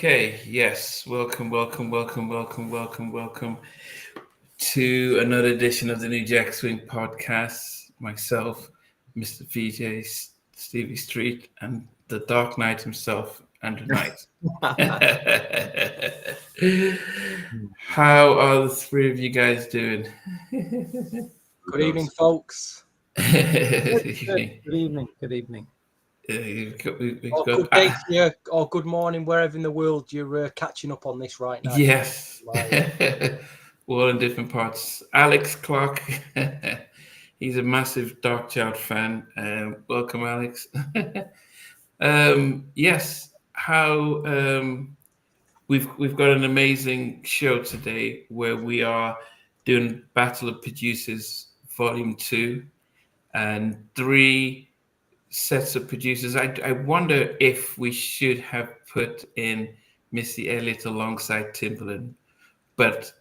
Okay, yes. Welcome to another edition of the New Jack Swing podcast. Myself, Mr. VJ, Stevie Street, and the Dark Knight himself, Andrew Knight. How are the three of you guys doing? Good evening, folks. Good Good evening. Good evening. We've Or got, good day to you, or good morning, wherever in the world you're catching up on this right now. yes. We're all in different parts. Alex Clark, he's a massive Darkchild fan. Welcome, Alex. Yes, how we've got an amazing show today where we are doing Battle of Producers Volume 2 and 3 sets of producers. I wonder if we should have put in Missy Elliott alongside Timbaland, but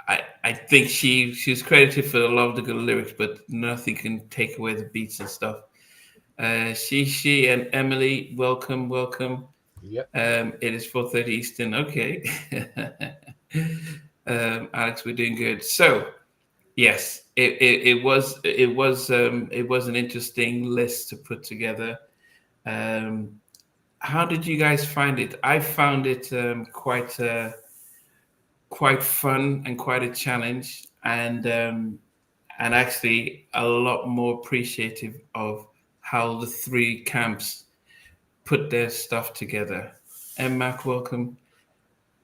I think she was credited for a lot of the good lyrics, but nothing can take away the beats and stuff. She and Emily, welcome. Yep. It is 4:30 Eastern. Okay. Alex, we're doing good. So yes, it was an interesting list to put together. How did you guys find it? I found it quite fun and quite a challenge, and actually a lot more appreciative of how the three camps put their stuff together. And Mac, welcome.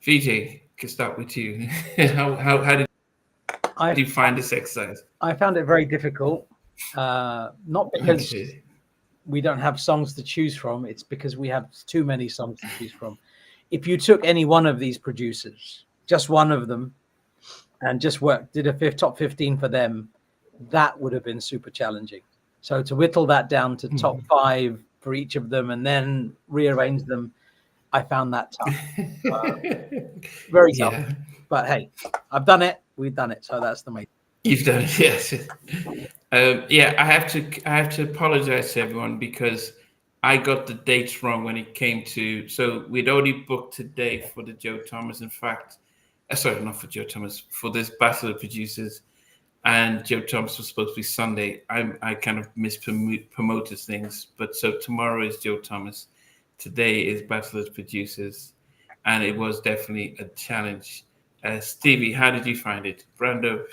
VJ, can start with you. How did you find this exercise? I found it very difficult, not because we don't have songs to choose from. It's because we have too many songs to choose from. If you took any one of these producers, just one of them, and just did a top 15 for them, that would have been super challenging. So to whittle that down to top 5 for each of them and then rearrange them, I found that tough. Very tough. But hey, I've done it. We've done it. So that's the main. You've done it, yes. I have to apologize to everyone because I got the dates wrong when it came to. So we'd already booked today for the Joe Thomas. In fact, sorry, not for Joe Thomas, for this Battle of Producers, and Joe Thomas was supposed to be Sunday. I kind of mispromoted things, but so tomorrow is Joe Thomas. Today is Battle of Producers, and it was definitely a challenge. Stevie, how did you find it? Brando,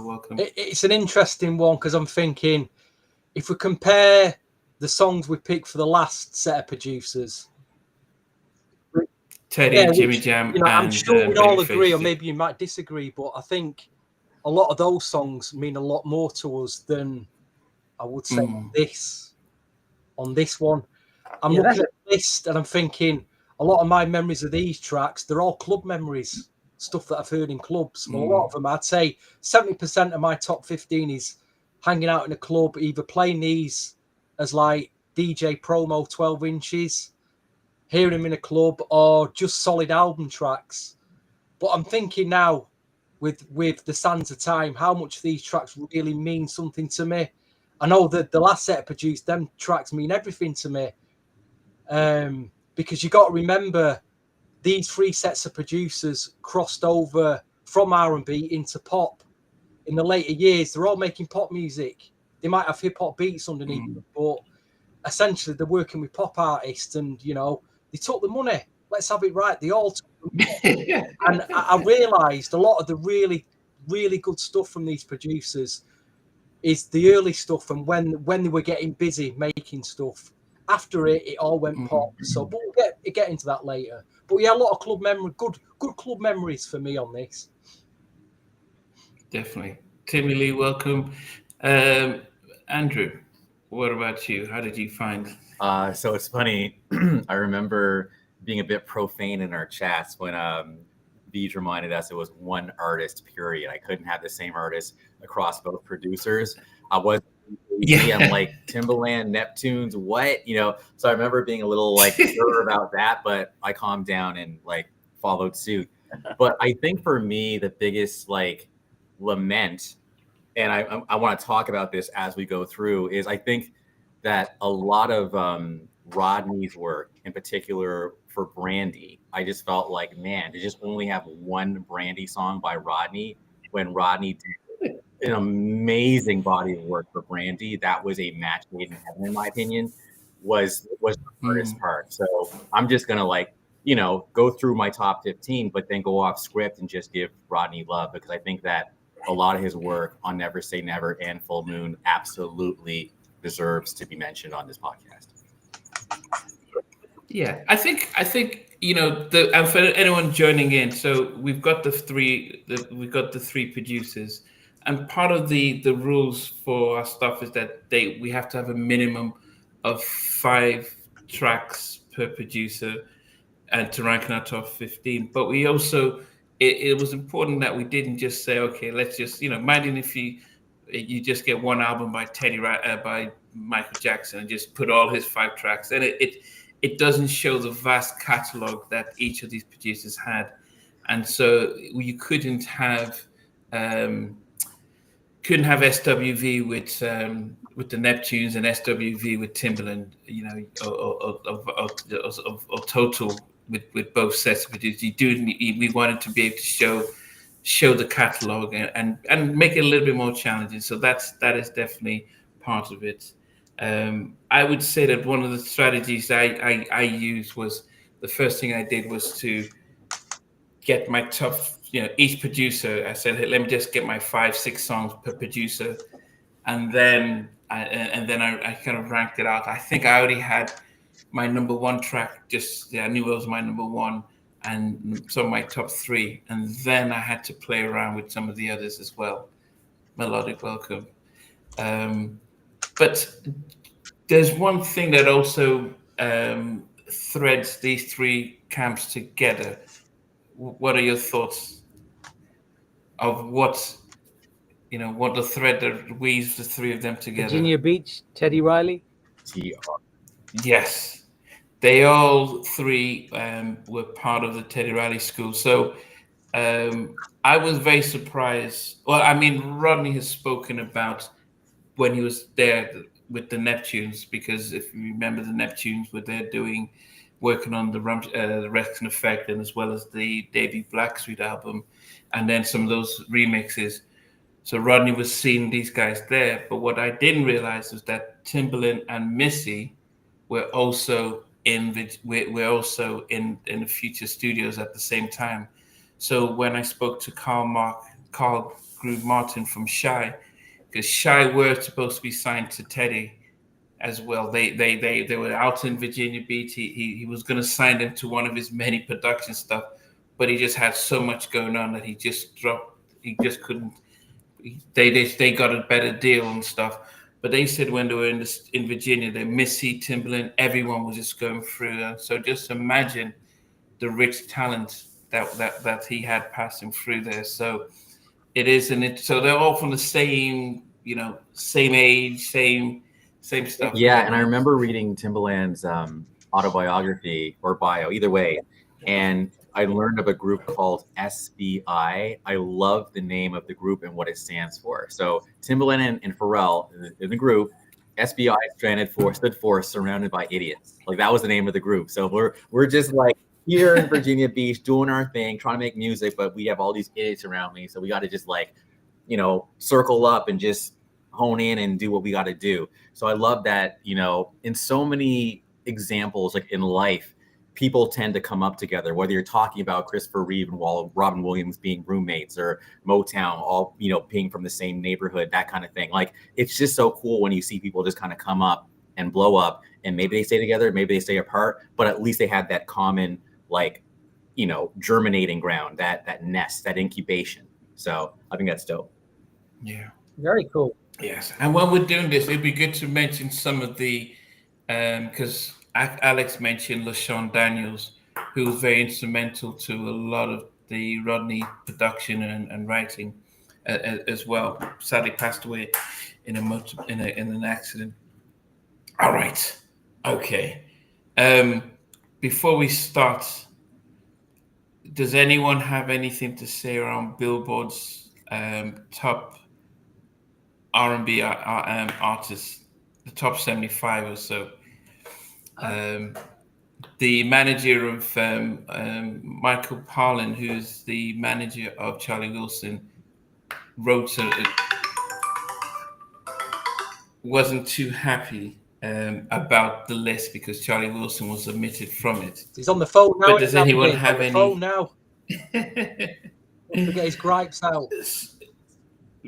welcome. It's an interesting one because I'm thinking if we compare the songs we picked for the last set of producers, Teddy, Jimmy Jam, and I'm sure we'd all agree, or Babyface. maybe you might disagree, but I think a lot of those songs mean a lot more to us than I would say on this one. I'm looking at the list and I'm thinking a lot of my memories of these tracks, they're all club memories, stuff that I've heard in clubs. Well, a lot of them, I'd say 70% of my top 15 is hanging out in a club, either playing these as like DJ promo 12 inches, hearing them in a club, or just solid album tracks. But I'm thinking now, with the sands of time, how much these tracks really mean something to me. I know that the last set produced, them tracks mean everything to me. Because you got to remember, these 3 sets of producers crossed over from R&B into pop in the later years. They're all making pop music. They might have hip hop beats underneath them, but essentially they're working with pop artists, and they took the money. Let's have it right. They all took the money. And I realised a lot of the really, really good stuff from these producers is the early stuff and when they were getting busy making stuff. After it all went pop. So, but we'll get into that later. But yeah, a lot of club memory, good club memories for me on this. Definitely. Timmy Lee, welcome. Andrew, what about you? How did you find? So it's funny. I remember being a bit profane in our chats when Beej reminded us it was one artist, period. I couldn't have the same artist across both producers. I was I'm like Timbaland, Neptunes, what? So I remember being a little like sure about that, but I calmed down and like followed suit. But I think for me, the biggest like lament, and I want to talk about this as we go through, is I think that a lot of Rodney's work, in particular for Brandy, I just felt like, man, to just only have one Brandy song by Rodney when Rodney did an amazing body of work for Brandy, that was a match made in heaven, in my opinion, was the hardest part. So I'm just gonna go through my top 15, but then go off script and just give Rodney love, because I think that a lot of his work on Never Say Never and Full Moon absolutely deserves to be mentioned on this podcast. Yeah, I think and for anyone joining in, so we've got the three producers, and part of the rules for our stuff is that we have to have a minimum of 5 tracks per producer and to rank in our top 15. But we also it was important that we didn't just say, okay, let's just imagine if you just get one album by by Michael Jackson and just put all his 5 tracks, and it doesn't show the vast catalog that each of these producers had. And so you couldn't have SWV with the Neptunes and SWV with Timbaland, or Total with both sets of producers. We wanted to be able to show the catalog and make it a little bit more challenging. So that is definitely part of it. I would say that one of the strategies I used was, the first thing I did was to get my top, each producer. I said, hey, let me just get my 5-6 songs per producer, and then I kind of ranked it out. I think I already had my number 1 track. I knew it was my number 1, and some of my top 3, and then I had to play around with some of the others as well. Melodic Welcome. But there's one thing that also threads these 3 camps together. What are your thoughts of what the thread that weaves the 3 of them together? Virginia Beach, Teddy Riley. Yes, they all 3 were part of the Teddy Riley school. So I was very surprised. Well, I mean, Rodney has spoken about when he was there with the Neptunes, because if you remember, the Neptunes were there working on the Rex and Effect, and as well as the debut Blackstreet album, and then some of those remixes. So Rodney was seeing these guys there, but what I didn't realize was that Timbaland and Missy were also in the Future Studios at the same time. So when I spoke to Carl Groove Martin from Shy, because Shy were supposed to be signed to Teddy as well. They were out in Virginia Beach. He was going to sign them to one of his many production stuff, but he just had so much going on that he just dropped. He just couldn't. They got a better deal and stuff. But they said when they were in Virginia, they Missy, Timbaland, everyone was just going through. So just imagine the rich talent that he had passing through there. So it is, so they're all from the same, same age, same stuff. Yeah, and I remember reading Timbaland's autobiography or bio, either way, and I learned of a group called SBI. I love the name of the group and what it stands for. So Timbaland and Pharrell in the group, SBI stood for Surrounded by Idiots. Like, that was the name of the group. So we're just like here in Virginia Beach doing our thing, trying to make music, but we have all these idiots around me. So we got to just circle up and just hone in and do what we got to do. So I love that, in so many examples, like in life, people tend to come up together, whether you're talking about Christopher Reeve and Robin Williams being roommates, or Motown all, being from the same neighborhood, that kind of thing. Like, it's just so cool when you see people just kind of come up and blow up, and maybe they stay together, maybe they stay apart, but at least they had that common, germinating ground, that nest, that incubation. So I think that's dope. Yeah. Very cool. Yes. And while we're doing this, it'd be good to mention some of the, because Alex mentioned LaShawn Daniels, who was very instrumental to a lot of the Rodney production and writing as well. Sadly passed away in an accident. All right. Okay. Before we start, does anyone have anything to say around Billboard's top R&B artists, the top 75 or so? the manager of Michael Parlin, who's the manager of Charlie Wilson, wasn't too happy about the list because Charlie Wilson was omitted from it. He's on the phone now. But does anyone have any? Phone now. Don't forget his gripes out.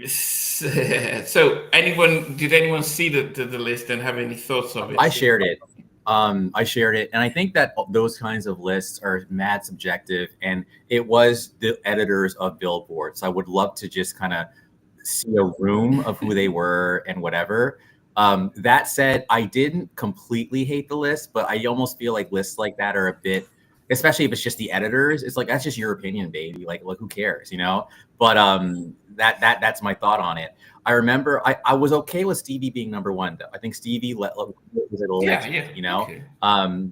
So, did anyone see the list and have any thoughts of it? I shared it. And I think that those kinds of lists are mad subjective, and it was the editors of Billboard. So I would love to just kind of see a room of who they were and whatever. That said, I didn't completely hate the list, but I almost feel like lists like that are a bit, especially if it's just the editors, it's like, that's just your opinion, baby. Like who cares, you know? But that's my thought on it. I remember I was okay with Stevie being number one, though. I think Stevie was a legend, you know? Okay.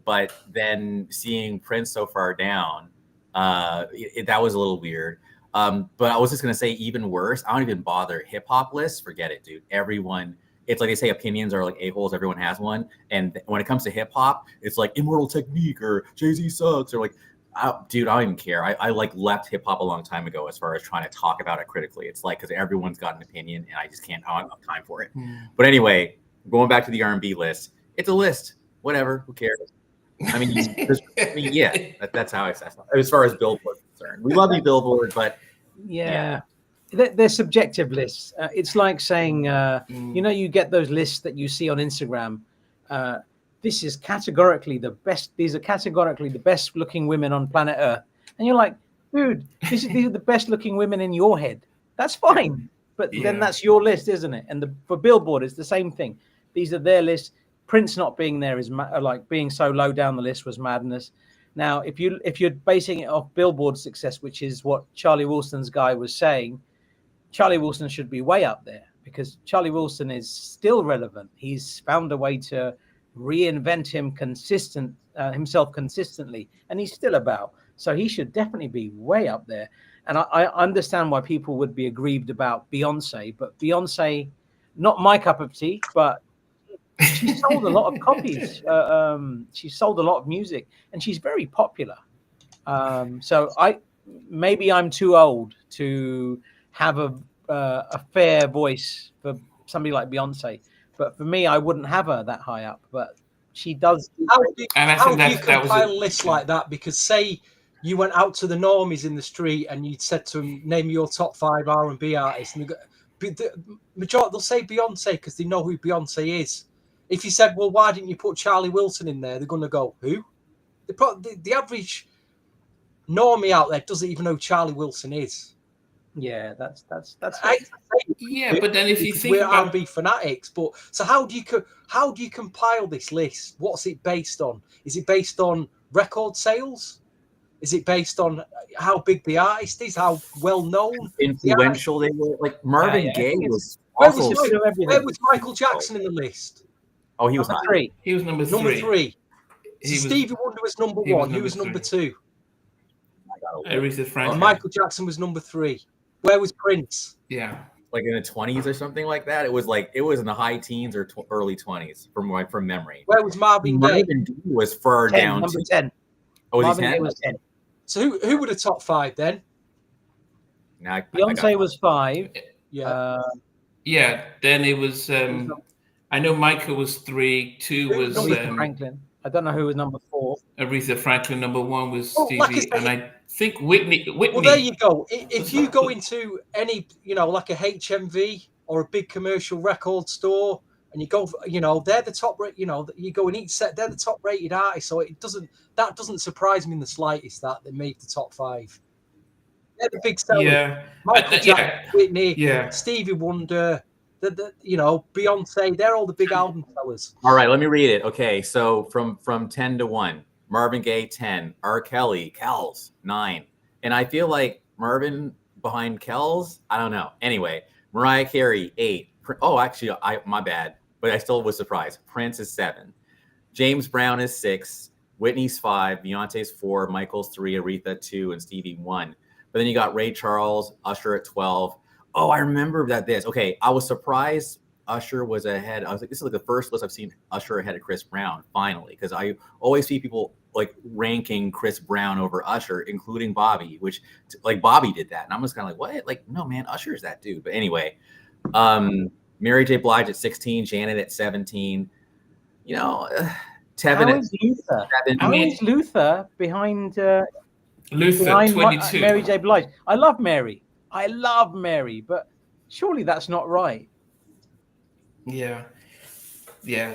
But then seeing Prince so far down, that was a little weird. But I was just going to say, even worse, I don't even bother hip hop lists. Forget it, dude. Everyone, it's like they say opinions are like a-holes. Everyone has one. And when it comes to hip hop, it's like Immortal Technique or Jay-Z sucks or like, dude, I don't even care. I like left hip hop a long time ago as far as trying to talk about it critically. It's like, because everyone's got an opinion and I just can't, I don't have time for it. But anyway, going back to the R&B list, it's a list. Whatever. Who cares? I mean, yeah, that's how I say it. As far as Billboard is concerned. We love you, Billboard, but yeah. They're subjective lists. It's like saying, you know, you get those lists that you see on Instagram. This is categorically the best. These are categorically the best looking women on planet Earth. And you're like, dude, these are the best looking women in your head. That's fine. But then that's your list, isn't it? And for Billboard, it's the same thing. These are their lists. Prince not being there is like being so low down the list was madness. Now, if you're basing it off Billboard success, which is what Charlie Wilson's guy was saying, Charlie Wilson should be way up there because Charlie Wilson is still relevant. He's found a way to reinvent himself consistently, and he's still about. So he should definitely be way up there. And I understand why people would be aggrieved about Beyonce, but Beyonce, not my cup of tea, but she sold a lot of copies. She sold a lot of music, and she's very popular. So maybe I'm too old to have a fair voice for somebody like Beyonce, but for me, I wouldn't have her that high up. But she does. How do you compile a list like that? Because say you went out to the normies in the street and you said to them, "Name your top 5 R&B artists," and the majority they'll say Beyonce because they know who Beyonce is. If you said, "Well, why didn't you put Charlie Wilson in there?" They're going to go, "Who?" The average normie out there doesn't even know who Charlie Wilson is. Yeah, that's. Yeah, but then if you think we're about R&B fanatics, but so how do you compile this list? What's it based on? Is it based on record sales? Is it based on how big the artist is, how well known, influential they were? Like Marvin Gaye was. Where was Michael Jackson in the list? Oh, he was number 3. He was number 3. Number 3. Stevie Wonder was number 1. Who was number 2? Aretha Franklin. Michael Jackson was number 3. Where was Prince? Yeah, like in the 20s or something like that. It was in the high teens or early 20s from memory. Where was Marvin Gaye? Marvin Gaye was far down. Number 10. Oh, was Marvin he 10? Gaye was 10. So who were the top 5 then? Beyonce was 5. Yeah. Then it was. I know Michael was 3. 2 was Aretha Franklin. I don't know who was number 4. Aretha Franklin. Number 1 was Stevie, and I think Whitney. Well, there you go. If you go into any, like a HMV or a big commercial record store, and you go, they're the top rate. You go in each set, they're the top rated artists. So that doesn't surprise me in the slightest that they made the top 5. They're the big sellers. Yeah, Michael Jackson, Whitney, Stevie Wonder. Beyonce, they're all the big album sellers. All right, let me read it. Okay, so from 10 to 1, Marvin Gaye 10, R. Kelly, Kells 9, and I feel like Marvin behind Kells, I don't know. Anyway, Mariah Carey 8. Oh, actually, my bad, but I still was surprised. Prince is 7, James Brown is 6, Whitney's 5, Beyonce's 4, Michael's 3, Aretha 2, and Stevie 1. But then you got Ray Charles, Usher at 12. Oh, I remember that Okay, I was surprised Usher was ahead. I was like, this is like the first list I've seen Usher ahead of Chris Brown, finally, because I always see people like ranking Chris Brown over Usher, including Bobby, which like Bobby did that. And I'm just kind of like, what? Like, no, man, Usher's that dude. But anyway, Mary J. Blige at 16, Janet at 17. You know, Tevin How is Luther? How is Luther behind Luther 22? Mary J. Blige. I love Mary, but surely that's not right. Yeah.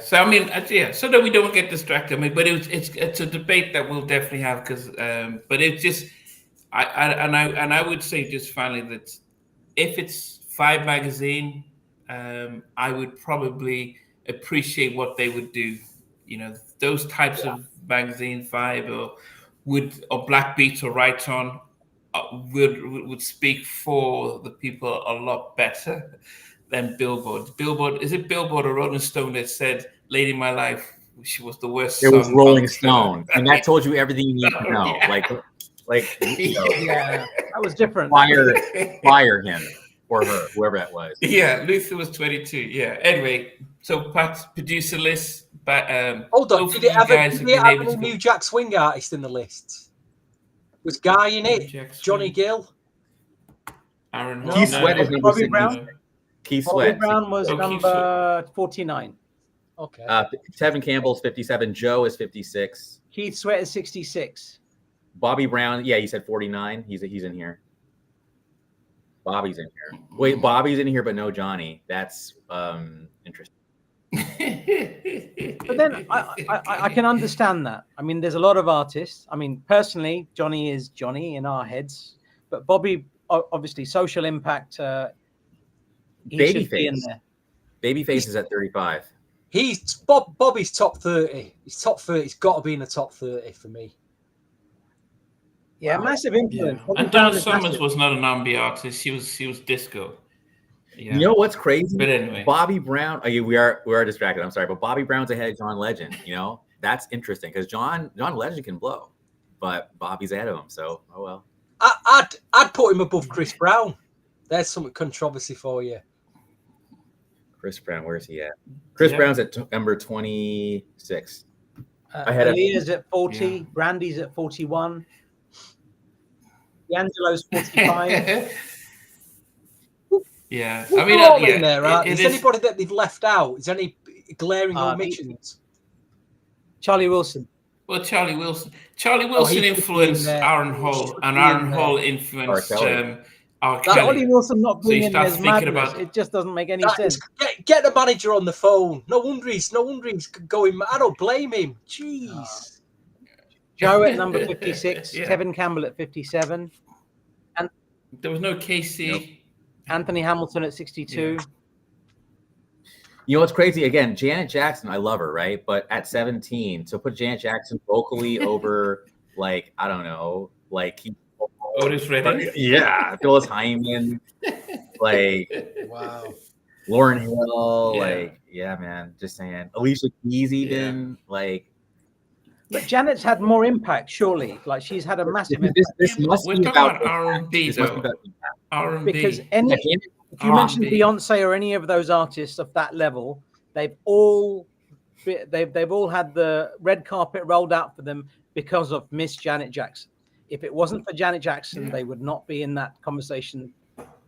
So I mean, so that we don't get distracted. I mean, but it's a debate that we'll definitely have because, but it's just, I would say just finally that if it's Vibe magazine, I would probably appreciate what they would do. You know, those types of magazine, Vibe or Black Beat or Right On would speak for the people a lot better than Billboard. Is it Billboard or Rolling Stone that said "Lady in My Life"? She was the worst. It was Rolling Stone, and that told you everything you need to know. Yeah. Yeah, that was different. Fire him or her, whoever that was. Yeah, Luther was 22. Yeah. Anyway, so producer list. But hold on, did it have any New Jack Swing artist in the list? Was Guy in it? Johnny Gill? Aaron Keith Sweat is number Bobby Brown. Keith Sweat. Bobby Brown was number 49. Okay. Tevin Campbell's 57. Joe is 56. Keith Sweat is 66. Bobby Brown, yeah, he said 49. He's in here. Bobby's in here. Wait, Bobby's in here, but no Johnny. That's interesting. But then I can understand that. I mean, there's a lot of artists. I mean, personally, Johnny is Johnny in our heads, but Bobby, obviously, social impact. He should be in there. Babyface is at 35. Bobby's top 30. His top 30. He's got to be in the top 30 for me. Yeah, massive influence. Yeah. And Donna Summers was not an R&B artist. She was disco. Yeah. You know what's crazy? But anyway, Bobby Brown. We are distracted. I'm sorry, but Bobby Brown's ahead of John Legend. You know, that's interesting because John Legend can blow, but Bobby's ahead of him. So oh well. I'd put him above Chris Brown. There's some controversy for you. Chris Brown, where's he at? Chris Brown's at number 26. Aaliyah's at 40. Yeah. Brandy's at 41. D'Angelo's 45. Yeah, I mean, in there, right? Is anybody that they've left out? Is there any glaring omissions? Charlie Wilson. Well, Charlie Wilson influenced Aaron Hall, and Aaron Hall influenced R. Kelly. Charlie Wilson not being in his madness, it just doesn't make any sense. Get the manager on the phone. No wonder he's going. I don't blame him. Jeez. Joe at number 56. Tevin Campbell at 57. And there was no KC. Nope. Anthony Hamilton at 62. Yeah. You know what's crazy? Again, Janet Jackson, I love her, right? But at 17, so put Janet Jackson vocally over, like, I don't know, like Otis Redding. Yeah, Phyllis Hyman, like, wow, Lauryn Hill, like, yeah, man, just saying. Alicia Keys, even, like. But Janet's had more impact, surely. Like, she's had a massive impact. This must We're be talking about R&B, though. R&B. Because if you mention Beyonce or any of those artists of that level, they've all had the red carpet rolled out for them because of Miss Janet Jackson. If it wasn't for Janet Jackson, they would not be in that conversation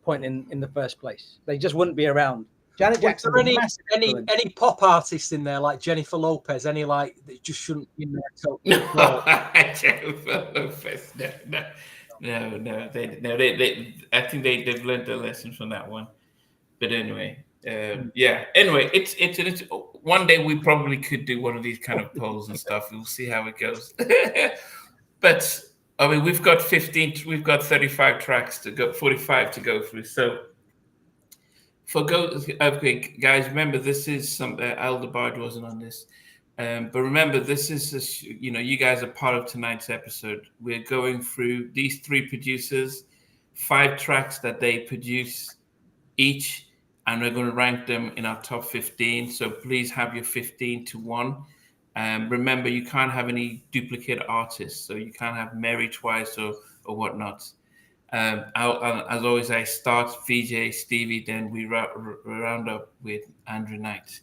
point in the first place. They just wouldn't be around. Janet Jackson. Any pop artists in there like Jennifer Lopez? Any like that just shouldn't be in there? So, Jennifer Lopez. No. They I think they've learned their lesson from that one. But anyway, Anyway, it's one day we probably could do one of these kind of polls and stuff. We'll see how it goes. But I mean, we've got 35 tracks to go, 45 to go through. So. Okay, guys, remember this is Aldebard wasn't on this, but remember this is you guys are part of tonight's episode. We're going through these three producers, 5 tracks that they produce each, and we're going to rank them in our top 15. So please have your 15 to 1. Remember, you can't have any duplicate artists, so you can't have Mary twice or whatnot. As always, I start VJ Stevie, then we round up with Andrew Knight.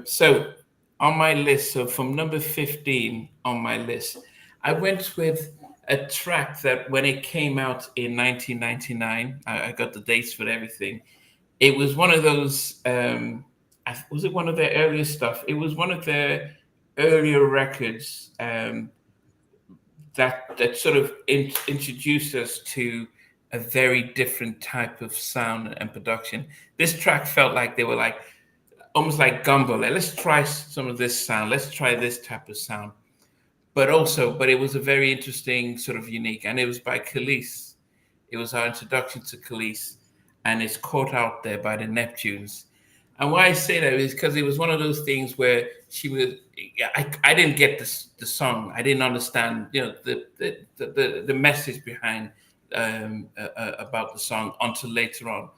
So on my list, so from number 15 on my list, I went with a track that when it came out in 1999, I got the dates for everything. It was one of those, was it one of their earlier stuff? It was one of their earlier records that sort of introduced us to a very different type of sound and production. This track felt like they were like, almost like gumbo. Like, let's try some of this sound. Let's try this type of sound. But it was a very interesting sort of unique, and it was by Khalees. It was our introduction to Khalees, and it's caught out there by the Neptunes. And why I say that is because it was one of those things where she was. I didn't get the song. I didn't understand, the message behind about the song until later on.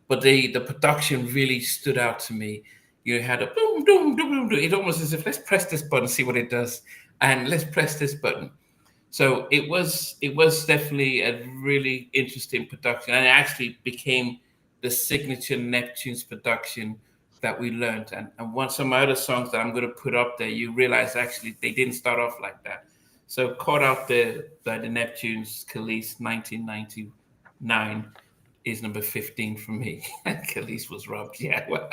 But the production really stood out to me. You had a boom, boom, boom, boom, boom. It's almost as if let's press this button, see what it does, and let's press this button. So it was definitely a really interesting production, and it actually became the signature Neptunes production that we learned. And one some other songs that I'm going to put up there, you realize actually they didn't start off like that. So caught out there by the Neptunes, Khalees, 1999 is number 15 for me. Khalees was robbed. Yeah, well,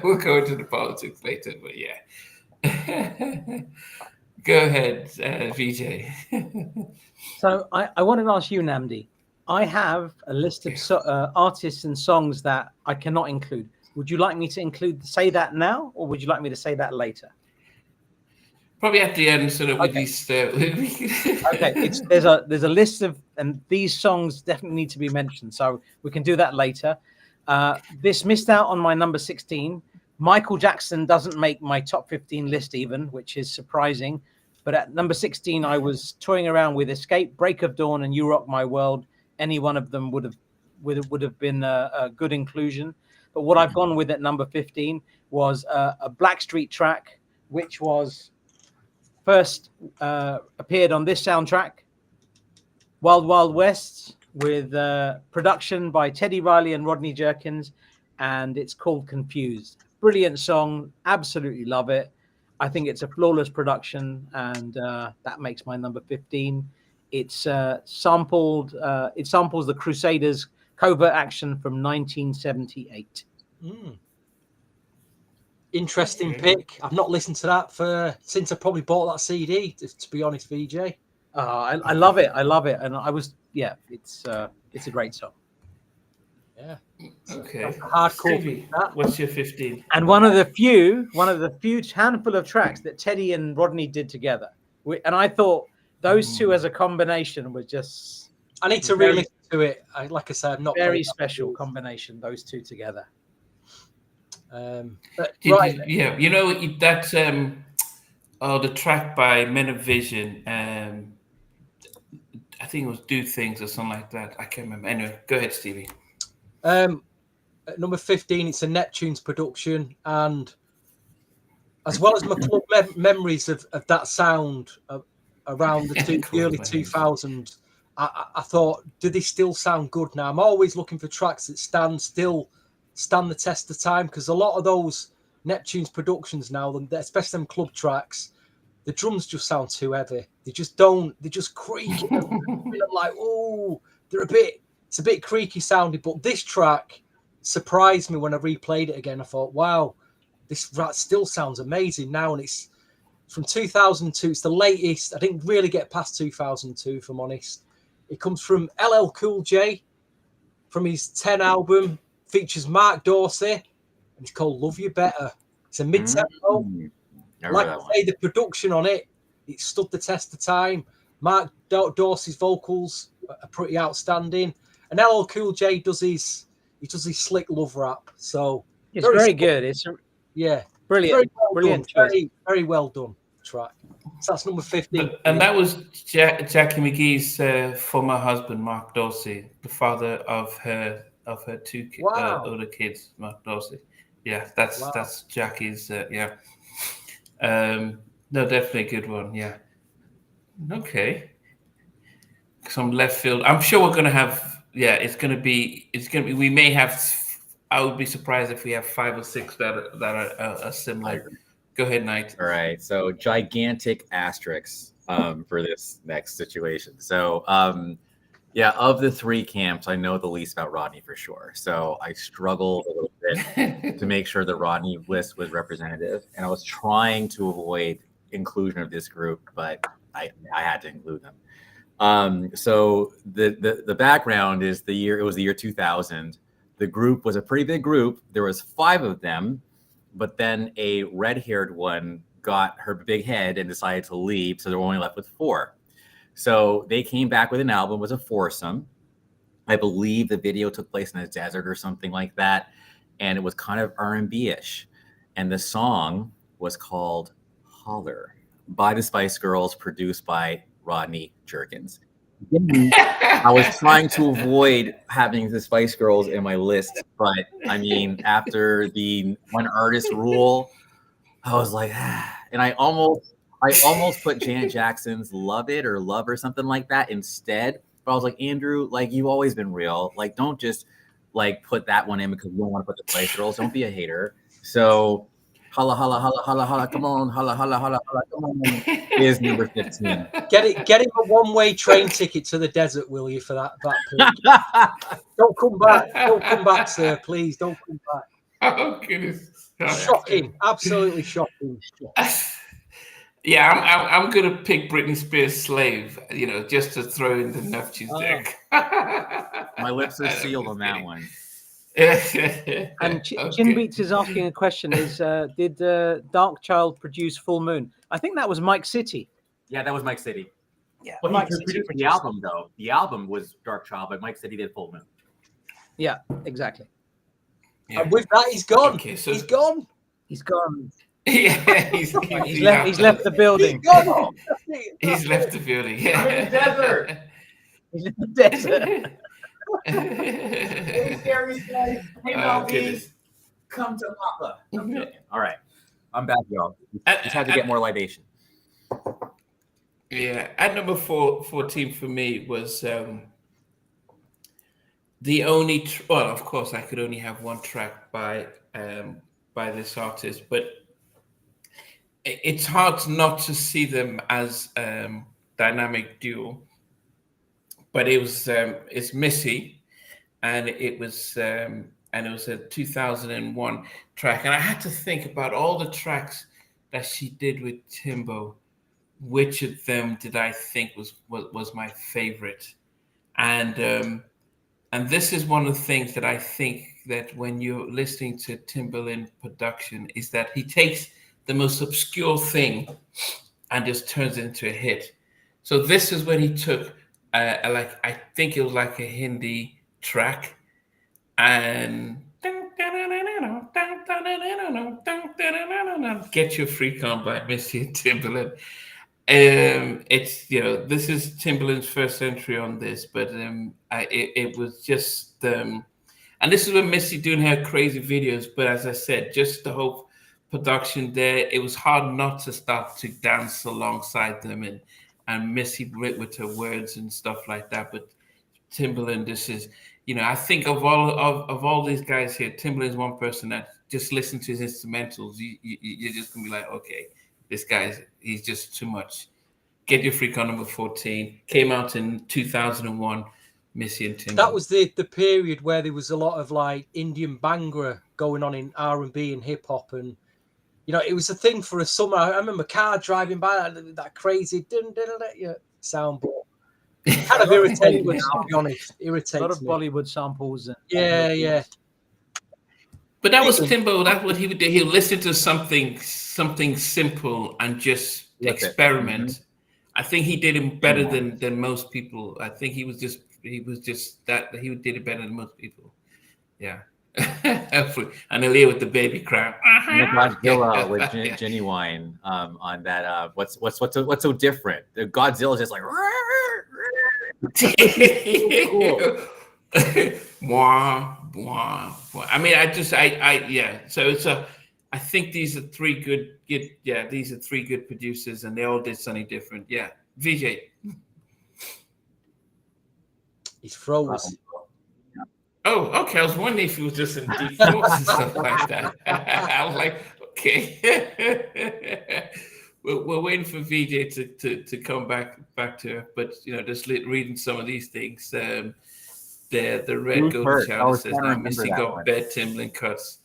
we'll go into the politics later, but yeah. Go ahead, VJ. So I wanted to ask you, Namdi. I have a list of artists and songs that I cannot include. Would you like me to say that now, or would you like me to say that later? Probably at the end, so that okay. we least. Okay, there's a list of, and these songs definitely need to be mentioned, so we can do that later. This missed out on my number 16. Michael Jackson doesn't make my top 15 list even, which is surprising. But at number 16, I was toying around with Escape, Break of Dawn, and You Rock My World. Any one of them would have been a good inclusion. But what I've gone with at number 15 was a Blackstreet track, which was first appeared on this soundtrack, Wild Wild West, with production by Teddy Riley and Rodney Jerkins, and it's called Confused. Brilliant song, absolutely love it. I think it's a flawless production, and that makes my number 15. It's samples the Crusaders' Covert Action from 1978. Interesting pick. I've not listened to that since I probably bought that CD, to be honest, VJ. I love it. I love it. And it's a great song. Yeah. Okay. Hardcore. Stevie, what's your 15? And one of the few handful of tracks that Teddy and Rodney did together. And I thought those two as a combination was just. I need to really listen to it. Like I said, not very special combination. Those two together. That the track by Men of Vision. I think it was Do Things or something like that. I can't remember. Anyway, go ahead, Stevie. At number 15, it's a Neptunes production, and as well as my club memories of that sound around the early 2000s, I thought, do they still sound good now? I'm always looking for tracks that stand the test of time, because a lot of those Neptunes productions now, especially them club tracks, the drums just sound too heavy. They just creak. I'm like, oh, it's a bit creaky sounding. But this track surprised me when I replayed it again. I thought, wow, this still sounds amazing now. And it's from 2002. It's the latest. I didn't really get past 2002, if I'm honest. It comes from LL Cool J, from his 10 album, features Mark Dorsey, and it's called Love You Better. It's a mid-tempo. Like I say, the production on it stood the test of time. Mark Dorsey's vocals are pretty outstanding, and LL Cool J does his slick love rap. So it's very good. It's brilliant, brilliant, very well done track. So that's number 15. And that was Jackie McGee's former husband, Mark Dorsey, the father of her two older kids, Mark Dorsey. Yeah, that's Jackie's. No, definitely a good one. Yeah. Okay. Some left field. I'm sure we're gonna have. Yeah, it's gonna be. We may have. I would be surprised if we have 5 or 6 that are similar. Go ahead, Knight. All right. So gigantic asterisks for this next situation. So yeah, of the three camps, I know the least about Rodney for sure. So I struggled a little bit to make sure the Rodney list was representative, and I was trying to avoid inclusion of this group, but I had to include them. So the background is it was the year 2000. The group was a pretty big group. There was 5 of them, but then a red-haired one got her big head and decided to leave, so they were only left with 4. So they came back with an album. It was a foursome. I believe the video took place in a desert or something like that, and it was kind of R&B-ish. And the song was called Holler by the Spice Girls, produced by Rodney Jerkins. I was trying to avoid having the Spice Girls in my list, but I mean, after the one artist rule, I was like, and I almost put Janet Jackson's Love It or Love or something like that instead. But I was like, Andrew, like, you've always been real. Like, don't just like put that one in because you don't want to put the Spice Girls. Don't be a hater. So holla, holla, holla, holla, holla, come on, holla, holla, holla, holla, come on, is number 15. Get him a one-way train ticket to the desert, will you, for that pitch? Don't come back, sir, please, don't come back. Oh, goodness. Shocking, absolutely shocking. Yeah, I'm gonna pick Britney Spears' Slave, just to throw in the Neptunes deck. My lips are sealed on that one. And Chin Beats is asking a question: did Darkchild produce Full Moon? I think that was Mike City. Yeah, that was Mike City. Yeah, well, Mike he City produced the album though. The album was Darkchild, but Mike City did Full Moon. Yeah, exactly. Yeah. And with that, he's gone. Okay, so he's gone. He's gone. Yeah, he's left the building. He's left the building. Yeah. I'm in the desert. He's in the desert. Hey, come to Papa. All right, I'm back, y'all. Just had to get more libation. Yeah, at number 14 for me was the only. Well, of course, I could only have one track by this artist, but it's hard not to see them as dynamic duo. But it was it's Missy, and it was a 2001 track, and I had to think about all the tracks that she did with Timbo. Which of them did I think was my favorite? And this is one of the things that I think that when you're listening to Timbaland production is that he takes the most obscure thing and just turns it into a hit. So this is when he took I think it was like a Hindi track and Get Your Freak On by Missy and Timbaland. It's this is Timbaland's first entry on this, but it was just and this is when Missy doing her crazy videos. But as I said, just the whole production there, it was hard not to start to dance alongside them and Missy with her words and stuff like that. But Timbaland, this is I think of all these guys here, Timbaland is one person that just listen to his instrumentals. You're just gonna be like, okay, this he's just too much. Get Your Freak On, number 14, came out in 2001. Missy and Timbaland. That was the period where there was a lot of like Indian Bhangra going on in R&B and hip hop, and it was a thing for a summer. I remember car driving by that crazy sound, but kind of irritating me, to be honest. Irritates a lot of me. Bollywood samples. Yeah. But that was Timbo. That's what he would do. He would listen to something simple and just experiment. Mm-hmm. I think he did it better than most people. I think he did it better than most people. Yeah. And Aaliyah with the baby crap. And the Godzilla with Genuine on that. What's so different? The Godzilla is just like. Cool. Wah, wah, wah. I mean, yeah. So it's I think these are three good. These are three good producers, and they all did something different. Yeah, VJ. He's froze. Oh, okay. I was wondering if he was just in deep thoughts and stuff like that. I was like, Okay. We're waiting for VJ to come back to it, but just reading some of these things. The red Who's golden hurt? I child was says trying to now remember missing that out one. bed Timbaland cuts.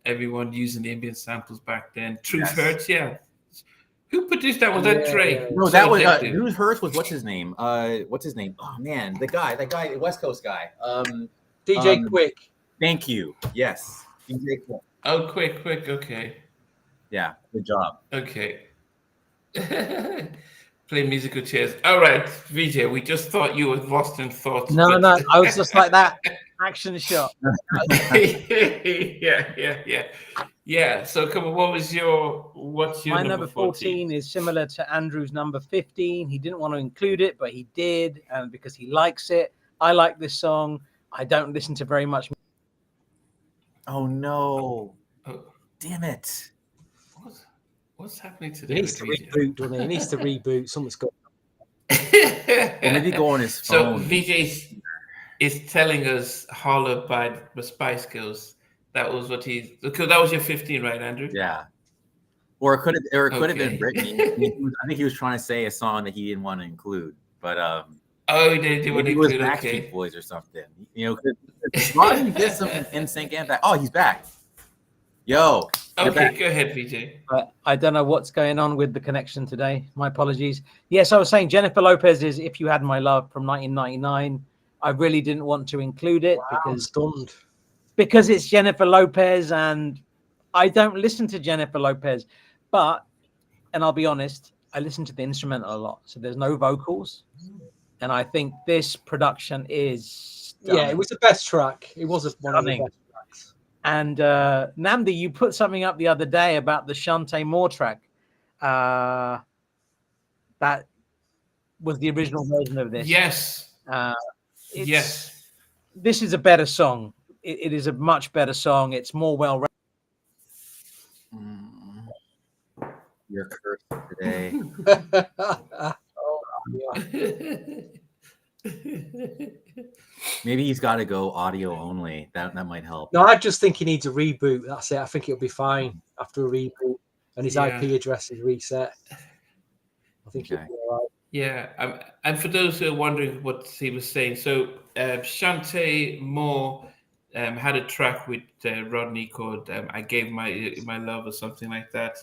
Everyone using the ambient samples back then. Truth Yes. Hurts, yeah. Who produced that? Was that Drake? No, So that was addictive. Who's Hurts was what's his name? What's his name? Oh man, that guy, the West Coast guy. DJ Quick. Thank you. Yes, DJ Quick. Oh, quick. Okay. Yeah, good job. Okay. Play musical chairs. All right, VJ, we just thought you were lost in thought. No, but- no, I was just like that action shot. Yeah. So come on, what's your My number 14 is similar to Andrew's number 15. He didn't want to include it, but he did, and because he likes it. I like this song. I don't listen to very much. Oh no! Oh. Damn it! What's happening today? He needs to reboot, doesn't he? He needs to reboot. Something's going on. Or maybe go on his phone. So VJ is telling us "Holler" by the Spice Girls. That was what because that was your 15, right, Andrew? Yeah. Or it could have been Okay. Britney. I think he was trying to say a song that he didn't want to include, but Oh, he didn't want to maybe it was include. Backstreet Okay. Boys or something. Rodney did some NSYNC and back. Oh, he's back. Yo. you're Okay, back. go ahead, VJ. But I don't know what's going on with the connection today. My apologies. Yes, I was saying Jennifer Lopez is "If You Had My Love" from 1999. I really didn't want to include it because it's Jennifer Lopez, and I don't listen to Jennifer Lopez. But, and I'll be honest, I listen to the instrumental a lot. So there's no vocals. And I think this production is stunning. Yeah, it was the best track. It was one of the best tracks. And Namdi, you put something up the other day about the Shantae Moore track. That was the original version of this. Yes. Yes. This is a better song. It is a much better song. It's more well written. You're cursed today. Maybe he's got to go audio only. That might help. No, I just think he needs a reboot. That's it. I think it'll be fine after a reboot and his IP address is reset. I think it'll be all right. Yeah, and for those who are wondering what he was saying, so Shantae Moore had a track with Rodney called "I Gave My Love" or something like that,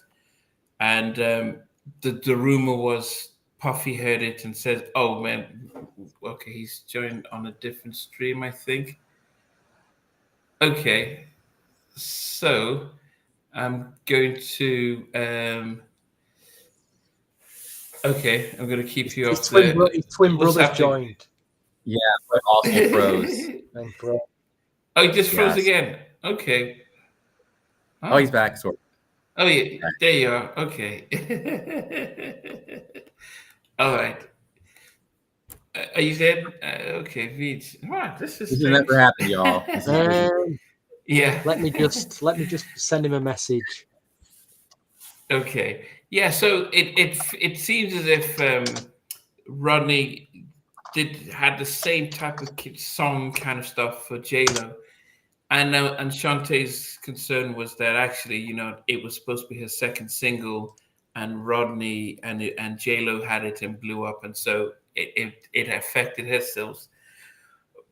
and the rumor was Puffy heard it and said, "Oh man, okay, he's joined on a different stream, I think." Okay, so I'm going to. Okay, I'm going to keep you off there. His twin brothers joined. Yeah, but also froze. Oh, he just froze again. Okay. Oh, he's back. Sort of. Oh, yeah. There you are. Okay. All right. Are you dead? Okay, Veej. Wow, this This has never happened, y'all. Yeah. Let me just send him a message. Okay. Yeah. So it seems as if Rodney had the same type of song kind of stuff for J-Lo, and Shantae's concern was that actually, it was supposed to be her second single, and Rodney and J-Lo had it and blew up, and so it affected her sales.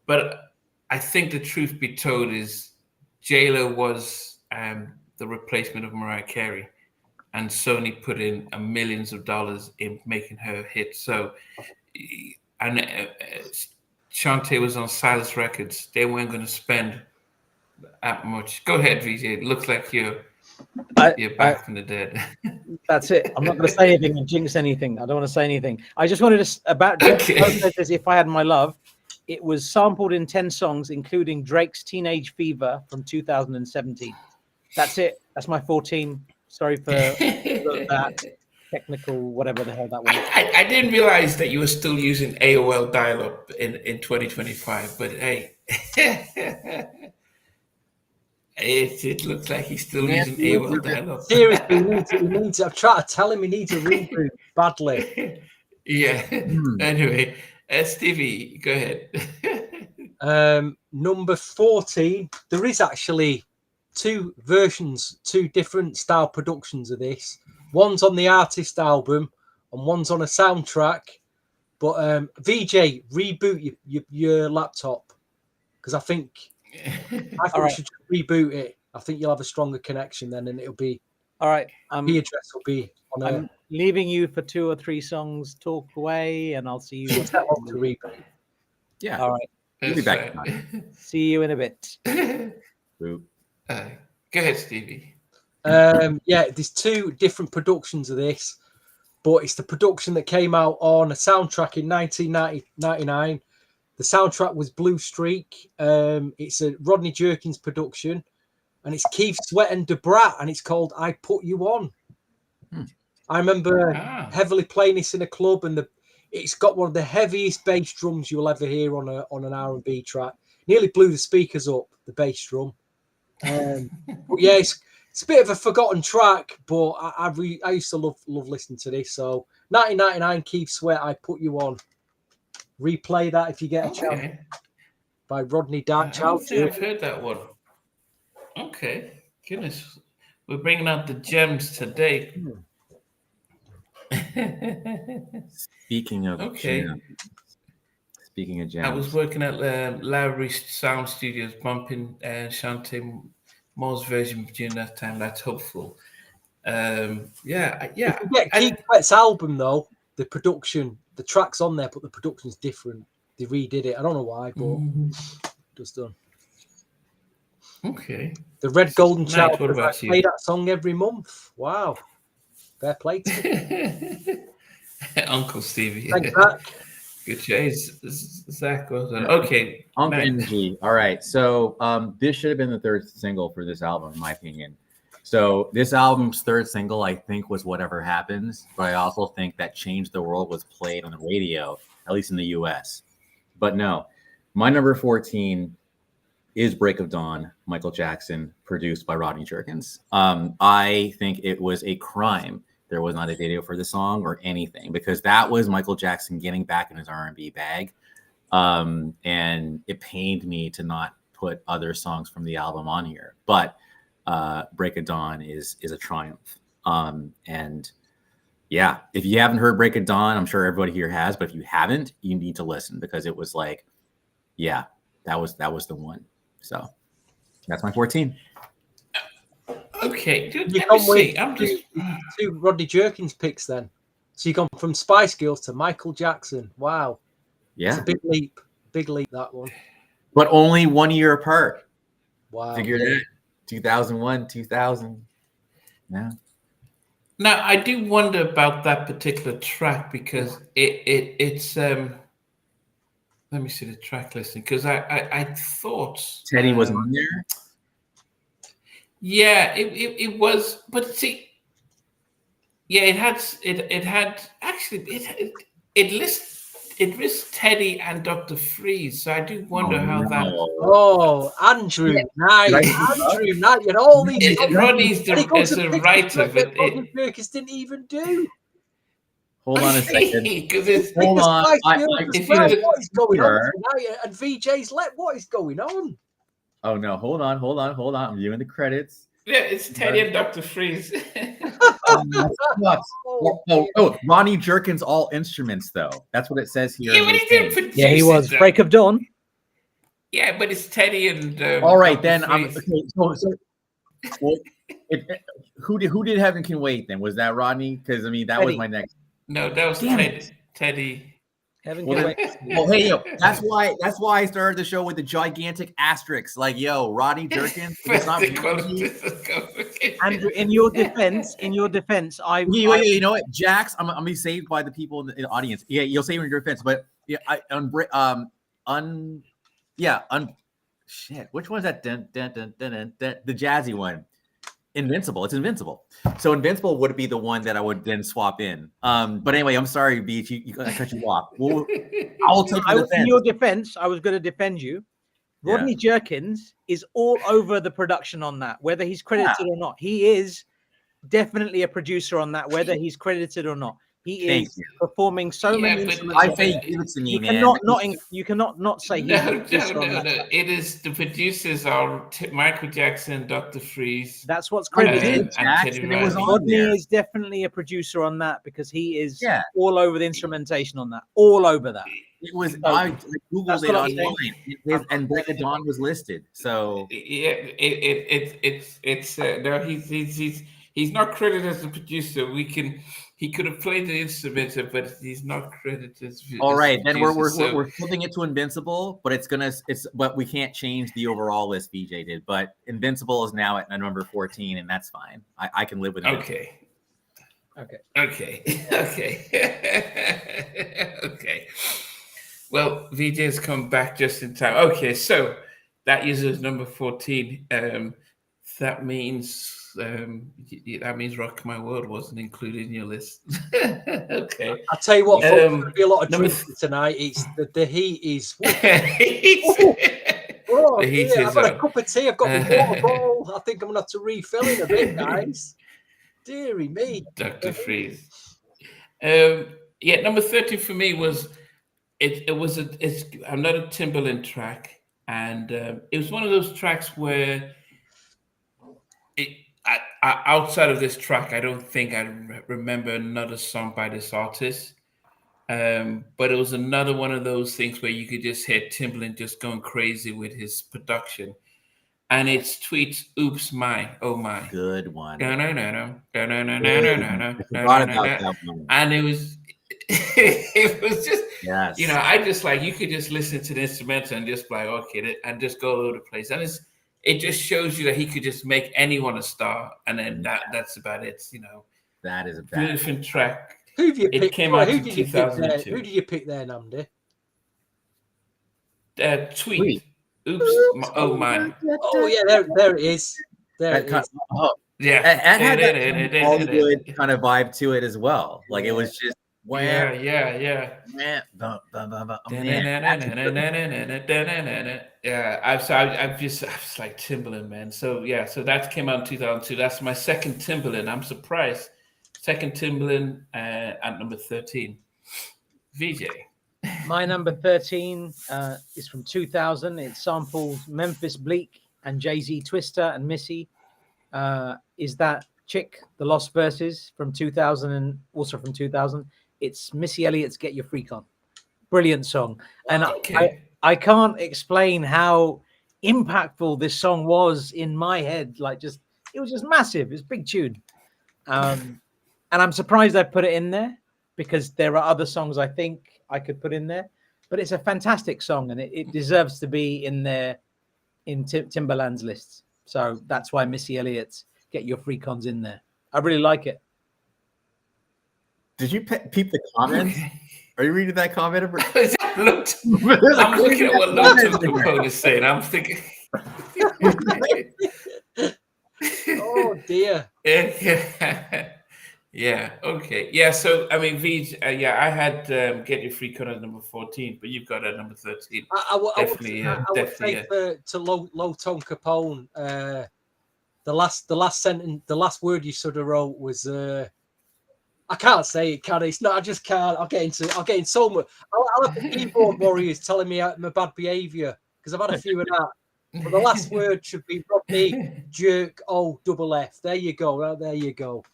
But I think the truth be told is J-Lo was the replacement of Mariah Carey, and Sony put in millions of dollars in making her a hit. So, and Shantae was on Silas Records. They weren't going to spend that much. Go ahead, VJ. It looks like you're back from the dead. That's it. I'm not going to say anything and jinx anything. I don't want to say anything. I just wanted to about "If I Had My Love." It was sampled in 10 songs, including Drake's "Teenage Fever" from 2017. That's it. That's my 14. Sorry for that technical, whatever the hell that was. I didn't realize that you were still using AOL dial-up in 2025, but hey, it looks like he's still using AOL dial-up. Seriously, he needs. I've tried to tell him he needs a reboot badly. Yeah. Anyway, Stevie, go ahead. Number 14. There is actually two versions, two different style productions of this. One's on the artist album and one's on a soundtrack. But VJ, reboot your laptop, because I think we should reboot it. I think you'll have a stronger connection then, and it'll be all right. The address will be on. I'm leaving you for 2 or 3 songs. Talk away, and I'll see you. To reboot. Yeah. All right. We'll be back. See you in a bit. Go ahead, Stevie. There's 2 different productions of this, but it's the production that came out on a soundtrack in 1999. The soundtrack was Blue Streak. It's a Rodney Jerkins production, and it's Keith Sweat and Debrat, and it's called "I Put You On." I remember heavily playing this in a club, and it's got one of the heaviest bass drums you'll ever hear on an R&B track. Nearly blew the speakers up, the bass drum. But yeah, it's a bit of a forgotten track, but I used to love listening to this. So 1999, Keith Sweat, "I Put You On." Replay that if you get a chance. By Rodney Darkchild. I've heard that one. Okay, goodness, we're bringing out the gems today. Speaking of gems, I was working at Lowry Sound Studios, bumping Shantae Moore's version during that time. That's hopeful. Keith Sweat's album though, the production, the track's on there, but the production's different. They redid it. I don't know why, but just done. Okay. The Red Golden Child. What about you? Play that song every month. Wow. Fair play to Uncle Stevie. Thanks, Zach. Good chase, Zach. Well done. Okay. Uncle NG. All right. So this should have been the 3rd single for this album, in my opinion. So this album's 3rd single, I think, was "Whatever Happens," but I also think that "Change the World" was played on the radio, at least in the US. But no, my number 14 is "Break of Dawn," Michael Jackson, produced by Rodney Jerkins. I think it was a crime there was not a video for the song or anything, because that was Michael Jackson getting back in his R&B bag. And it pained me to not put other songs from the album on here. But "Break of Dawn" is a triumph. And yeah, if you haven't heard "Break of Dawn," I'm sure everybody here has, but if you haven't, you need to listen, because it was like, yeah, that was the one. So that's my 14. Okay, dude, let me see. I'm just 2 Rodney Jerkins picks then. So you gone from Spice Girls to Michael Jackson. Wow. Yeah. It's a big leap. Big leap, that one. But only 1 year apart. Wow. Figure that. 2001, 2000. Yeah. Now, I do wonder about that particular track, because it's let me see the track listing, because I thought Teddy was on there. Yeah, it was, but see, yeah, it had actually it lists Teddy and Dr. Freeze, so I do wonder how that. Oh, Andrew, nice, Andrew, nice. You know, all these. Rodney's the writer, but Jerkins didn't even do. Hold on a second. Hold on. What is going on tonight? And VJ's what is going on? Oh no! Hold on! I'm viewing the credits. Yeah, it's Teddy and Dr. Freeze. Rodney Jerkins, all instruments, though. That's what it says here. Yeah, but he didn't produce. Yeah, he was. "Break of Dawn." Yeah, but it's Teddy and. All right, then. Who did Heaven Can Wait then? Was that Rodney? Because I mean, that was my next. No, that was Teddy. Heaven Can Wait. Oh, hey, yo, that's why I started the show with the gigantic asterisks. Like, yo, Rodney Jerkins. It's not Andrew, in your defense, I. You know what, Jax? I'm gonna be saved by the people in the audience. Yeah, you'll save in your defense, but yeah, shit. Which one's that? The jazzy one. Invincible. It's Invincible. So Invincible would be the one that I would then swap in. But anyway, I'm sorry, Beach. I cut you off. I'll take the defense. In your defense, I was going to defend you. Rodney Jerkins is all over the production on that, whether he's credited or not. He is definitely a producer on that, whether he's credited or not. He Thank is you. performing so many but instruments. I say give it to me, You man. cannot not say he's a no, producer on that. no. It is the producers are Michael Jackson, Dr. Freeze. That's what's When he credited. did Jackson, it was on Rodney there. is definitely a producer on that because he is Yeah. all over the instrumentation on that, all over that. It was. So, I that's googled it what I'm saying. online, and Break of Dawn was listed. So Yeah, it's no, he's not credited as a producer. He could have played the instrument, but he's not credited as. all right, a then producer, we're flipping it to Invincible, but but we can't change the overall list VJ did. But Invincible is now at number 14, and that's fine. I can live with it. Okay. Okay. Okay. Well, VJ has come back just in time. Okay, so that uses number 14. That means Rock My World wasn't included in your list. Okay. I'll tell you what, folks, there's going to be a lot of drinking tonight. It's the heat is. Oh, the heat yeah, is I've got on. a cup of tea. I've got my water bottle. I think I'm going to have to refill in a bit, guys. Deary me. Dr. Freeze. Number 13 for me was it's another Timbaland track, and it was one of those tracks where outside of this track, I don't think I remember another song by this artist. But it was another one of those things where you could just hear Timbaland just going crazy with his production. And it's Tweet's "Oops My Oh My." Good one. And it was just, yes. I just like, you could just listen to the instrumental and just like, okay, and just go all over the place. And it just shows you that he could just make anyone a star, and then that's about it. That is a bad different track. Who have you picked? It came out in Who 2002. did you pick there, Namdi? Tweet. Oops. Oh my. Oh yeah, there it is. There it is. Yeah. And had that Hollywood kind of vibe to it as well. Like it was just Yeah. Yeah, I was like Timbaland, man. So that came out in 2002. That's my second Timbaland. I'm surprised. Second Timbaland at number 13. VJ. My number 13 is from 2000. It samples Memphis Bleak and Jay-Z Twister and Missy. Is that Chick, The Lost Verses from 2000, and also from 2000. It's Missy Elliott's Get Your Freak On. Brilliant song. And I can't explain how impactful this song was in my head. It was just massive. It's a big tune. And I'm surprised I put it in there because there are other songs I think I could put in there. But it's a fantastic song and it deserves to be in there in Timbaland's lists. So that's why Missy Elliott's Get Your Freak On's in there. I really like it. Did you peep the comments? Are you reading that comment? I'm looking at what Lotus Capone is saying. I'm thinking. Oh dear. Yeah. Okay. Yeah. So I mean, Vij. I had Get Your Freak On at number 14, but you've got it at number 13. I would say to Low Tone Capone. The last sentence, the last word you sort of wrote was. I can't say it, can I? It's not. I just can't. I'll get in so much. I'll have the keyboard warriors telling me my bad behaviour because I've had a few of that. But the last word should be Rodney Jerk double F. There you go. There you go.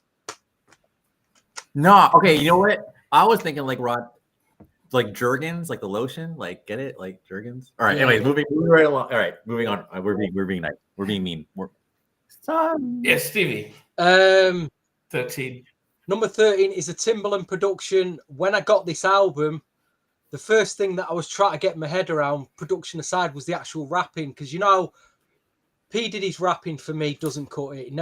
No, okay. You know what? I was thinking like Jerkins, like the lotion. Like get it, like Jerkins. All right. Yeah. Anyways, moving right along. All right, moving on. We're being nice. We're being mean. Yes, Stevie. 13. Number 13 is a Timbaland production. When I got this album, the first thing that I was trying to get my head around, production aside, was the actual rapping. Because, P. Diddy's rapping for me doesn't cut it.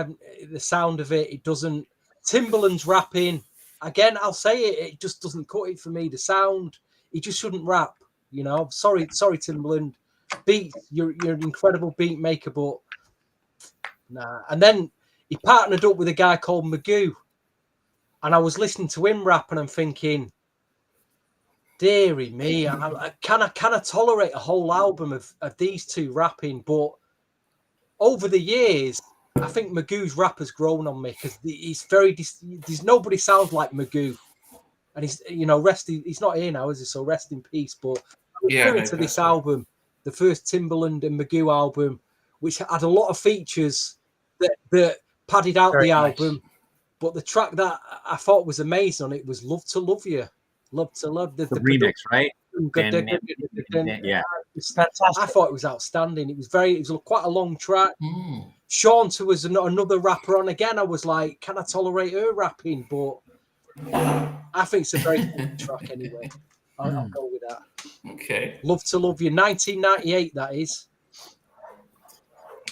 The sound of it doesn't. Timbaland's rapping, again, I'll say it just doesn't cut it for me. The sound, he just shouldn't rap. Sorry, Timbaland. Beat, you're an incredible beat maker, but nah. And then he partnered up with a guy called Magoo. And I was listening to him rap and I'm thinking, dearie me, can I tolerate a whole album of these two rapping? But over the years, I think Magoo's rap has grown on me because he's there's nobody sounds like Magoo. and he's he's not here now, is he? So rest in peace. But referring to this album, the first Timbaland and Magoo album, which had a lot of features that padded out the album. But the track that I thought was amazing on it was "Love to Love You." Love to Love the remix, right? Yeah, it's fantastic. I thought it was outstanding. It was quite a long track. Shanta was another rapper on. Again, I was like, can I tolerate her rapping? But I think it's a very good track anyway. I'll go with that. Okay. Love to Love You, 1998. That is.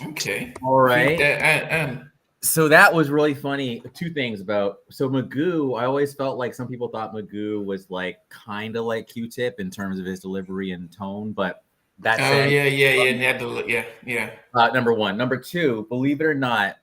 Okay. All right. So that was really funny. Two things so Magoo, I always felt like some people thought Magoo was like kind of like Q-Tip in terms of his delivery and tone, but that's number one. Number two, believe it or not,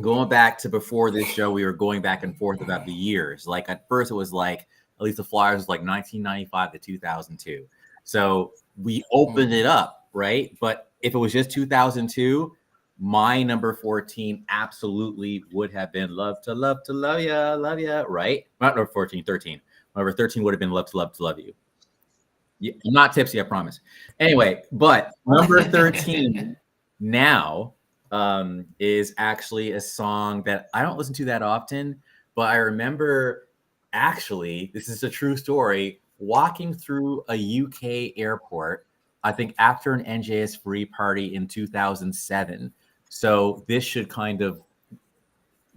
going back to before this show, we were going back and forth about the years. Like at first it was like, at least the Flyers was like 1995 to 2002. So we opened it up, right? But if it was just 2002, my number 14 absolutely would have been Love Ya, Love Ya, right? Not number 14, 13. Number 13 would have been Love to Love You. I'm not tipsy, I promise. Anyway, but number 13 now is actually a song that I don't listen to that often, but I remember actually, this is a true story, walking through a UK airport, I think after an NJS Free party in 2007. So this should kind of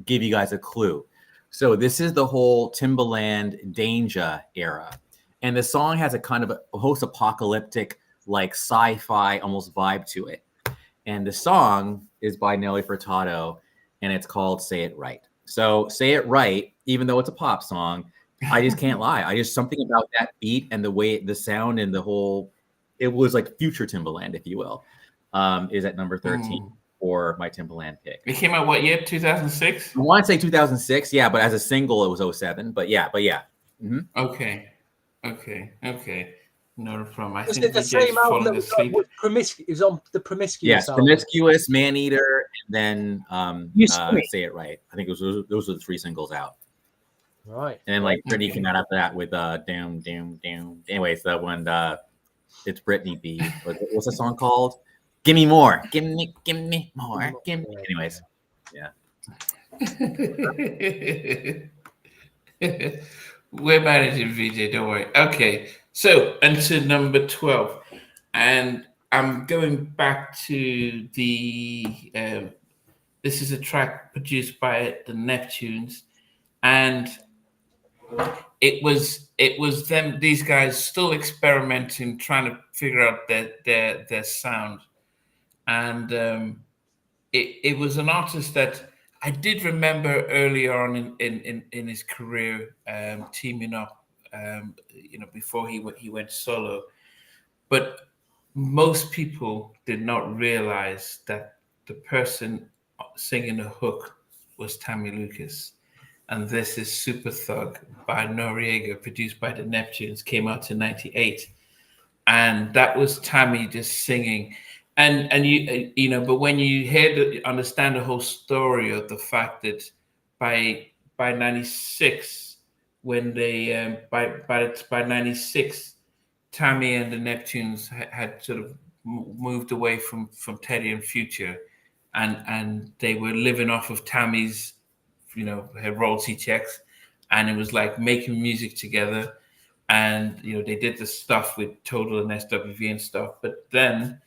give you guys a clue. So this is the whole Timbaland Danger era. And the song has a kind of a post-apocalyptic, like sci-fi almost vibe to it. And the song is by Nelly Furtado, and it's called Say It Right. So Say It Right, even though it's a pop song, I just can't lie. Something about that beat and the way the sound and the whole, it was like future Timbaland, if you will, is at number 13. For my Timbaland pick. It came out what year? 2006? I want to say 2006, yeah, but as a single it was 07. But yeah. Mm-hmm. Okay. Not a problem. I was think it the same album that was on the Promiscuous yes, album? Promiscuous, Man Eater, and then Say It Right. I think those were the three singles out. Right. And then like Britney came out after that with Damn. Anyways, that one it's Britney B. What's the song called? Give me more. Give me more. Give me. Anyways, yeah. We're managing VJ, don't worry. Okay, so into number 12. And I'm going back to the this is a track produced by the Neptunes, and it was these guys still experimenting, trying to figure out their sound. And it was an artist that I did remember early on in his career teaming up, before he went solo. But most people did not realize that the person singing the hook was Tammy Lucas. And this is Super Thug by Noriega, produced by the Neptunes, came out in 98. And that was Tammy just singing. And but when you understand the whole story of the fact that by 96, when they by 96, Tammy and the Neptunes had sort of moved away from Teddy and Future, and they were living off of Tammy's, her royalty checks, and it was like making music together, and they did the stuff with Total and SWV and stuff, but then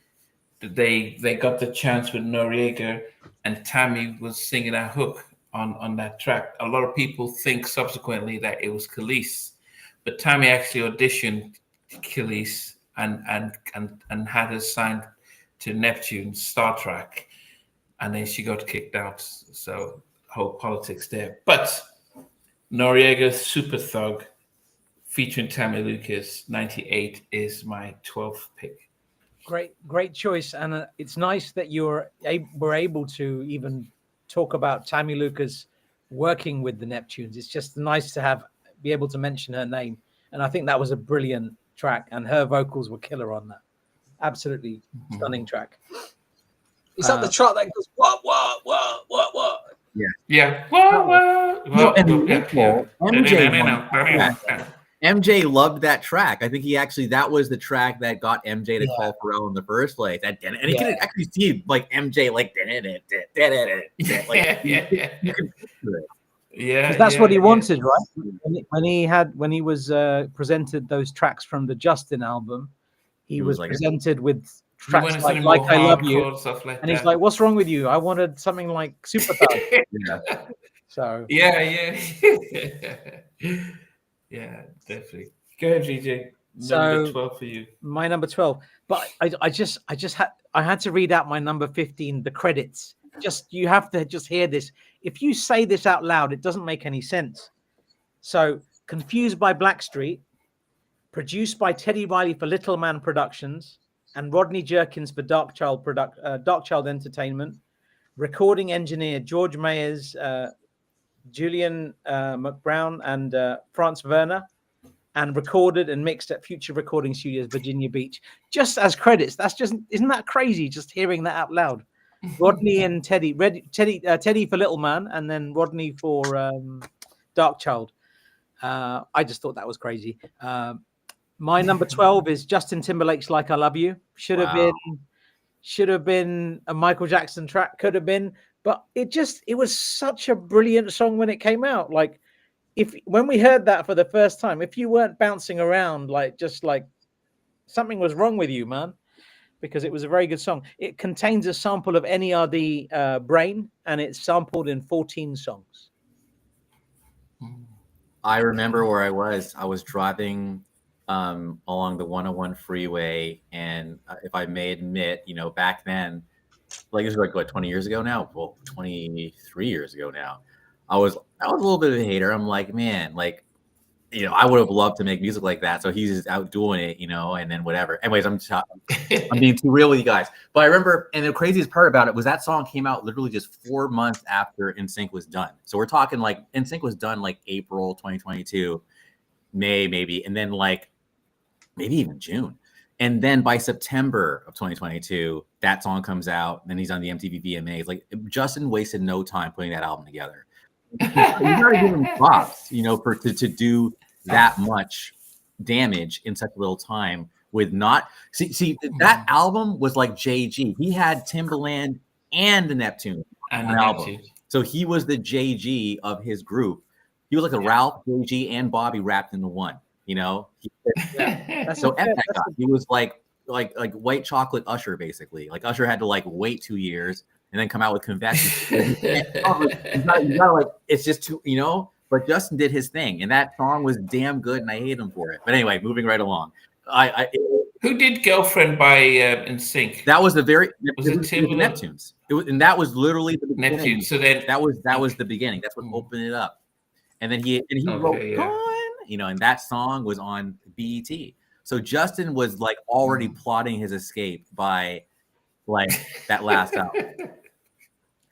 they got the chance with Noriega, and Tammy was singing that hook on that track. A lot of people think subsequently that it was Khalees, but Tammy actually auditioned Khalees and had her signed to Neptune Star Trek, and then she got kicked out. So whole politics there. But Noriega's Super Thug featuring Tammy Lucas, 98, is my 12th pick. Great choice, and it's nice that were able to even talk about Tammy Lucas working with the Neptunes. It's just nice to be able to mention her name, and I think that was a brilliant track, and her vocals were killer on that. Absolutely stunning track. Is that the track that goes what? Yeah. What? No, and MJ loved that track. I think that was the track that got MJ to call Pharrell in the first place. And you can actually see like MJ like you can picture it. Yeah, that's what he wanted, right? When he was presented those tracks from the Justin album, he was like presented with tracks like I Love You, and he's like, "What's wrong with you? I wanted something like Super Thug." So yeah, definitely. Go ahead, GJ. Number 12 for you. My number 12, but I had to read out my number 15, the credits. You have to just hear this. If you say this out loud, it doesn't make any sense. So, Confused by Blackstreet, produced by Teddy Riley for Little Man Productions and Rodney Jerkins for Darkchild Entertainment. Recording engineer George Mayers, Julian McBrown, and Franz Werner, and recorded and mixed at Future Recording Studios, Virginia Beach. Just as credits. Isn't that crazy? Just hearing that out loud. Rodney and Teddy for Little Man, and then Rodney for Darkchild. I just thought that was crazy. My number 12 is Justin Timberlake's "Like I Love You." Should have been a Michael Jackson track. Could have been, but it was such a brilliant song when it came out. Like, when we heard that for the first time, if you weren't bouncing around like something was wrong with you, man. Because it was a very good song. It contains a sample of NERD Brain, and it's sampled in 14 songs. I remember where I was driving along the 101 freeway, and if I may admit, back then, like this was like what 20 years ago now, well 23 years ago now, I was a little bit of a hater. I'm like, man, like, I would have loved to make music like that. So he's just out doing it, and then whatever. Anyways, I'm being too real with you guys. But I remember, and the craziest part about it was that song came out literally just 4 months after NSYNC was done. So we're talking like NSYNC was done like April 2022, May maybe, and then like maybe even June. And then by September of 2022, that song comes out. Then he's on the MTV VMAs. Like, Justin wasted no time putting that album together. You gotta give him props, to do that much damage in such a little time with not see that album was like JG. He had Timbaland and the Neptunes on the album. So he was the JG of his group. He was like a Ralph, JG, and Bobby wrapped into one. So F that guy. He was like white chocolate Usher, basically. Like Usher had to like wait 2 years and then come out with Confessions. You gotta like, it's just too, but Justin did his thing, and that song was damn good, and I hate him for it. But anyway, moving right along. Who did "Girlfriend" by NSYNC? That was the Neptunes. And that was literally the beginning. Neptunes. So then that was the beginning. That's what opened it up. And then he wrote "Gone," and that song was on BET. So Justin was like already plotting his escape by like that last album.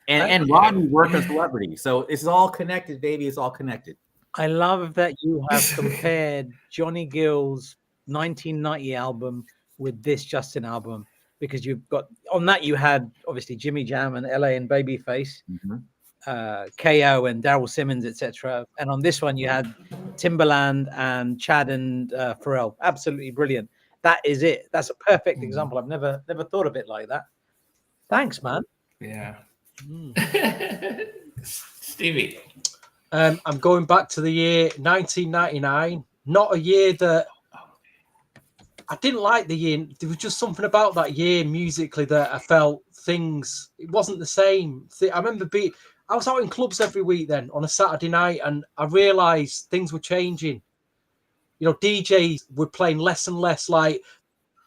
And Rodney worked on Celebrity. So it's all connected, baby. It's all connected. I love that you have compared Johnny Gill's 1990 album with this Justin album, because you've got on that you had obviously Jimmy Jam and LA and Babyface, KO and Daryl Simmons, etc. And on this one you had Timbaland and Chad and Pharrell. Absolutely brilliant. That is it. That's a perfect example. I've never thought of it like that. Thanks, man. Yeah. Stevie. I'm going back to the year 1999. Not a year that I didn't like the year. There was just something about that year musically that I felt it wasn't the same. I remember I was out in clubs every week then on a Saturday night, and I realized things were changing. DJs were playing less and less. Like,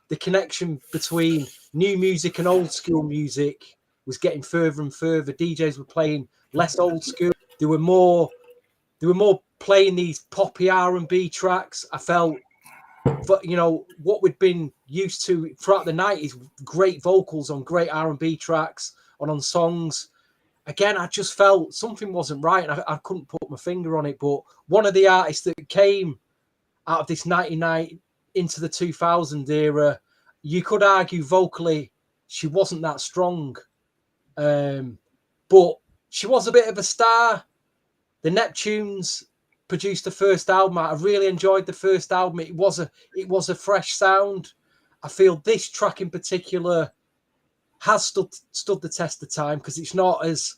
the connection between new music and old school music was getting further and further. DJs were playing less old school. They were more playing these poppy R&B tracks. I felt, but what we'd been used to throughout the 90s, great vocals on great R&B tracks on songs. Again, I just felt something wasn't right, and I couldn't put my finger on it. But one of the artists that came out of this 99 into the 2000 era, you could argue vocally she wasn't that strong. But she was a bit of a star. the Neptunes produced the first album. I really enjoyed the first album. It was a fresh sound. I feel this track in particular has stood the test of time because it's not as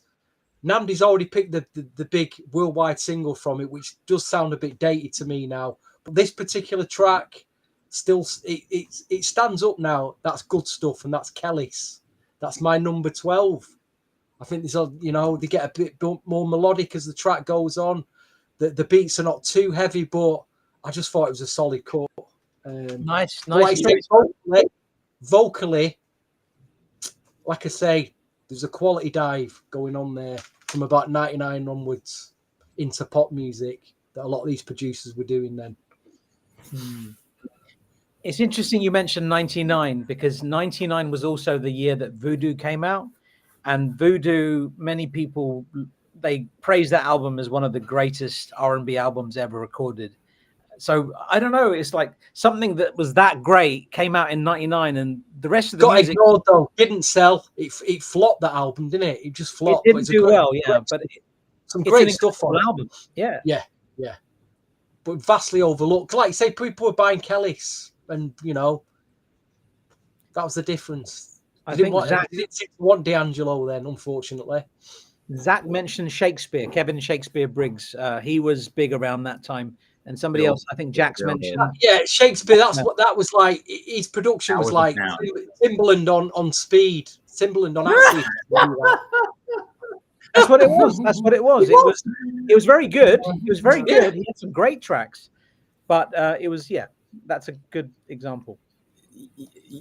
Namdi's already picked the big worldwide single from it, which does sound a bit dated to me now. But this particular track still it stands up now. That's good stuff, and that's Kelly's. That's my number 12. I think there's they get a bit more melodic as the track goes on. The beats are not too heavy, but I just thought it was a solid cut. Nice. Like vocally, like I say, there's a quality dive going on there from about 99 onwards into pop music that a lot of these producers were doing then. It's interesting you mentioned 99 because 99 was also the year that Voodoo came out. And Voodoo, many people, they praise that album as one of the greatest R&B albums ever recorded. So I don't know. It's like something that was that great came out in 99 and the rest of the music ignored though. Didn't sell. It flopped, that album, didn't it? It just flopped. It didn't do well, yeah. But some great stuff on album. Yeah. But vastly overlooked. Like you say, people were buying Kelly's and, that was the difference. I didn't want D'Angelo then, unfortunately. Zach mentioned Shakespeare, Kevin Shakespeare Briggs. He was big around that time. And somebody else, I think Jack's mentioned. Shakespeare. That was like his production was like Timbaland on speed. Timbaland on acid. That's what it was. It was very good. It was very good. He had some great tracks, but that's a good example.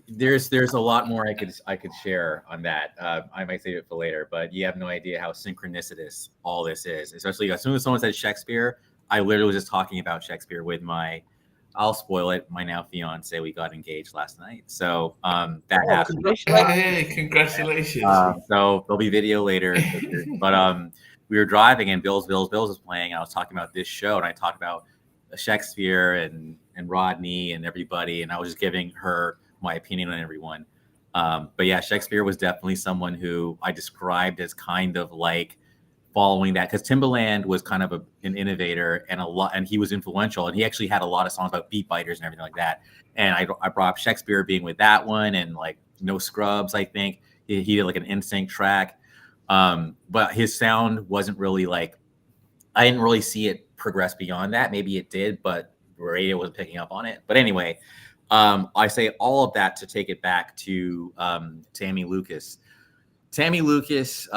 There's a lot more I could share on that. I might save it for later, but you have no idea how synchronicitous all this is. Especially as soon as someone said Shakespeare, I literally was just talking about Shakespeare with I'll spoil it, my now fiance. We got engaged last night. So that happened. Hey, congratulations. So there'll be video later. But we were driving and Bills was playing. I was talking about this show and I talked about Shakespeare and Rodney and everybody. And I was just giving her my opinion on everyone. But yeah, Shakespeare was definitely someone who I described as kind of like following that, because Timbaland was kind of an innovator and he was influential, and he actually had a lot of songs about beat biters and everything like that. And I brought up Shakespeare being with that one, and like No Scrubs, I think he did like an NSYNC track, but his sound wasn't really like, I didn't really see it progress beyond that. Maybe it did, but radio wasn't picking up on it. But anyway, I say all of that to take it back to Tammy Lucas. Tammy Lucas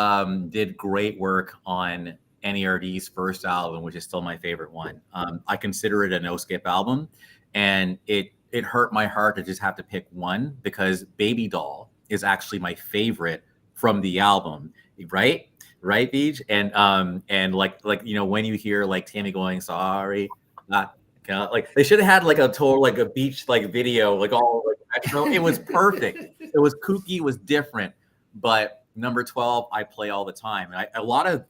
did great work on NERD's first album, which is still my favorite one. I consider it a no-skip album, and it hurt my heart to just have to pick one, because Baby Doll is actually my favorite from the album, right, Beej? And like when you hear like Tammy going sorry, like they should have had like a total like a beach like video, like all like retro. It was perfect. It was kooky, it was different, but number 12, I play all the time. And a lot of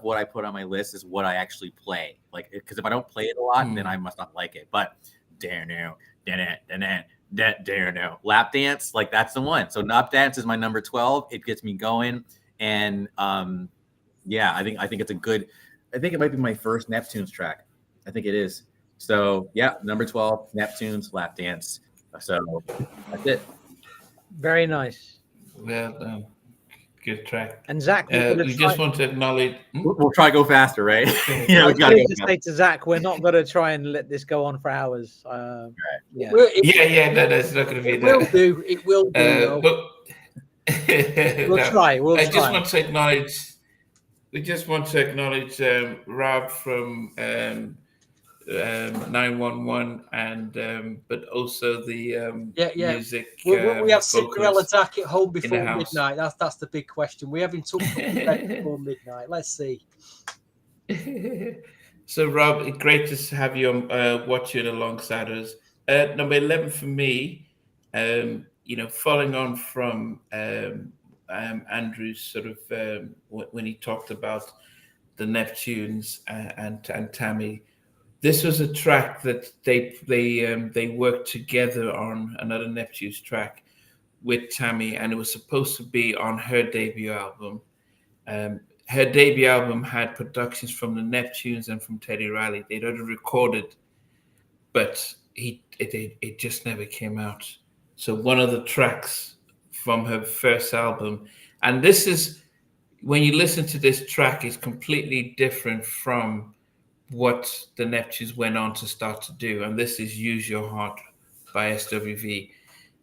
what I put on my list is what I actually play. Like, because if I don't play it a lot, then I must not like it. But lap dance, like that's the one. So lap dance is my number 12. It gets me going. And I think it's a good. I think it might be my first Neptunes track. I think it is. So yeah, number 12, Neptunes, lap dance. So that's it. Very nice. Well done. Good track. And Zach, we just want to acknowledge. We'll try to go faster, right? Yeah, we gotta say to Zach, we're not going to try and let this go on for hours. No, that's not going to be that. It will do. We'll try. I just want to acknowledge. We just want to acknowledge Rob from 911 and but also the music. We have Cinderella Jack at home before midnight. That's the big question. We haven't took bed before midnight. Let's see. So Rob, great to have you watching alongside us. Number 11 for me, following on from Andrew's sort of when he talked about the Neptunes and Tammy. This was a track that they worked together on, another Neptunes track with Tammy, and it was supposed to be on her debut album. her debut album had productions from the Neptunes and from Teddy Riley. They'd already recorded, but it just never came out. So one of the tracks from her first album, and this is when you listen to this track, is completely different from what the Neptunes went on to start to do, and this is "Use Your Heart" by SWV.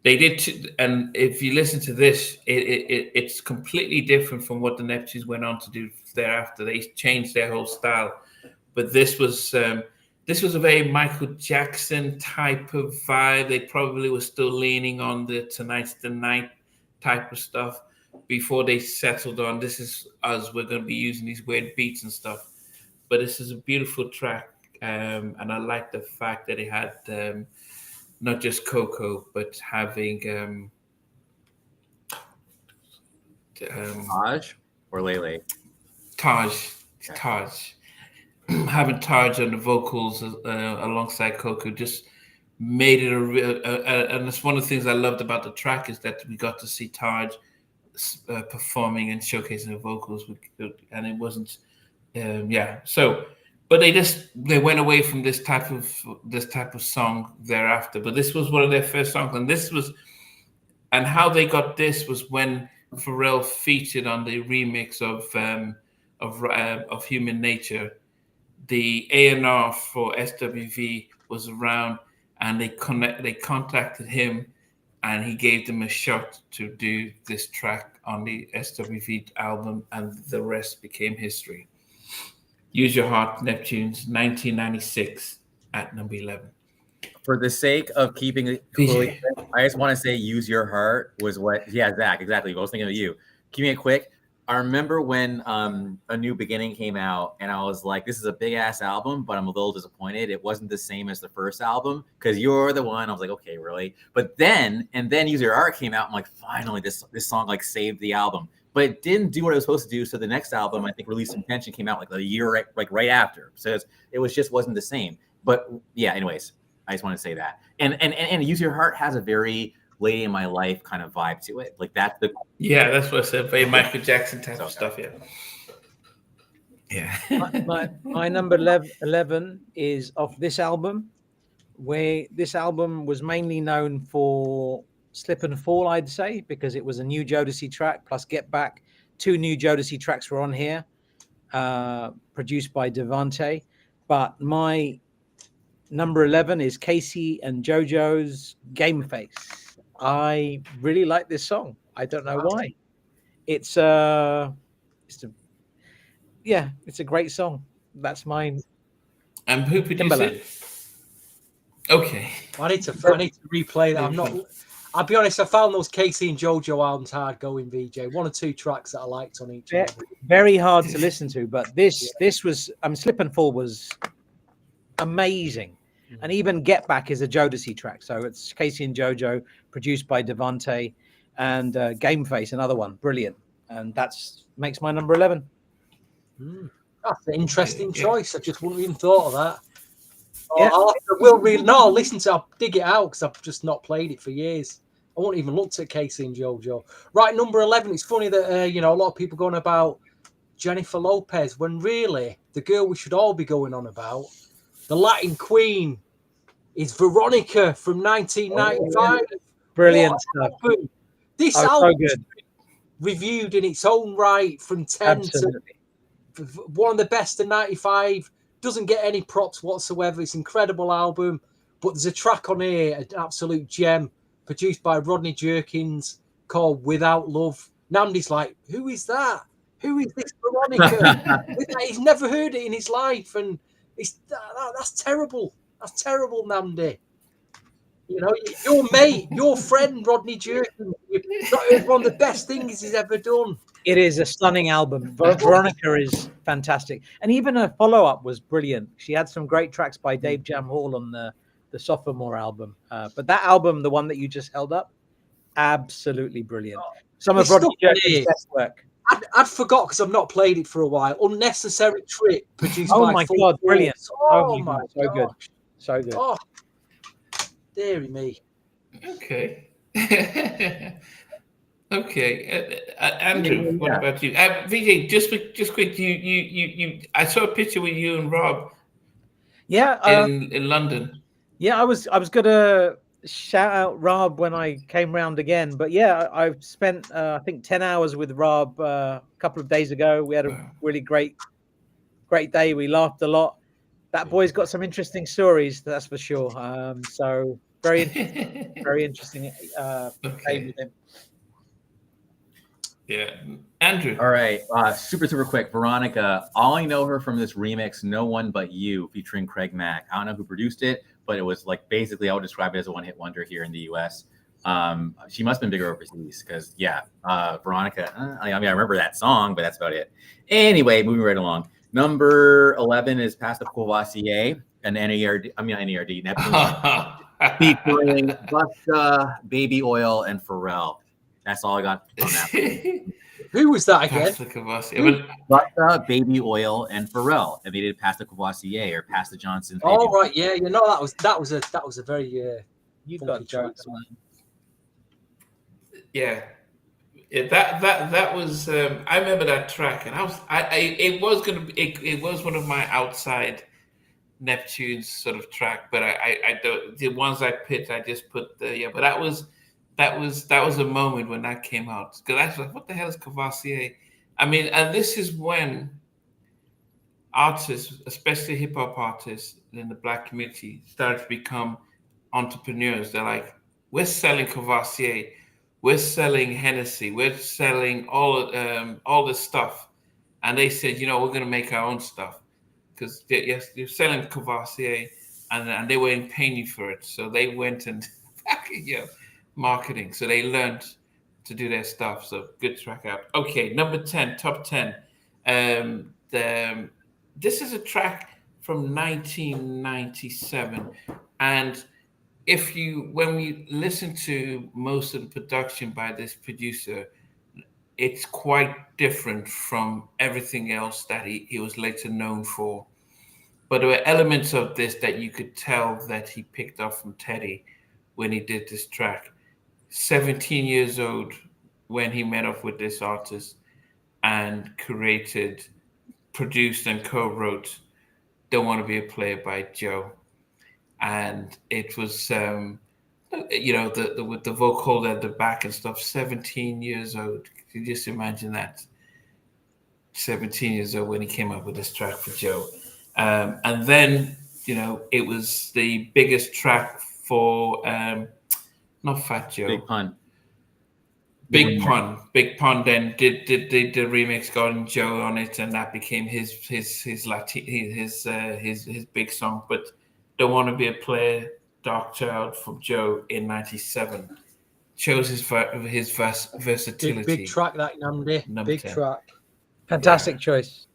They did, and if you listen to this, it's completely different from what the Neptunes went on to do thereafter. They changed their whole style, but this was a very Michael Jackson type of vibe. They probably were still leaning on the "Tonight's the Night" type of stuff before they settled on "This Is Us." We're going to be using these weird beats and stuff, but this is a beautiful track, and I like the fact that it had. Not just Coco, but having Taj or Lele? Taj, having Taj on the vocals alongside Coco just made it a real. And it's one of the things I loved about the track is that we got to see Taj performing and showcasing the vocals, and it wasn't, So. But they went away from this type of song thereafter. But this was one of their first songs, and how they got this was when Pharrell featured on the remix of Human Nature. The A&R for SWV was around, and they contacted him, and he gave them a shot to do this track on the SWV album, and the rest became history. Use Your Heart, Neptunes, 1996 at number 11. For the sake of keeping it quick, I just want to say Use Your Heart was what, Zach, exactly. I was thinking of you. Keeping it quick, I remember when A New Beginning came out, and I was like, this is a big-ass album, but I'm a little disappointed. It wasn't the same as the first album, because You're the One. I was like, okay, really? But then Use Your Heart came out, I'm like, finally, this song, like, saved the album. But it didn't do what it was supposed to do. So the next album, I think, Release Intention, came out like a year, right after. So it wasn't the same. But yeah, anyways, I just want to say that. And Use Your Heart has a very Lady in My Life kind of vibe to it. Like that's that's what I said. Very Michael Jackson type of stuff. Yeah. My number 11 is off this album, where this album was mainly known for Slip and Fall, I'd say, because it was a new Jodeci track plus Get Back. 2 new Jodeci tracks were on here, produced by Devante. But my number 11 is Casey and JoJo's Game Face. I really like this song. I don't know why. It's a great song. That's mine. And who produced it? Okay. I need to replay that. I'll be honest, I found those Casey and JoJo albums hard going, VJ. 1 or 2 tracks that I liked on each album. Very hard to listen to, but this was Slip and Fall was amazing. And even Get Back is a Jodeci track. So it's Casey and JoJo, produced by Devante, and Game Face, another one. Brilliant. And that's makes my number 11. That's an interesting choice. I just wouldn't even thought of that. I'll listen to it. I'll dig it out because I've just not played it for years. I won't even looked at Casey and JoJo. Right, number 11. It's funny that a lot of people going about Jennifer Lopez when really the girl we should all be going on about, the Latin Queen, is Veronica from 1995. Brilliant stuff. This album is reviewed in its own right from 10 to one of the best of 95. Doesn't get any props whatsoever. It's an incredible album, but there's a track on here, an absolute gem, produced by Rodney Jerkins, called Without Love. Namdi's like, who is that? Who is this Veronica? He's never heard it in his life, and that's terrible. That's terrible, Namdi. Your mate, your friend, Rodney Jerkins, one of the best things he's ever done. It is a stunning album. Veronica is fantastic. And even her follow-up was brilliant. She had some great tracks by Dave Jam Hall on the sophomore album. But that album, the one that you just held up, absolutely brilliant. Some of Rodney Jerkins' best work. I'd forgot because I've not played it for a while. Unnecessary Trip, produced by... Oh my God, brilliant. Oh my God. So good. So good. Oh, dearie me. Okay. Okay, Andrew, what about you? VJ, just quick. You. I saw a picture with you and Rob. Yeah, in London. Yeah, I was gonna shout out Rob when I came round again, but yeah, I've spent I think 10 hours with Rob a couple of days ago. We had a really great day. We laughed a lot. That boy's got some interesting stories, that's for sure. So very interesting day with him. Yeah, Andrew. All right, super quick. Veronica, all I know her from this remix, "No One But You," featuring Craig Mack. I don't know who produced it, but it was like basically I would describe it as a one-hit wonder here in the U.S. She must have been bigger overseas because Veronica. I remember that song, but that's about it. Anyway, moving right along. Number 11 is "Past the Courvoisier," an NERD. NERD. Neptunes featuring Busta, Baby Oil, and Pharrell. That's all I got on that. Who was that again? Busta, Baby Oil, and Pharrell, and they did "Past the Courvoisier" or "Past the Johnson's." Oh right, yeah, that was a very you got jokes, man. Yeah, that was. I remember that track, and it was one of my outside Neptunes sort of track, but I don't. The ones I picked, I just put but that was a moment when that came out, because I was like, what the hell is Courvoisier? I mean, and this is when artists, especially hip hop artists in the Black community, started to become entrepreneurs. They're like, we're selling Courvoisier, we're selling Hennessy, we're selling all this stuff, and they said, we're going to make our own stuff, because you're selling Courvoisier, and they weren't paying you for it, so they went and marketing. So they learned to do their stuff. So good track out. Okay, number 10, top 10. This is a track from 1997, and when we listen to most of the production by this producer, it's quite different from everything else that he was later known for. But there were elements of this that you could tell that he picked up from Teddy when he did this track. 17 years old when he met up with this artist and curated, produced, and co-wrote "Don't Want to Be a Player" by Joe. And it was, with the vocal at the back and stuff. 17 years old. Can you just imagine that? 17 years old when he came up with this track for Joe. And then, it was the biggest track for not Fat Joe. Big Pun then did the remix, got Joe on it, and that became his big song. But "Don't Want to Be a Player," Darkchild from Joe in '97 shows his versatility. Big track, that Namdi. Big 10. Track. Fantastic choice.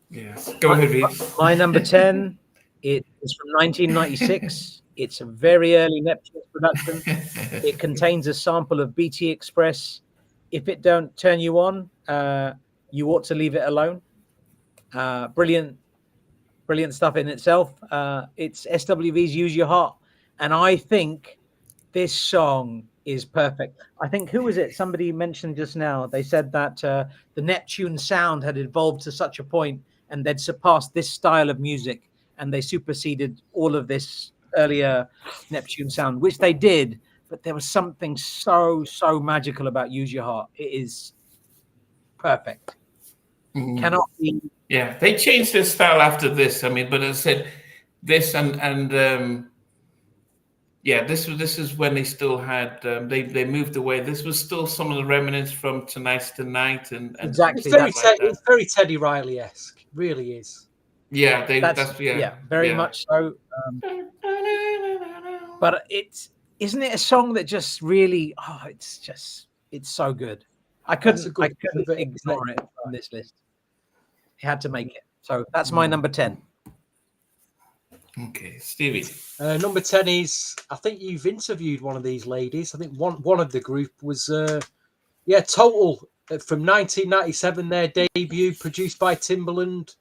Yes. Go ahead, Reid. My number 10, it is from 1996. It's a very early Neptunes production. It contains a sample of BT Express. "If It Don't Turn You On, You Ought to Leave It Alone." Brilliant stuff in itself. It's SWV's "Use Your Heart." And I think this song is perfect. I think, who was it? Somebody mentioned just now. They said that the Neptune sound had evolved to such a point and they'd surpassed this style of music, and they superseded all of this earlier Neptune sound, which they did, but there was something so magical about "Use Your Heart." It is perfect. Cannot be. Yeah, they changed their style after this. I mean, but as I said, this this is when they still had they moved away. This was still some of the remnants from "Tonight's the Night" and exactly. It's very Teddy Riley-esque. Really is. Yeah, very much so. But isn't it a song that just really? It's so good. I couldn't ignore it on this list. He had to make it. So that's my number 10. Okay, Stevie. Number 10 is, I think you've interviewed one of these ladies. I think one of the group was Total from 1997. Their debut, produced by Timbaland.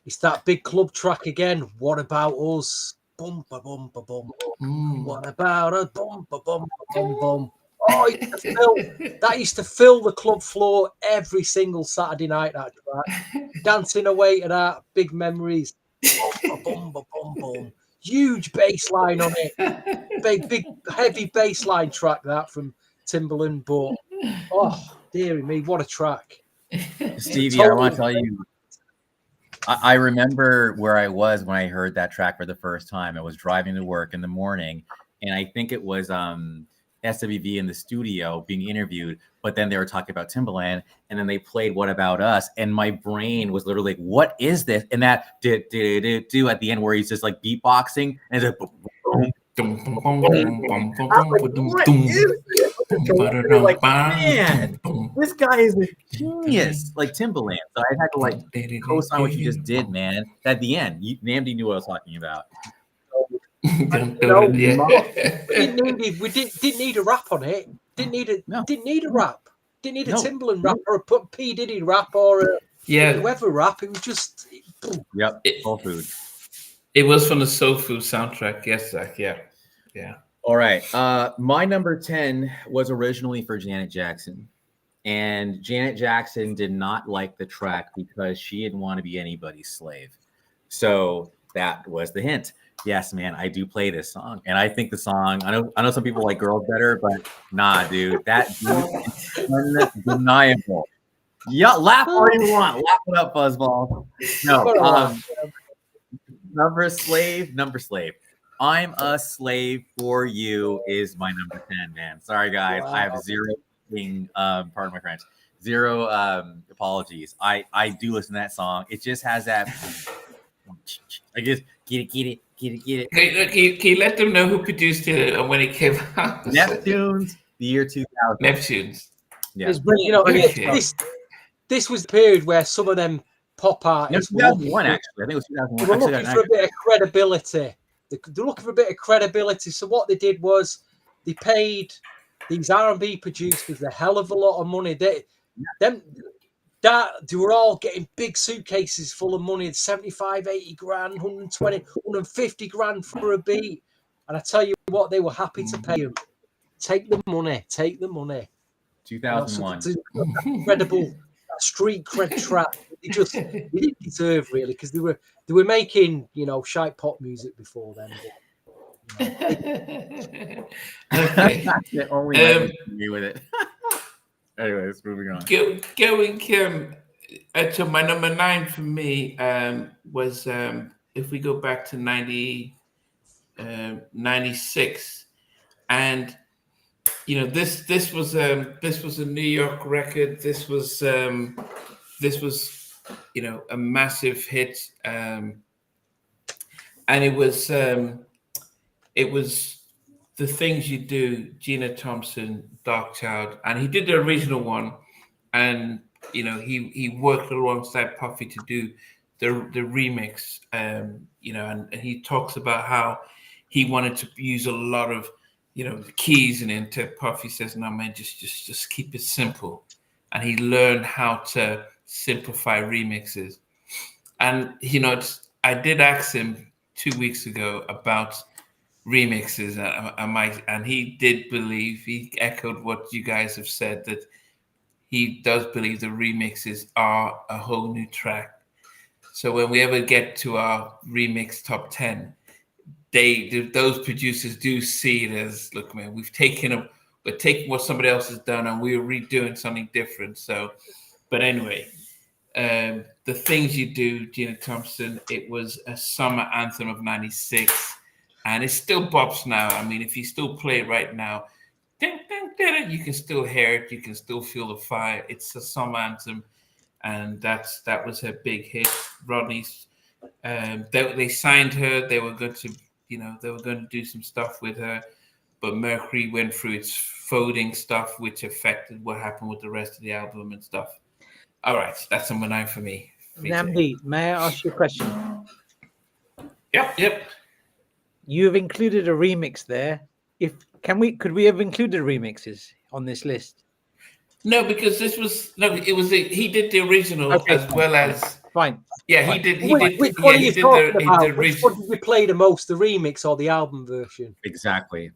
It's that big club track again. "What About Us?" Bum ba bum ba bum. What about us? Bum ba bum ba bum bum. Oh, that used to fill the club floor every single Saturday night. That track, dancing away to that, big memories. Boom, boom, boom, boom, boom. Huge bass line on it, big heavy bass line track that from Timbaland. But oh, dearie me, what a track! Stevie, I want to tell you, I remember where I was when I heard that track for the first time. I was driving to work in the morning, and I think it was SWV in the studio being interviewed, but then they were talking about Timbaland, and then they played What About Us, and my brain was literally like, what is this? And that do at the end where he's just like beatboxing, and it's like, boom, like, man, this guy is a genius, like Timbaland. So I had to like co-sign what you just did, man. At the end, Namdi knew what I was talking about. We didn't need a rap on it. Didn't need a rap. Didn't need a Timbaland rap or a P Diddy rap or a whoever rap. It was just soul food. It was from the Soul Food soundtrack. Yes, Zach. Yeah. All right. My number 10 was originally for Janet Jackson, and Janet Jackson did not like the track because she didn't want to be anybody's slave. So that was the hint. Yes, man, I do play this song, and I think the song. I know some people like Girls better, but nah, dude, that dude is undeniable. Yeah, laugh all you want. Laugh it up, Fuzzball. No, number slave. I'm a slave for you is my number 10, man. Sorry, guys, I have zero. Pardon my French. Zero apologies. I do listen to that song. It just has that. I guess get it. Can you let them know who produced it and when it came out? Neptunes, the year 2000. Neptunes. Yeah. You know, this was the period where some of them pop artists were 2001, actually. I think it was 2001. They were looking for a bit of credibility. They're looking for a bit of credibility. So what they did was they paid these R&B producers a hell of a lot of money. They were all getting big suitcases full of money, 75, 80 grand, 120, 150 grand for a beat. And I tell you what, they were happy to pay them. Take the money. 2001. Incredible street cred track. They didn't deserve, really, because they were making, shite pop music before then. Okay. Only me with it. Anyways, moving on. Going to my number 9 for me was if we go back to 96, and this was a New York record. This was a massive hit, and it was The Things You Do, Gina Thompson, Darkchild, and he did the original one, and he worked alongside Puffy to do the remix, and he talks about how he wanted to use a lot of the keys, and then Puffy says, "No, man, just keep it simple," and he learned how to simplify remixes, and I did ask him 2 weeks ago about remixes, and he did believe, he echoed what you guys have said, that he does believe the remixes are a whole new track. So when we ever get to our remix top 10, those producers do see it as, look, man, we're taking what somebody else has done and we're redoing something different. So, but anyway, The Things You Do, Gina Thompson, it was a summer anthem of 96. And it still bops now. I mean, if you still play it right now, you can still hear it. You can still feel the fire. It's a summer anthem, and that was her big hit. Rodney's. They signed her. They were going to, do some stuff with her, but Mercury went through its folding stuff, which affected what happened with the rest of the album and stuff. All right, that's number 9 for me. Namdi, may I ask you a question? Yep. You've included a remix there. Could we have included remixes on this list? No, because he did the original well as fine. Yeah, he did. Which one are you talking about? Which one did you play the most, the remix or the album version? Exactly.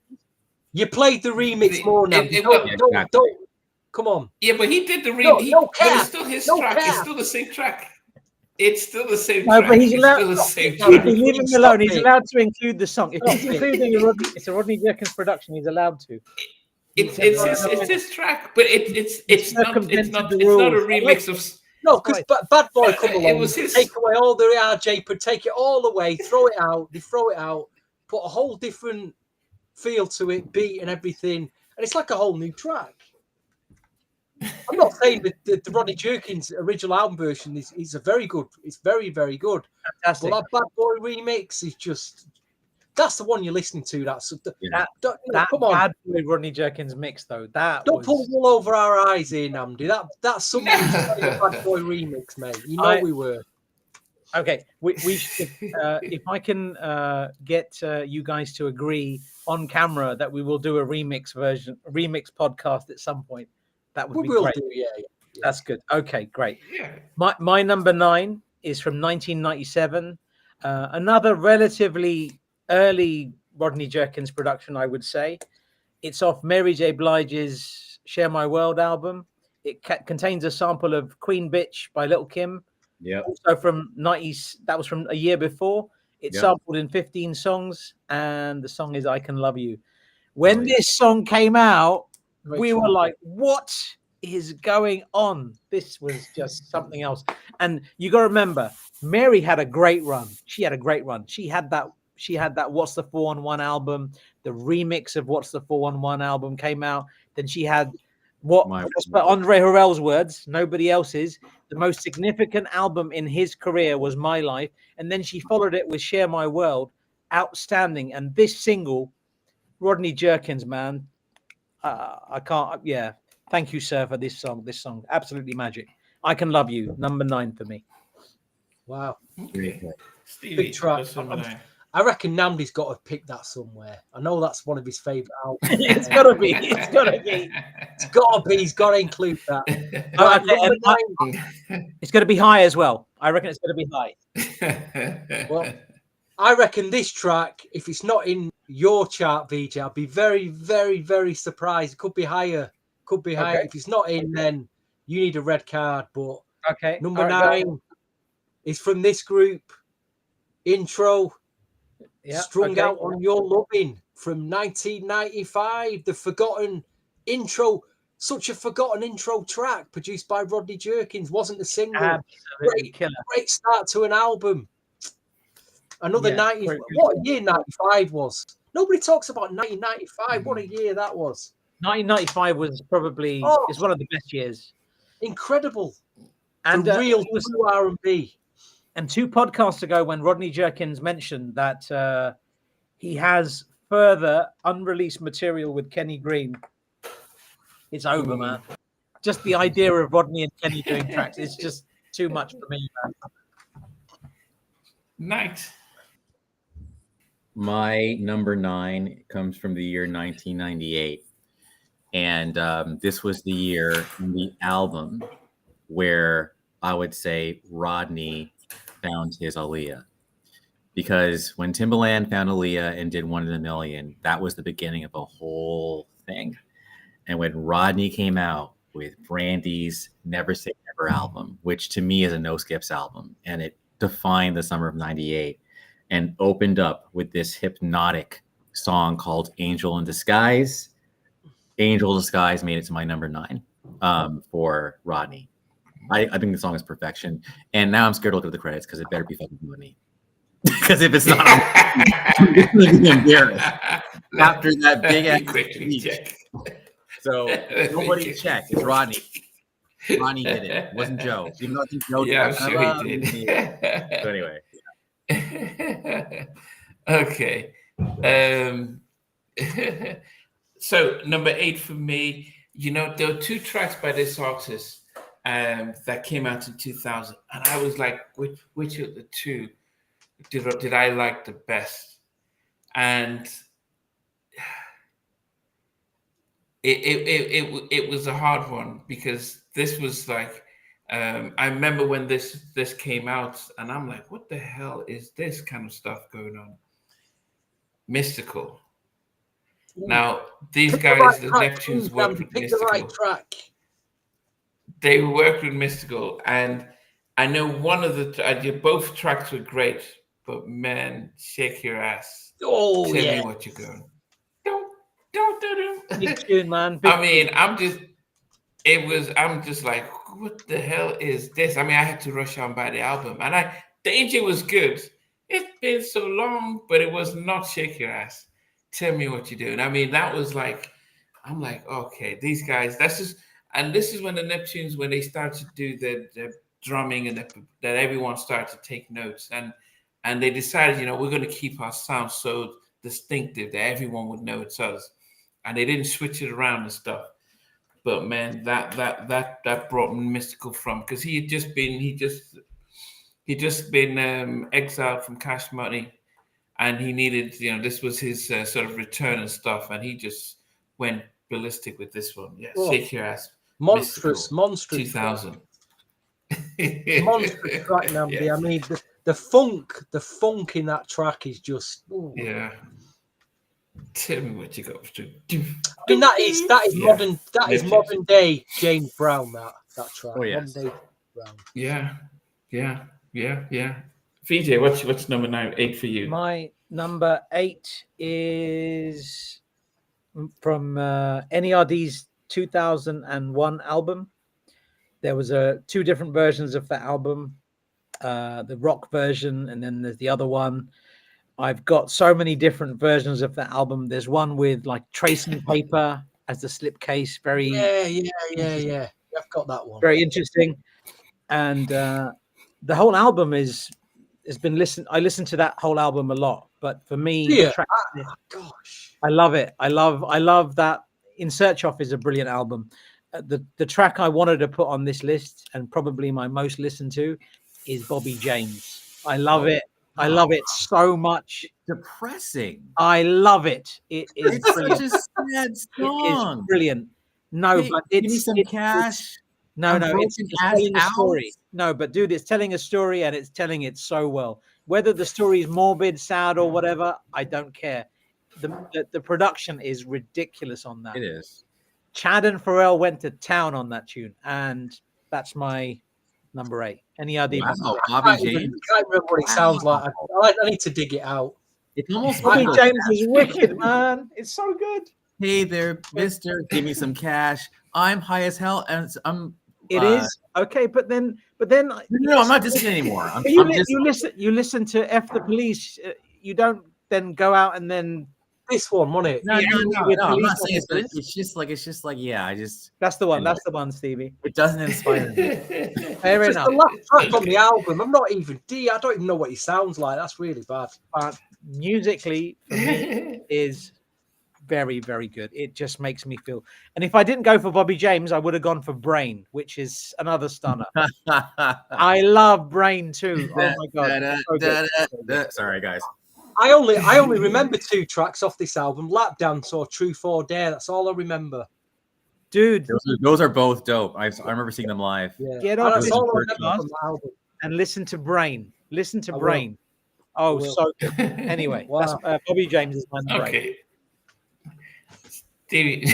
You played the remix more now. Don't. Come on. Yeah, but he did the remix. But it's still his track. It's still the same track. It's still the same track. But he's allowed. Leave him alone. He's allowed to include the song. If he's including it's a Rodney Jerkins production. He's allowed to. It's his track, but it's not a remix of. No, because Bad Boy come along. It was take away all the RJ, but take it all away, throw it out. They throw it out, put a whole different feel to it, beat and everything, and it's like a whole new track. I'm not saying that the Rodney Jerkins original album version is a very good. It's very, very good. Fantastic. But that Bad Boy remix is just. That's the one you're listening to. Come on. Bad Boy Rodney Jerkins mix though. Don't pull wool over our eyes here, Namdi. That's something Bad Boy remix, mate. You know we were. Okay, if I can get you guys to agree on camera that we will do a remix podcast at some point, that would be great. Yeah. That's good. Okay, great. Yeah. My number 9 is from 1997. Another relatively early Rodney Jerkins production, I would say. It's off Mary J. Blige's Share My World album. It contains a sample of Queen Bitch by Lil' Kim. Yeah. Also from 90s, that was from a year before. It's sampled in 15 songs, and the song is I Can Love You. When this song came out, we were like, what is going on? This was just something else. And you got to remember, Mary had a great run. She had that What's the 411 album. The remix of What's the 411 album came out. Then she had Andre Harrell's words, nobody else's. The most significant album in his career was My Life. And then she followed it with Share My World. Outstanding. And this single, Rodney Jerkins, man, I can't. Yeah. Thank you, sir, for this song. This song, absolutely magic. I Can Love You, number 9 for me. Wow. Okay. Stevie, big track. I reckon Namdi's got to pick that somewhere. I know that's one of his favourite albums. It's got to be. It's got to be. He's got to include that. It's going to be high as well. I reckon it's going to be high. Well, I reckon this track, if it's not in your chart, VJ, I'll be very, very, very surprised. It could be higher. Higher. If it's not in, then you need a red card. But number 9 is from this group. Intro. Strung Out on Your Loving from 1995. The forgotten intro. Such a forgotten intro track produced by Rodney Jerkins. Wasn't a single. Great start to an album. Another 90. What year 95 was? Nobody talks about 1995. What a year that was. 1995 was probably is one of the best years. Incredible. And real true R&B. And 2 podcasts ago, when Rodney Jerkins mentioned that he has further unreleased material with Kenny Green, it's over, man. Just the idea of Rodney and Kenny doing tracks is just too much for me, man. Nice. My number 9 comes from the year 1998. And this was the year in the album where I would say Rodney found his Aaliyah. Because when Timbaland found Aaliyah and did One in a Million, that was the beginning of a whole thing. And when Rodney came out with Brandy's Never Say Never album, which to me is a no skips album, and it defined the summer of 98 and opened up with this hypnotic song called Angel in Disguise. Angel in Disguise made it to my number 9 for Rodney. I think the song is perfection. And now I'm scared to look at the credits because it better be fucking Rodney. Because if it's not, I'm going to be embarrassed after that big ass check. So nobody checked. It's Rodney. Rodney did it. It wasn't Joe. Even though I think Joe did. I'm sure he did. So anyway. Okay. So number 8 for me, there were 2 tracks by this artist that came out in 2000, and I was like, which of the 2 did I like the best? And it was a hard one because this was like, I remember when this came out, and I'm like, what the hell is this kind of stuff going on? Mystical. Now, these Pick guys, the the right Neptunes, track, worked with pick the right Mystical. track. They worked with Mystical, and I know one of both tracks were great, but man, shake your ass. Oh, Tell yeah. me what you're going. Don't. Big tune, man. Big I mean, I'm just like, what the hell is this? I mean, I had to rush out and buy the album, and Danger was good. It's been so long, but it was not shake your ass. Tell me what you're doing. I mean, that was like, I'm like, okay, these guys. And this is when the Neptunes, when they start to do the drumming and that everyone started to take notes, and they decided, we're going to keep our sound so distinctive that everyone would know it's us, and they didn't switch it around and stuff. But man, that brought Mystical from, because he just been exiled from Cash Money, and he needed, this was his sort of return and stuff, and he just went ballistic with this one. Yeah, shake your ass, monstrous 2000. Monstrous track, Namdi. Yeah. I mean, the funk in that track is just. Ooh. Yeah. Tell me what you got to do. I mean, that is modern. That is modern day James Brown. That track. Oh yes. Modern day Brown. Yeah. VJ, what's number 8 for you? My number 8 is from NERD's 2001 album. There was two different versions of that album, the rock version, and then there's the other one. I've got so many different versions of that album. There's one with like tracing paper as the slipcase. Very yeah. I've got that one. Very interesting. And the whole album has been listened. I listened to that whole album a lot, but for me, gosh, I love it. I love that. In Search Of is a brilliant album. The track I wanted to put on this list, and probably my most listened to, is Bobby James. I love it. I love it so much. Depressing. I love it. It's such a sad song. It is brilliant. No, hey, but give me some cash. No, it's telling a story. No, but dude, it's telling a story, and it's telling it so well. Whether the story is morbid, sad, or whatever, I don't care. The production is ridiculous on that. It is. Chad and Pharrell went to town on that tune, and that's my number 8. Any idea? Wow, Bobby James. I can't remember what it sounds like. I need to dig it out. It's almost Bobby James is wicked, man. It's so good. Hey there, mister. Give me some cash. I'm high as hell, and I'm. It is okay, but then. No, I'm not listening anymore. You listen to F the Police. You don't then go out and then. This one, wasn't it? No, I'm not saying it, but it's just like, yeah, I just. That's the one. That's the one, Stevie. It doesn't inspire me. Fair enough. The last track on the album. I don't even know what he sounds like. That's really bad. But musically, for me, is very, very good. It just makes me feel. And if I didn't go for Bobby James, I would have gone for Brain, which is another stunner. I love Brain too. Oh my god! Sorry, guys. I only remember 2 tracks off this album: Lap Dance or Truth or Dare. That's all I remember. Dude, those are both dope. I remember seeing them live. Yeah. Get off that's this all I remember from the album. And listen to Brain. Listen to Brain. Oh, so good. Anyway, that's Bobby James is my number 8. Stevie,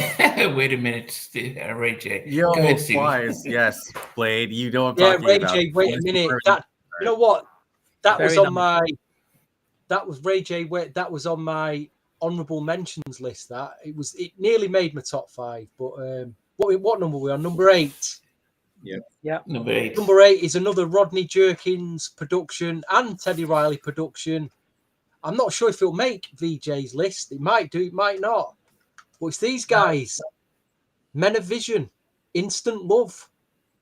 wait a minute, Ray J. Yo, go ahead, Stevie. Wise. Yes, Blade. You know what I'm talking Ray about. J. Wait a minute. You know what? That was on my. That was Ray J. That was on my honourable mentions list. It nearly made my top 5. But what number were we on? Number 8. Yeah. Number 8. Number 8 is another Rodney Jerkins production and Teddy Riley production. I'm not sure if it'll make VJ's list. It might do. It might not. But it's these guys. Men of Vision. Instant Love.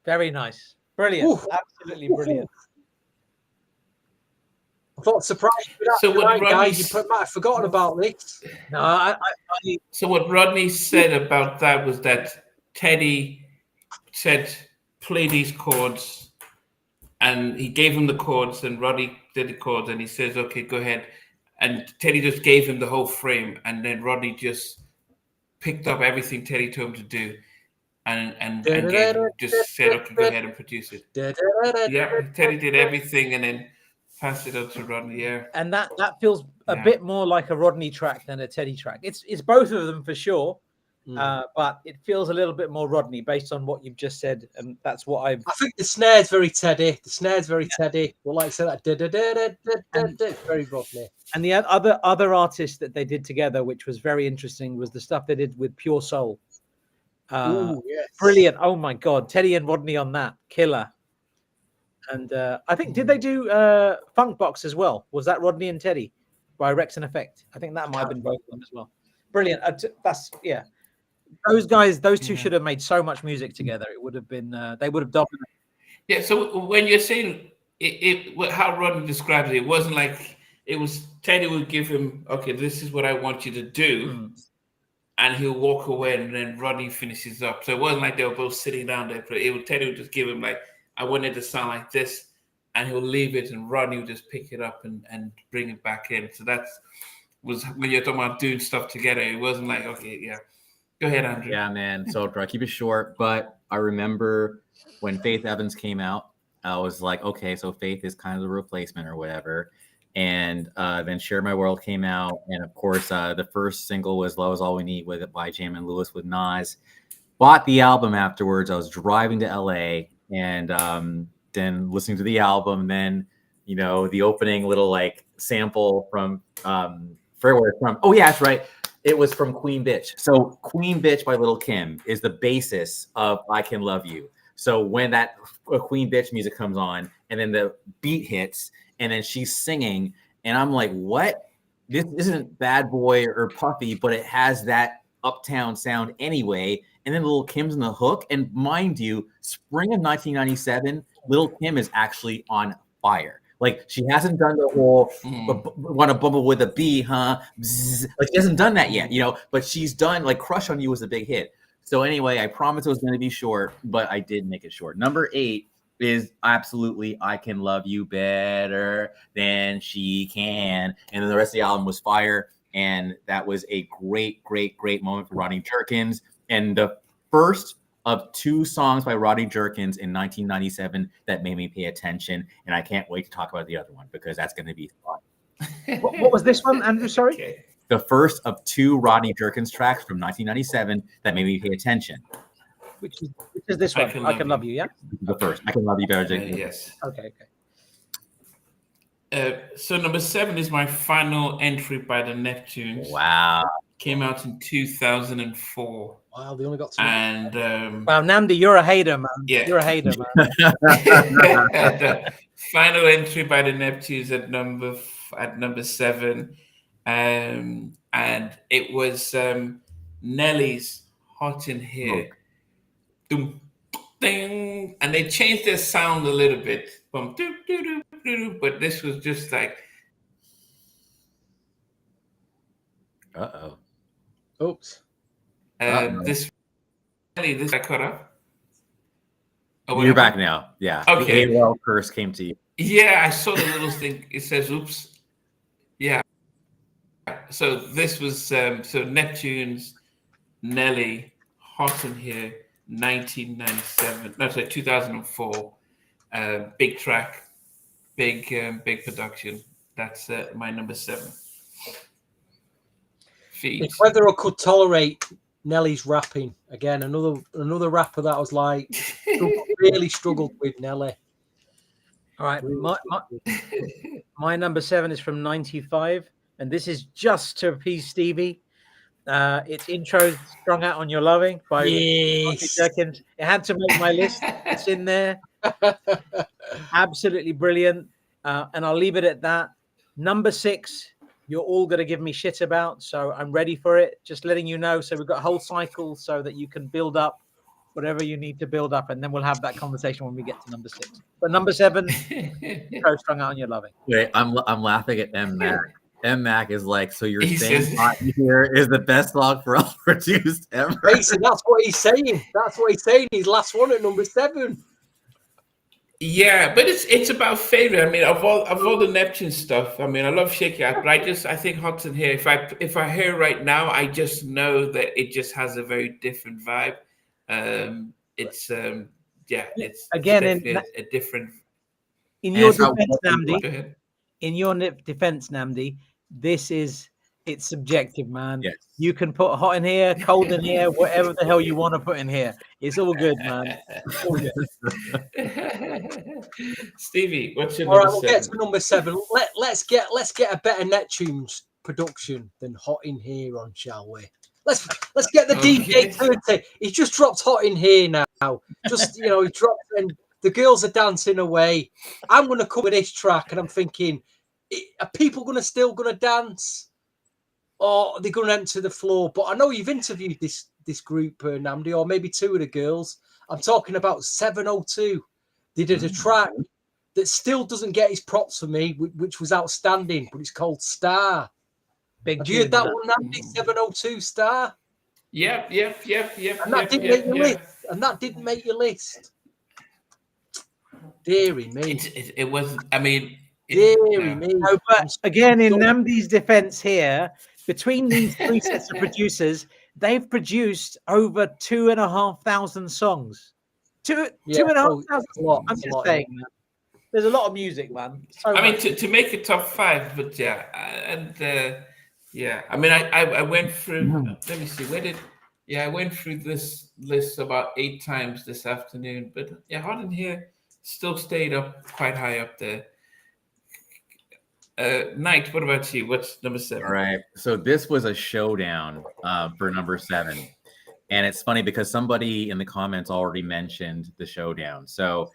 Very nice. Brilliant. Ooh. Absolutely brilliant. I thought surprised with that tonight, guys. You might have forgotten about this. No, So what Rodney said about that was that Teddy said, play these chords, and he gave him the chords, and Rodney did the chords, and he says, okay, go ahead. And Teddy just gave him the whole frame, and then Rodney just picked up everything Teddy told him to do, and just said, okay, go ahead and produce it. Yeah, Teddy did everything, and then Pass it up to Rodney. Yeah, and that feels a bit more like a Rodney track than a Teddy track. It's both of them for sure, but it feels a little bit more Rodney based on what you've just said, and that's what I think the snare's very Teddy. The snare's very Teddy. Well, like I said, that very Rodney. And the other artist that they did together, which was very interesting, was the stuff they did with Pure Soul. Ooh, yes. Brilliant! Oh my God, Teddy and Rodney on that, killer. And I think, did they do Funk Box as well? Was that Rodney and Teddy by Rex and Effect? I think that might have been both of them as well. Brilliant. That's Those guys, those two should have made so much music together. It would have been, they would have dominated. Yeah. So when you're saying how Rodney describes it, it wasn't like it was Teddy would give him, okay, this is what I want you to do. And he'll walk away, and then Rodney finishes up. So it wasn't like they were both sitting down there, but Teddy would just give him like, I want it to sound like this, and he'll leave it, and Rodney would just pick it up and bring it back in. So was when you're talking about doing stuff together. It wasn't like, okay, yeah. Go ahead, Andrew. Yeah, man. So I'll keep it short, but I remember when Faith Evans came out, I was like, okay, so Faith is kind of the replacement or whatever. And then Share My World came out. And of course, the first single was Love Is All We Need by Jamin Lewis with Nas. Bought the album afterwards. I was driving to LA and then listening to the album. Then, the opening little like sample from oh yeah, that's right. It was from Queen Bitch. So Queen Bitch by Lil' Kim is the basis of I Can Love You. So when that Queen Bitch music comes on and then the beat hits and then she's singing and I'm like, what? This isn't Bad Boy or Puffy, but it has that uptown sound anyway. And then Lil' Kim's in the hook. And mind you, spring of 1997, Lil' Kim is actually on fire. Like, she hasn't done the whole want to bubble with a bee, huh? Bzz. Like, she hasn't done that yet, but she's done, like, Crush on You was a big hit. So anyway, I promised it was going to be short, but I did make it short. Number 8 is absolutely I Can Love You Better Than She Can. And then the rest of the album was fire. And that was a great, great, great moment for Rodney Jerkins. And the first of 2 songs by Rodney Jerkins in 1997 that made me pay attention. And I can't wait to talk about the other one because that's going to be fun. What was this one, Andrew? Sorry? Okay. The first of 2 Rodney Jerkins tracks from 1997 that made me pay attention. Which is this one? I Can Love You, yeah? The first. I Can Love You Better Than Yes. Okay. So number 7 is my final entry by the Neptunes. Wow. Came out in 2004. Wow, they only got 2. And wow, Namdi, you're a hater, man. Yeah. You're a hater, man. The final entry by the Neptunes at number 7. And it was Nelly's Hot in Here. Dum, ding. And they changed their sound a little bit. From doo, doo, doo, doo, doo, but this was just like. Uh-oh. Oops. This I cut up. Oh, you're back now. Yeah. Okay. The AOL curse came to you. Yeah, I saw the little thing. It says, oops. Yeah. So this was so Neptunes, Nelly, Hot in Here, 1997. No, sorry, 2004. Big track, big production. That's my number 7. Feet. It's whether I could tolerate Nelly's rapping. Again, another rapper that I was like really struggled with Nelly. All right, my number 7 is from 95, and this is just to appease Stevie. It's Intro Strung Out on Your Loving by Rodney Jerkins. It had to make my list. It's in there. Absolutely brilliant. And I'll leave it at that. Number 6, you're all going to give me shit about, so I'm ready for it. Just letting you know. So we've got a whole cycle so that you can build up whatever you need to build up, and then we'll have that conversation when we get to number 6. But number 7, Strung Out on Your Loving. Wait, I'm laughing at M Mac. M Mac is like, so you're saying Hot in Here is the best song for all produced ever? Basically, that's what he's saying. That's what he's saying. His last one at number 7. Yeah, but it's about favorite. I mean, of all the Neptune stuff, I mean, I love Shake It Out, but I think Hot in Here. If I hear it right now, I just know that it just has a very different vibe. It's again a different. In your defense, Namdi, in your defense, Namdi, it's subjective, man. Yes. You can put hot in here, cold in here, whatever the hell you want to put in here. It's all good, man. It's all good. Stevie, what's your All right, number we'll seven? get to number 7. Let's get a better Neptunes production than Hot in Here on, shall we? Let's get the DJ 30. He's just dropped Hot in Here now. Just he dropped, and the girls are dancing away. I'm gonna cover this track, and I'm thinking, are people still gonna dance, or are they gonna enter the floor? But I know you've interviewed this group, Namdi, or maybe 2 of the girls. I'm talking about 702. They did a track that still doesn't get his props for me, which was outstanding, but it's called Star. Have you heard that one, Namdi? 702 Star? Yep. And that didn't make your list. And that didn't make your list. Deary me. It wasn't. I mean, deary me. No, but again, in Namdi's defense here, between these 3 sets of producers, they've produced over 2,500 songs. 2,500. I'm just saying, man. There's a lot of music, man. I mean, to make a top 5, but yeah, and yeah. I mean, I went through. Let me see. I went through this list about 8 times this afternoon, but yeah, Hot in Here still stayed up quite high up there. Knight, what about you? What's number 7? All right. So this was a showdown for number 7. And it's funny because somebody in the comments already mentioned the showdown. So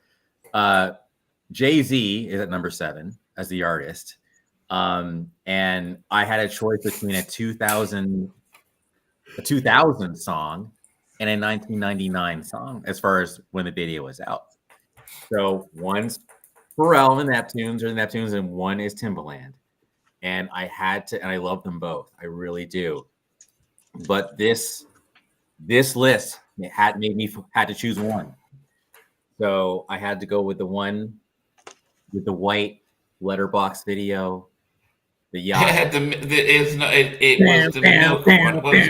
Jay-Z is at number 7 as the artist. And I had a choice between a 2000 song and a 1999 song as far as when the video was out. So one's Pharrell and the Neptunes, and one is Timbaland. And I had to, and I love them both. I really do. But this list had to choose one. So I had to go with the one with the white letterbox video. The yacht. It was the milk one. What was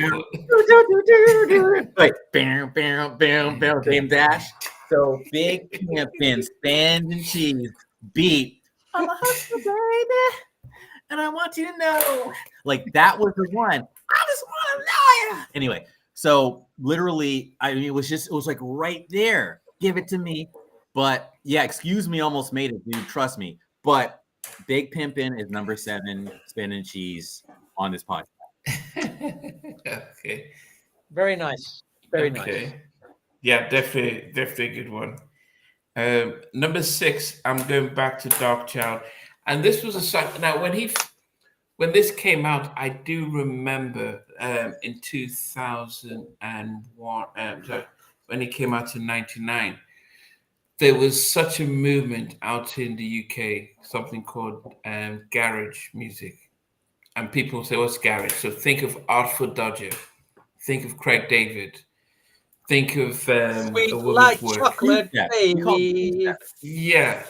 it? Like bam, bam, bam, bam, Dame Dash. So Big Pimpin' Spand and Cheese beat. I'm a hustler, baby, and I want you to know. Like that was the one. I just want to know you. Anyway, so literally, I mean, it was like right there. Give it to me. But yeah, Excuse Me almost made it, dude. Trust me. But Big Pimpin' is number 7, Spin and Cheese on this podcast. Okay. Very nice. Very nice. Yeah, definitely a good one. Number 6, I'm going back to Darkchild, and this was a song. Now, when this came out, I do remember in 2001, when it came out in '99. There was such a movement out in the UK, something called garage music. And people say, what's garage? So think of Artful Dodger, think of Craig David, think of Sweet A Like Woman's Work. Chocolate, baby. Yeah.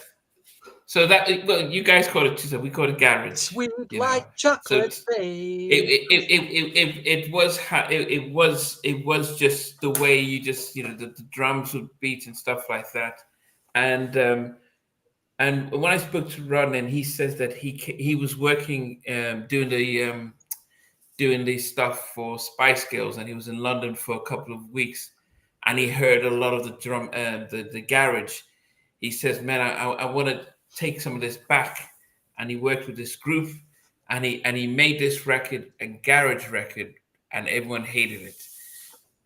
So that, well, you guys call it, we call it garage. Sweet like chocolate, so baby. It was just the way you just, the drums would beat and stuff like that. And when I spoke to Rodney, and he says that he was working doing the stuff for Spice Girls, and he was in London for a couple of weeks, and he heard a lot of the drum, the garage. He says, "Man, I want to take some of this back," and he worked with this group, and he made this record, a garage record, and everyone hated it,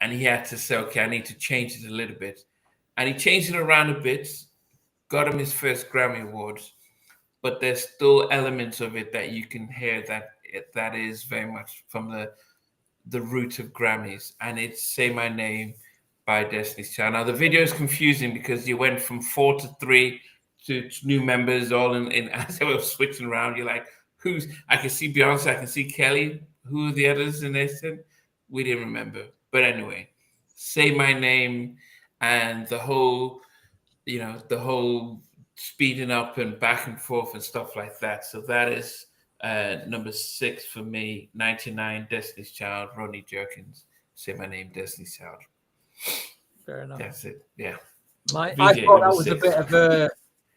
and he had to say, "Okay, I need to change it a little bit." And he changed it around a bit, got him his first Grammy Awards, but there's still elements of it that you can hear that is very much from the root of Grammys. And it's Say My Name by Destiny's Child. Now, the video is confusing because you went from 4 to 3 to new members all in as they were switching around. You're like, I can see Beyonce, I can see Kelly. Who are the others? And they said, we didn't remember. But anyway, Say My Name, and the whole speeding up and back and forth and stuff like that. So that is number 6 for me. 99, Destiny's Child, Rodney Jerkins. Say My Name, Destiny's Child. Fair enough. That's it. Yeah. I thought that was a bit of a.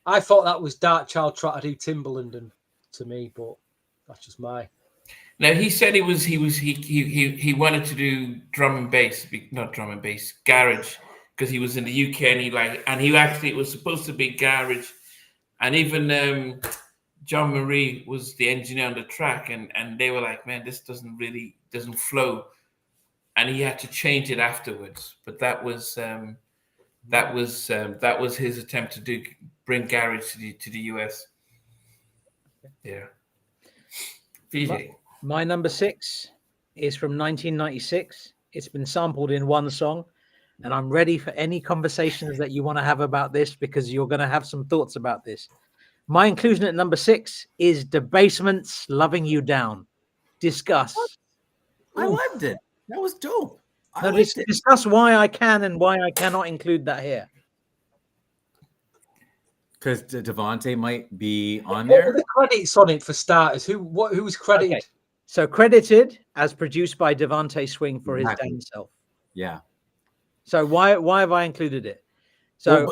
I thought that was Darkchild trying to do Timbaland and to me, but that's just my. Now he said he wanted to do drum and bass, not drum and bass, garage, because he was in the UK and he actually, it was supposed to be garage, and even John Marie was the engineer on the track, and they were like, man, this doesn't flow, and he had to change it afterwards. But that was his attempt to bring garage to the US. Yeah. VJ. My number 6 is from 1996. It's been sampled in one song, and I'm ready for any conversations that you want to have about this, because you're going to have some thoughts about this. My inclusion at number 6 is Debasement's "Loving You Down." Discuss. I loved it. That was dope. Now, discuss why I can and why I cannot include that here. Because Devontae might be on What there. were the credits on it for starters? Who was credited? Okay. So credited as produced by Devontae Swing for his damn self. Yeah. So why have I included it? So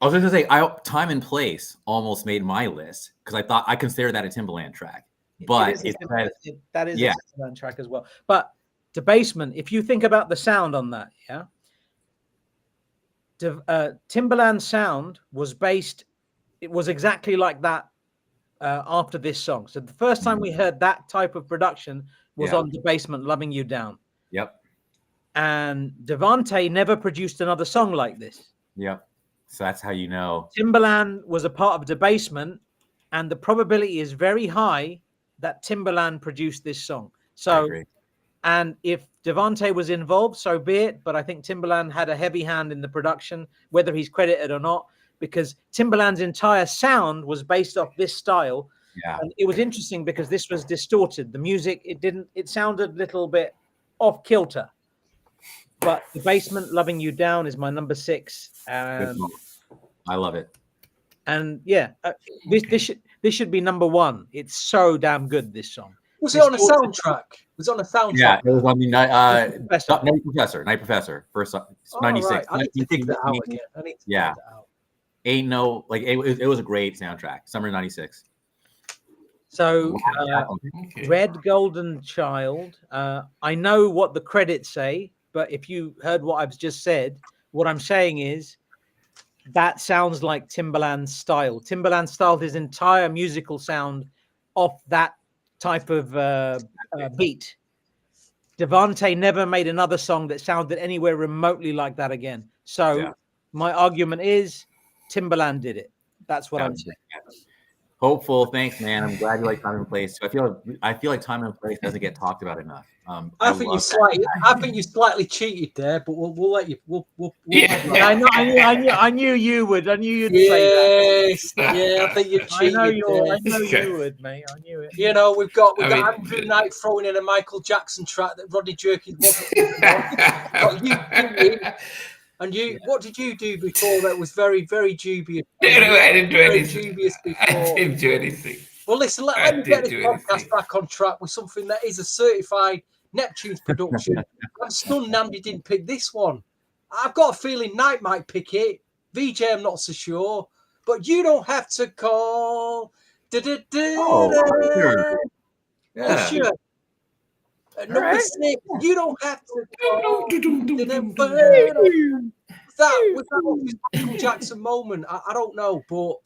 I was going to say, Time and Place almost made my list because I consider that a Timbaland track. But that is a Timbaland track as well. But Debasement, if you think about the sound on that, yeah. Timbaland's sound was based, it was exactly like that after this song. So the first time we heard that type of production was on Debasement, "Loving You Down." Yep. And Devontae never produced another song like this. Yep. So that's how you know. Timbaland was a part of Debasement, and the probability is very high that Timbaland produced this song. So, and if Devontae was involved, so be it. But I think Timbaland had a heavy hand in the production, whether he's credited or not, because Timbaland's entire sound was based off this style. Yeah. And it was interesting because this was distorted. The music, it sounded a little bit off kilter. But Debasement, "Loving You Down" is my number 6. I love it. And this should be number 1. It's so damn good, this song. Was it on a soundtrack? Was it on a soundtrack? Yeah, it was on the Night Professor. First 96. Right. I need to dig that out again. Yeah. Ain't no, like, it was a great soundtrack. Summer 96. So Red Golden Child. I know what the credits say, but if you heard what I've just said, what I'm saying is that sounds like Timbaland's style. Timbaland styled his entire musical sound off that type of beat. Devontae never made another song that sounded anywhere remotely like that again. So my argument is Timbaland did it. That's what I'm saying. Hopeful. Thanks, man. I'm glad you like Time and Place. I feel like Time and Place doesn't get talked about enough. I think you slightly cheated there, but we'll let you. I knew you would. I knew you'd say that. Yeah, I think you cheated. I know you would, mate. I knew it. You know, we've got Andrew Knight throwing in a Michael Jackson track that Rodney Jerkins wasn't. You. And what did you do before that was very, very dubious? I didn't do anything. Dubious before. I didn't do anything. Well, listen, let me get this podcast back on track with something that is a certified Neptunes production. I'm stunned Namdi didn't pick this one. I've got a feeling Knight might pick it. VJ, I'm not so sure. But you don't have to call. Sure. Number 6, you don't have to call. Was that Michael Jackson moment? I don't know, but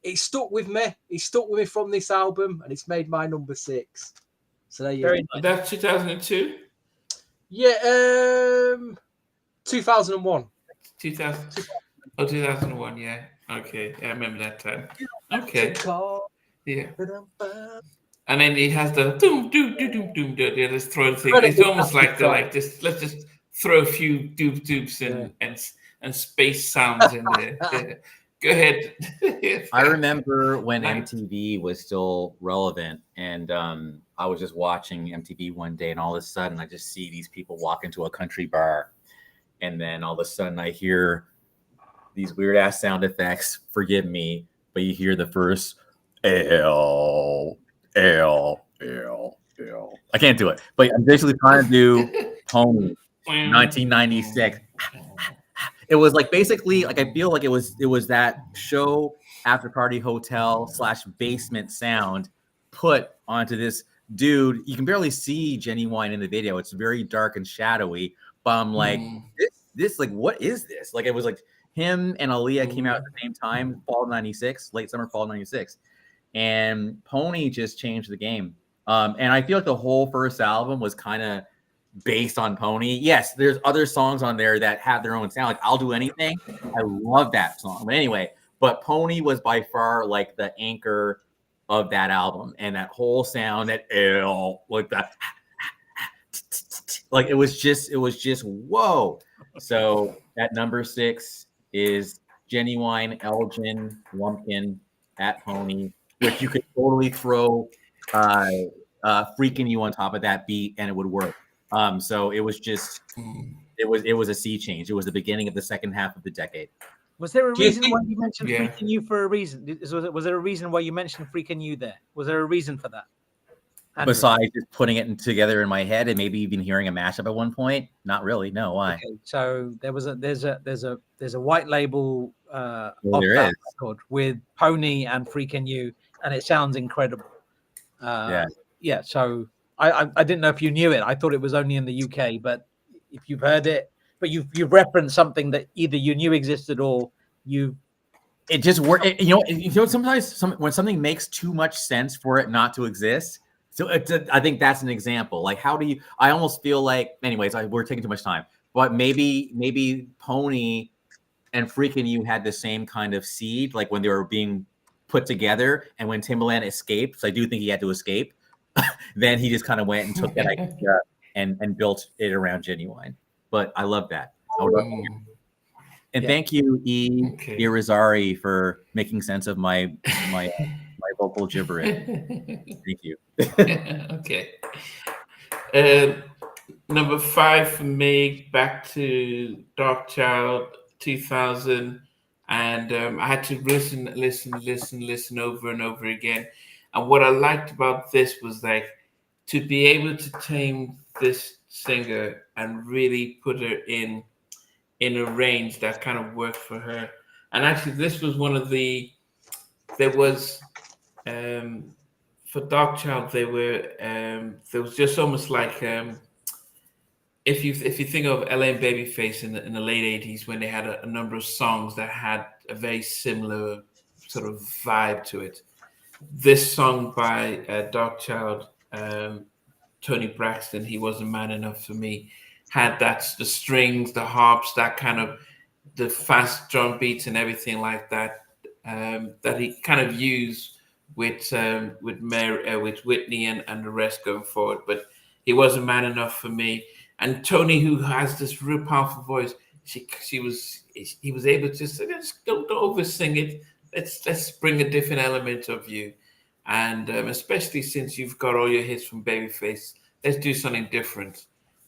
it stuck with me. It stuck with me from this album, and it's made my number 6. So there you go. Nice. That's 2002? Yeah, 2001. 2001, yeah. Okay, I remember that time. Okay. Yeah. And then he has the doom, doom, doom, doom, doom, doom, this throw thing. It's almost like let's just throw a few doops and space sounds in there. Yeah. Go ahead. I remember when MTV was still relevant, and I was just watching MTV one day, and all of a sudden I just see these people walk into a country bar, and then all of a sudden I hear these weird ass sound effects. Forgive me, but you hear the first L. I can't do it, but I'm basically trying to do Tony 1996. It was like basically like I feel like it was that show after party hotel / basement sound put onto this dude. You can barely see Genuine in the video. It's very dark and shadowy. But I'm like, this like, what is this? Like, it was like him and Aaliyah came out at the same time, fall '96, late summer, fall '96. And Pony just changed the game. And I feel like the whole first album was kind of based on Pony. Yes, there's other songs on there that have their own sound. Like I'll Do Anything. I love that song. But anyway, but Pony was by far like the anchor of that album, and that whole sound, that like that, like it was just whoa. So at number 6 is Genuine, Elgin, Lumpkin, at Pony, which you could totally throw Freaking You on top of that beat and it would work. So it was just it was a sea change. It was the beginning of the second half of the decade. Was there a reason why you mentioned Freaking You for a reason? Was there a reason why you mentioned Freaking You there? Was there a reason for that? Andrew? Besides just putting it together in my head and maybe even hearing a mashup at one point? Not really. No, why? Okay, so there's a white label there is record with Pony and Freaking You, and it sounds incredible. Yeah. So I didn't know if you knew it. I thought it was only in the UK, but if you've heard it, but you've referenced something that either you knew existed or it just worked. You know, sometimes when something makes too much sense for it not to exist. So I think that's an example. Like, how do you? I almost feel like, anyways, we're taking too much time. But maybe Pony and Freaking You had the same kind of seed, like when they were being put together, and when Timbaland escaped. So I do think he had to escape. Then he just kind of went and took that idea and built it around Genuine. But I love that. And thank you, Irizarry, for making sense of my vocal gibberish. Thank you. Okay. Number 5 for me, back to Darkchild 2000. And I had to listen over and over again. And what I liked about this was like to be able to tame this singer and really put her in a range that kind of worked for her. And actually, this was one of the, there was, for Darkchild, there was just almost like, if you think of LA and Babyface in the late 80s, when they had a number of songs that had a very similar sort of vibe to it. This song by Darkchild, Tony Braxton, He Wasn't Man Enough for Me, had the strings, the harps, that kind of the fast drum beats and everything like that, that he kind of used with Whitney and the rest going forward. But He Wasn't Man Enough for Me. And Tony, who has this real powerful voice, he was able to just don't oversing it. Let's bring a different element of you, and especially since you've got all your hits from Babyface, let's do something different.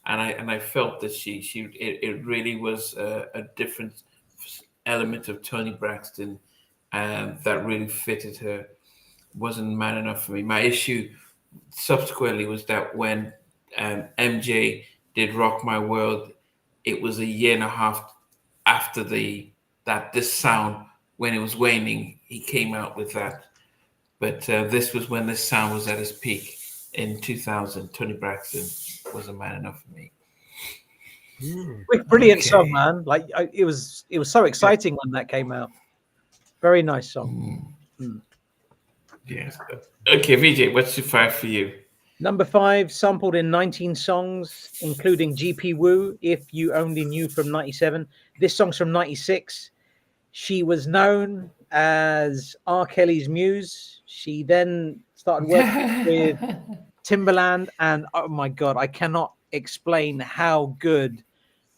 And I felt that it really was a different element of Tony Braxton, that really fitted her. Wasn't Man Enough for Me. My issue subsequently was that when MJ did Rock My World, it was a year and a half after this sound, when it was waning, he came out with that. But this was when this sound was at its peak in 2000. Tony Braxton Wasn't Man Enough for Me. Brilliant song, man. Like it was so exciting when that came out. Very nice song. Yes. Okay, VJ, what's your 5 for you? Number 5, sampled in 19 songs, including GP Woo, If You Only Knew from 97. This song's from 96. She was known as R. Kelly's muse. She then started working with Timbaland, and oh my God, I cannot explain how good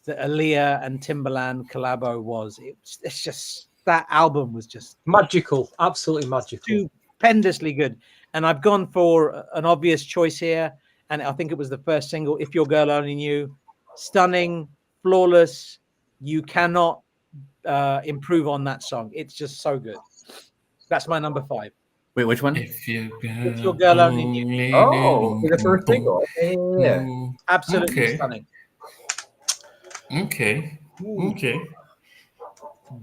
the Aaliyah and Timbaland collabo was. It's just, that album was just magical, absolutely magical, stupendously good. And I've gone for an obvious choice here, and I think it was the first single, If Your Girl Only Knew. Stunning, flawless. You cannot improve on that song. It's just so good. That's my number 5. Wait, which one? If Your Girl Only Knew. Oh, the first single. Yeah. Absolutely stunning. Okay.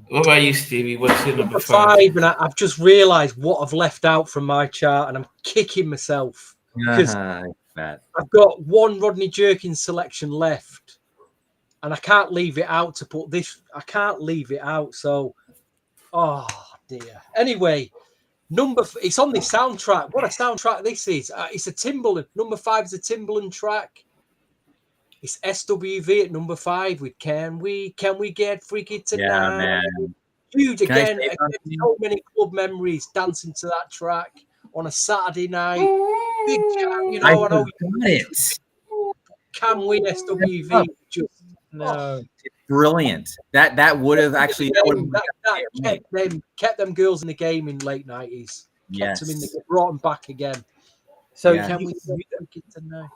What about you, Stevie? What's your number 5? 5, and I've just realised what I've left out from my chart, and I'm kicking myself because I've got one Rodney Jerkins selection left, and I can't leave it out to put this. I can't leave it out. So, oh dear. Anyway, it's on the soundtrack. What a soundtrack this is! It's a Timbaland. Number 5 is a Timbaland track. It's SWV at number 5 with "Can We Get Freaky Tonight." Yeah, man. Huge again. So many club memories dancing to that track on a Saturday night. Big jam, you know. I know it. "Can We" SWV. Just No, it's brilliant. That would have actually that kept them girls in the game in late 90s. Kept them in the brought them back again. so Can we get Freaky Tonight?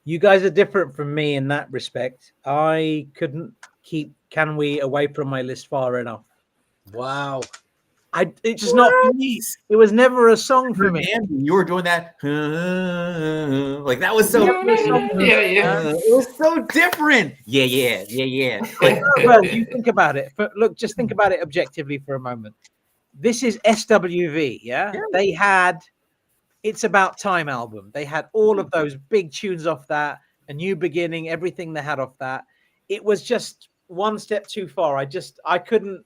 you guys are different from me in that respect. I couldn't keep "Can We" away from my list far enough. Wow. It's just not for me. It was never a song for me. You were doing that like that was so it was so different. Yeah. Like, well, you think about it. But look, just think about it objectively for a moment. This is SWV, yeah? They had It's About Time album. They had all of those big tunes off that, A New Beginning, everything they had off that. It was just one step too far. I couldn't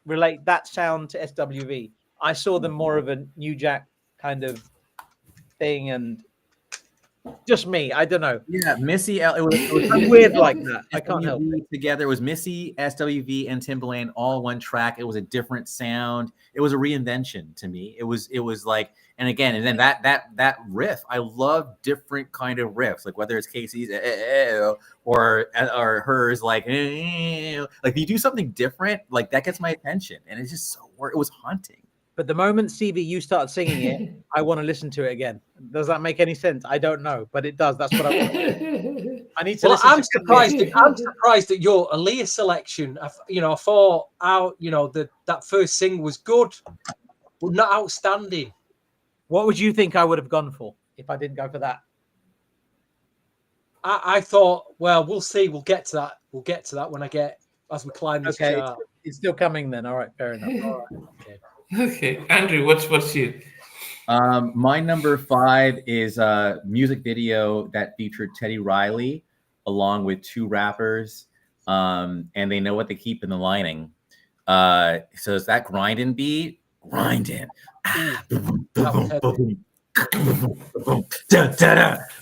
relate that sound to SWV. I saw them more of a New Jack kind of thing, and just me. I don't know. Yeah, Missy. It was weird like that. I can't help it. Together, it was Missy, SWV, and Timbaland all one track. It was a different sound. It was a reinvention to me. It was like, and again, and then that riff. I love different kind of riffs, like whether it's Casey's or hers, like you do something different, like that gets my attention, and it's just so. It was haunting. But the moment CV you start singing it, I want to listen to it again. Does that make any sense? I don't know, but it does. That's what I want. I need to. Well, I'm surprised at your Aaliyah selection. I thought that first single was good, but not outstanding. What would you think I would have gone for if I didn't go for that? I thought, well, we'll see. We'll get to that. We'll get to that as we climb this chart. It's still coming then. All right, fair enough. All right. Okay, Andrew, what's you? My number 5 is a music video that featured Teddy Riley along with 2 rappers, and they know what they keep in the lining. So it's that grinding beat, grinding.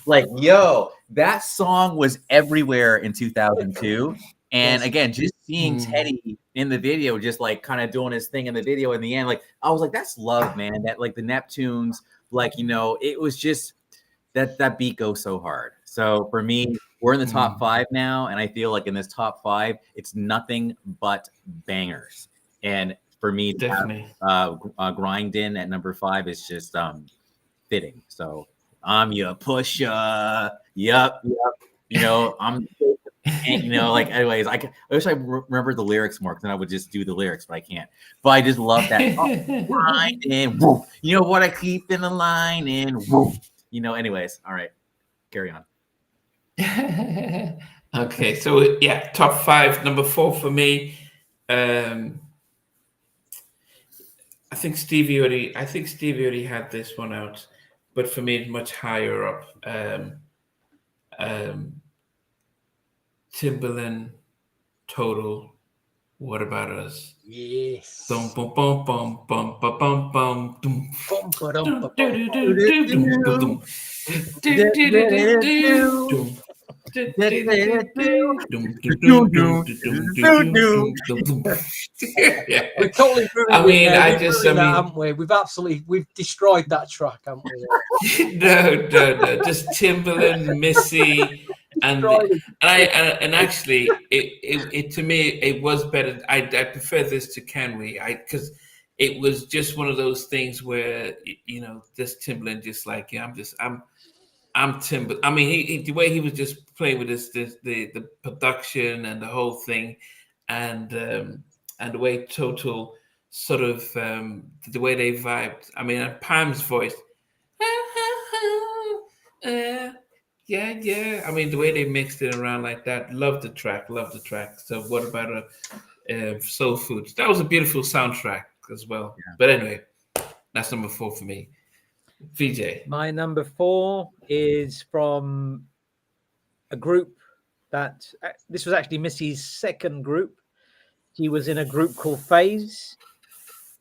Like, yo, that song was everywhere in 2002. And again, just seeing Teddy in the video, just like kind of doing his thing in the video in the end, like I was like, that's love, man. That like the Neptunes, like, it was just that beat goes so hard. So for me, we're in the top 5 now. And I feel like in this top 5, it's nothing but bangers. And for me, definitely grinding at number 5 is just fitting. So I'm your pusher. Yep. I'm like, anyways, I wish I remembered the lyrics more, because then I would just do the lyrics, but I can't. But I just love that line and woo. You know what I keep in the line and woo. Anyways, all right, carry on. Okay, so yeah, top 5. Number 4 for me. I think Stevie already had this one out, but for me, it's much higher up. Timbaland, Total, What About Us? Yes. Bum bum bum bum bum bum bum bum. We've totally haven't we? We've destroyed that track, haven't we? No. Just Timbaland, Missy. And actually, it to me it was better. I prefer this to Can We? Because it was just one of those things where this Timbaland just like I'm Timbaland. I mean, the way he was just playing with the production and the whole thing, and the way Total sort of the way they vibed. I mean, and Pam's voice. Yeah. I mean, the way they mixed it around like that. Love the track. So What About Soul Food. That was a beautiful soundtrack as well. Yeah. But anyway, that's number 4 for me. VJ. My number 4 is from a group that this was actually Missy's second group. She was in a group called Phase,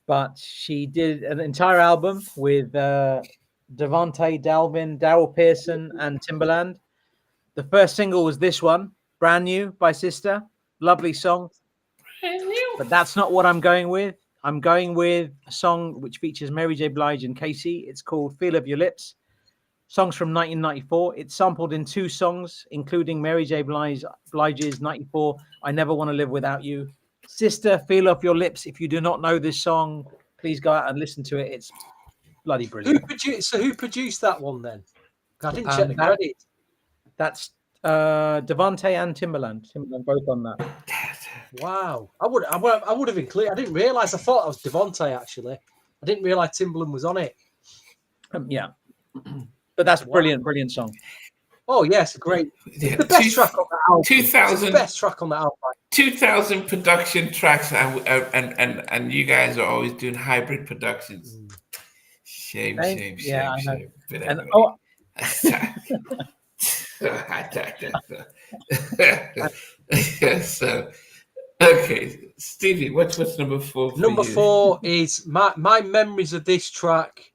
but she did an entire album with Devontae Dalvin, Daryl Pearson, and Timbaland. The first single was this one, Brand New by Sister. Lovely song. But that's not what I'm going with. I'm going with a song which features Mary J. Blige and Casey. It's called Feel of Your Lips. Songs from 1994. It's sampled in 2 songs, including Mary J. Blige's 94, I Never Want to Live Without You. Sister, Feel of Your Lips. If you do not know this song, please go out and listen to it. It's bloody brilliant. Who produced that one then? I didn't check the credits. That's Devontae and Timbaland. Timbaland both on that. Wow. I would have included. I didn't realize. I thought it was Devontae actually. I didn't realize Timbaland was on it. Yeah. But that's brilliant song. Oh yes, great. Yeah, the best track on the album. 2000. The best track on the album. 2000 production tracks, and you guys are always doing hybrid productions. Shame. Yeah, shame. But and so, okay, Stevie, what's number 4 for Number you? 4 is my memories of this track.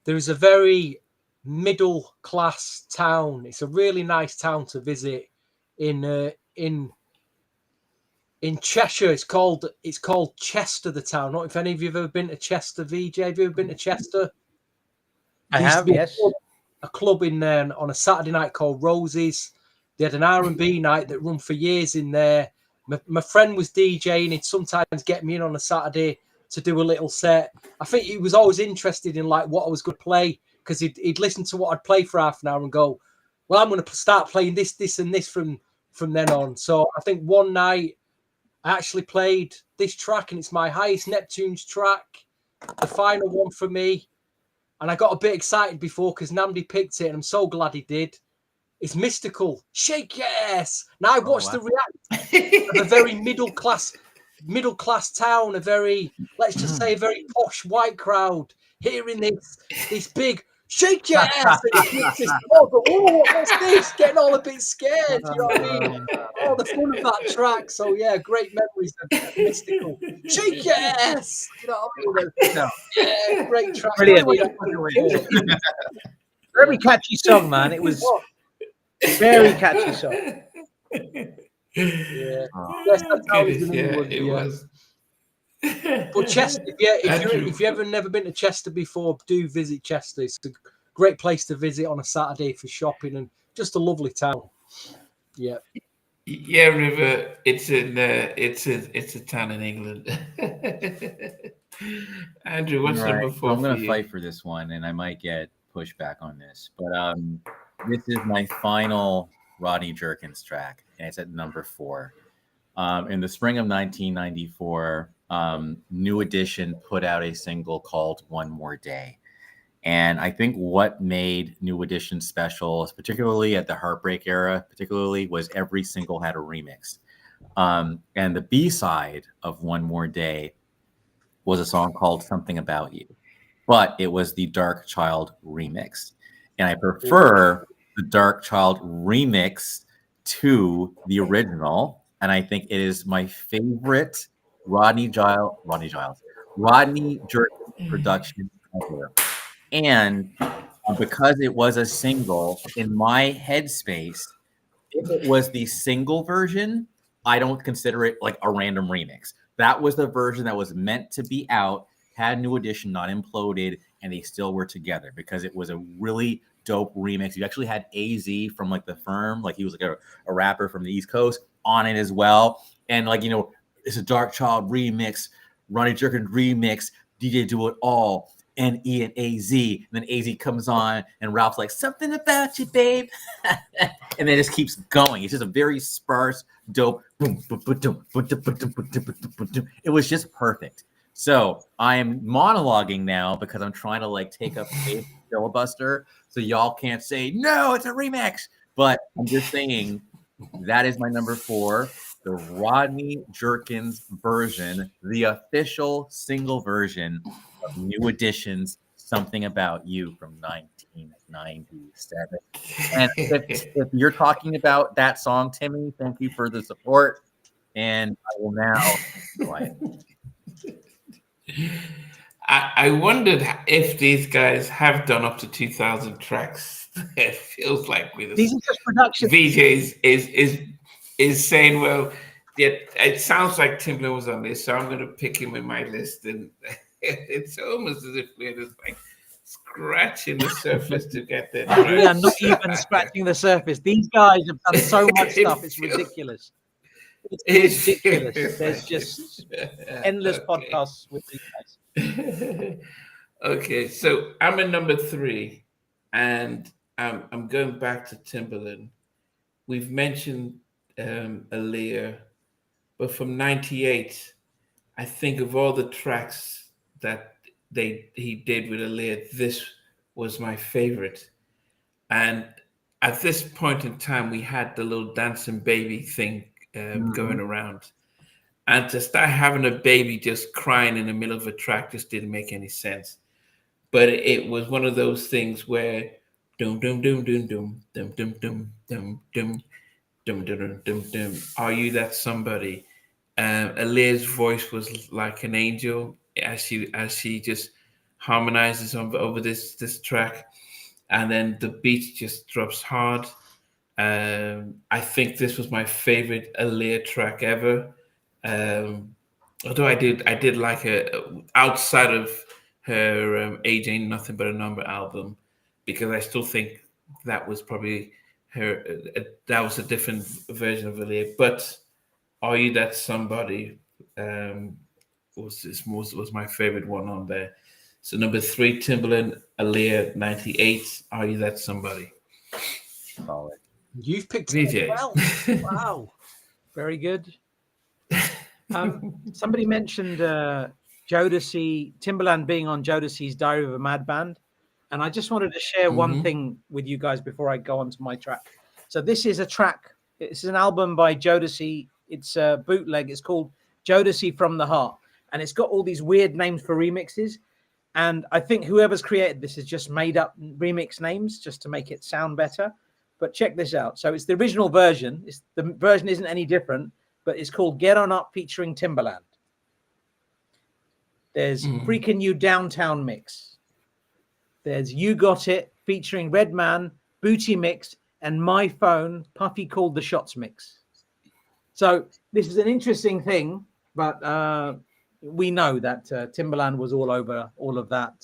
There is a very middle class town. It's a really nice town to visit in Cheshire. It's called Chester, the town. Not if any of you have ever been to Chester, VJ. Have you ever been to Chester? I have, yes. A club in there on a Saturday night called Roses. They had an R&B night that run for years in there. My friend was DJing. He'd sometimes get me in on a Saturday to do a little set. I think he was always interested in like what I was going to play, because he'd listen to what I'd play for half an hour and go, well, I'm going to start playing this, and this from then on. So I think one night I actually played this track, and it's my highest Neptunes track, the final one for me. And I got a bit excited before because Namdi picked it, and I'm so glad he did. It's Mystical. Shake your ass. Now I watched the reaction of a very middle class town, a very, let's just say, a very posh white crowd hearing this big shake your ass, and it's what's this? Getting all a bit scared, you know what I mean? Oh, the fun of that track. So yeah, great memories of Mystical. Shake your ass, you know what I mean? Yeah, great track. Brilliant. Very catchy song, man. It was very catchy song. Yeah, it was. But Chester, if you ever never been to Chester before, do visit Chester. It's a great place to visit on a Saturday for shopping, and just a lovely town. Yeah. Yeah, River. It's a town in England. Andrew, what's number 4? I'm going to fight for this one, and I might get pushback on this, but this is my final Rodney Jerkins track, and it's at number 4. In the spring of 1994, New Edition put out a single called One More Day. And I think what made New Edition special, particularly at the Heartbreak era, was every single had a remix. And the B-side of One More Day was a song called Something About You. But it was the Darkchild remix. And I prefer the Darkchild remix to the original. And I think it is my favorite Rodney Jerkins production ever. And because it was a single, in my headspace, if it was the single version, I don't consider it like a random remix. That was the version that was meant to be out, had New Edition not imploded, and they still were together, because it was a really dope remix. You actually had AZ from like The Firm, like he was like a rapper from the East Coast on it as well. And like, you know, it's a Darkchild remix, Rodney Jerkins remix, DJ Do It All, NE and AZ. And then AZ comes on and Ralph's like, something about you, babe. And then it just keeps going. It's just a very sparse, dope. It was just perfect. So I am monologuing now because I'm trying to like take up a filibuster, so y'all can't say no, it's a remix. But I'm just saying that is my number 4. the Rodney Jerkins version, the official single version of New Edition's "Something About You" from 1997. And if you're talking about that song, Timmy, thank you for the support. And I will now be quiet. I wondered if these guys have done up to 2,000 tracks. It feels like with These are just production. VJ is saying, well, yeah, it sounds like Timbaland was on this, so I'm going to pick him in my list. And it's almost as if we're just like scratching the surface to get there. We are not even scratching the surface. These guys have done so much stuff. It's ridiculous. It's ridiculous. There's just endless podcasts with these guys. Okay, so I'm in number 3, and I'm going back to Timbaland. We've mentioned Aaliyah, but from '98, I think of all the tracks that he did with Aaliyah, this was my favorite. And at this point in time, we had the little dancing baby thing going around. And to start having a baby just crying in the middle of a track just didn't make any sense. But it was one of those things where dum dum dum dum dum dum dum dum dum dum dum dum dum dum. Are you that somebody? Aaliyah's voice was like an angel as she just harmonizes over this track, and then the beat just drops hard. I think this was my favorite Aaliyah track ever. Although I did like her outside of her Age Ain't Nothing But a Number album, because I still think that was probably her. That was a different version of Aaliyah. But Are You That Somebody was my favorite one on there. So number 3, Timbaland, Aaliyah, 98. Are You That Somebody? Solid. You've picked it well. Wow, very good. Somebody mentioned Jodeci, Timbaland being on Jodeci's Diary of a Mad Band, and I just wanted to share one thing with you guys before I go on to my track. So this is a track. It's an album by Jodeci. It's a bootleg. It's called Jodeci From the Heart, and it's got all these weird names for remixes. And I think whoever's created this has just made up remix names just to make it sound better. But check this out. So it's the original version. The version isn't any different, but it's called Get On Up featuring Timbaland. There's Freaking You Downtown mix. There's You Got It featuring Redman, Booty mix, and My Phone, Puffy Called the Shots mix. So this is an interesting thing, but we know that Timbaland was all over all of that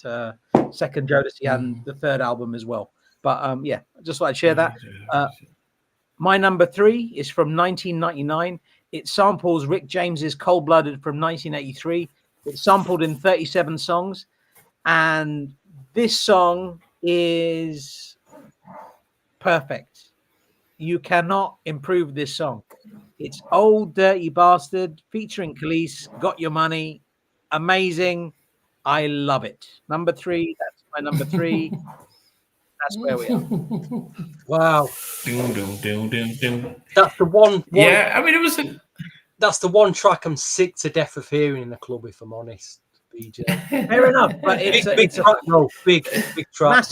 second Jodeci and the third album as well. But yeah, I just like to share that. My number 3 is from 1999. It samples Rick James's Cold Blooded from 1983. It's sampled in 37 songs. And this song is perfect. You cannot improve this song. It's Old Dirty Bastard featuring Khalees, Got Your Money. Amazing. I love it. Number 3. That's my number 3. That's where we are. Wow. Doom, doom, doom, doom, doom. That's the one. Yeah, I mean, it was That's the one track I'm sick to death of hearing in the club, if I'm honest, BJ. Fair enough, but it's a track, big track.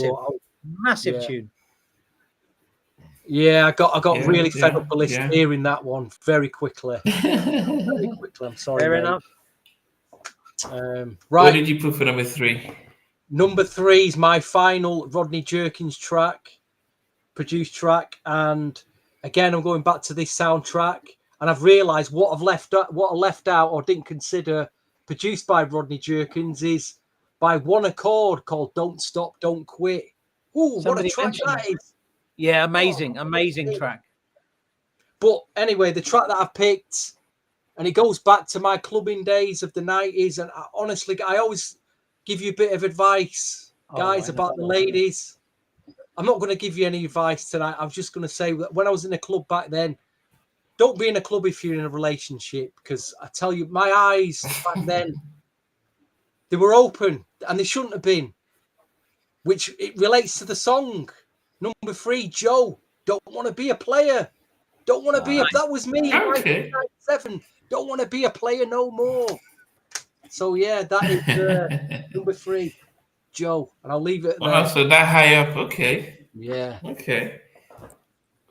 Massive tune. Yeah, I got really fed up the list hearing that one very quickly. I'm sorry. Fair mate. enough. Right. What did you put for number 3? Number 3 is my final Rodney Jerkins track, produced track, and again I'm going back to this soundtrack, and I've realised what I left out or didn't consider produced by Rodney Jerkins is by One Accord called "Don't Stop, Don't Quit." Ooh, what a track that is! Yeah, amazing track. But anyway, the track that I picked, and it goes back to my clubbing days of the 90s, and I always give you a bit of advice, guys, about the ladies. I'm not going to give you any advice tonight. I'm just going to say that when I was in a club back then, don't be in a club if you're in a relationship, because I tell you, my eyes back then, they were open and they shouldn't have been, which it relates to the song. Number 3, Joe, Don't Want to Be a Player. Don't want to be that was me. Okay. 7. Don't want to be a player no more. So yeah, that is number 3, Joe, and I'll leave it there. Wow, so that high up, okay. Yeah. Okay.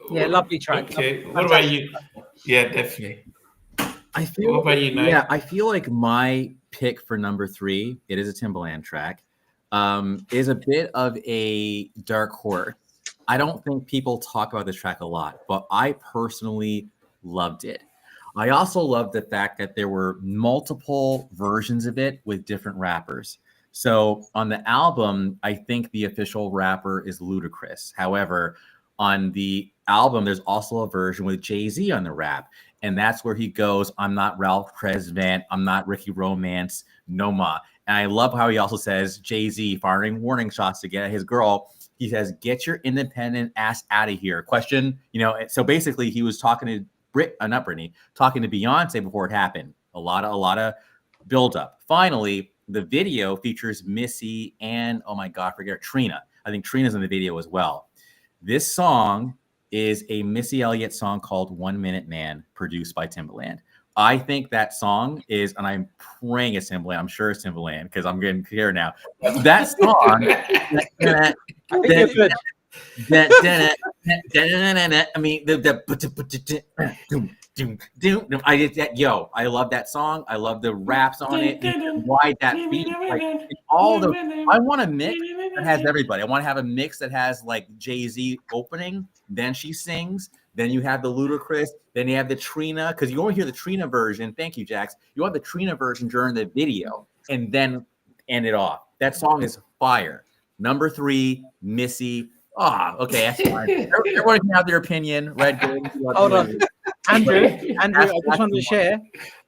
Yeah, lovely track. Okay. What about you? Yeah, definitely. I feel What about you, Knight? Yeah, I feel like my pick for number 3, it is a Timbaland track, is a bit of a dark horse. I don't think people talk about this track a lot, but I personally loved it. I also loved the fact that there were multiple versions of it with different rappers. So on the album, I think the official rapper is Ludacris. However, on the album, there's also a version with Jay-Z on the rap. And that's where he goes, I'm not Ralph Tresvant, I'm not Ricky Romance, no ma. And I love how he also says, Jay-Z firing warning shots to get at his girl. He says, get your independent ass out of here. Question, so basically he was talking to not Britney, talking to Beyonce before it happened. A lot of buildup. Finally, the video features Missy and, oh my God, forget Trina. I think Trina's in the video as well. This song is a Missy Elliott song called 1 Minute Man, produced by Timbaland. I think that song is, and I'm praying it's Timbaland. I'm sure it's Timbaland because I'm getting clear now. That song, I mean, I love that song. I love the raps on it. Why that beat? I want a mix that has everybody. I want to have a mix that has like Jay-Z opening, then she sings, then you have the Ludacris, then you have the Trina, because you only hear the Trina version. Thank you, Jax. You have the Trina version during the video, and then end it off. That song is fire. Number 3, Missy. Okay, that's fine. Everyone can have their opinion. Red. Hold on. Andrew, I just wanted to share.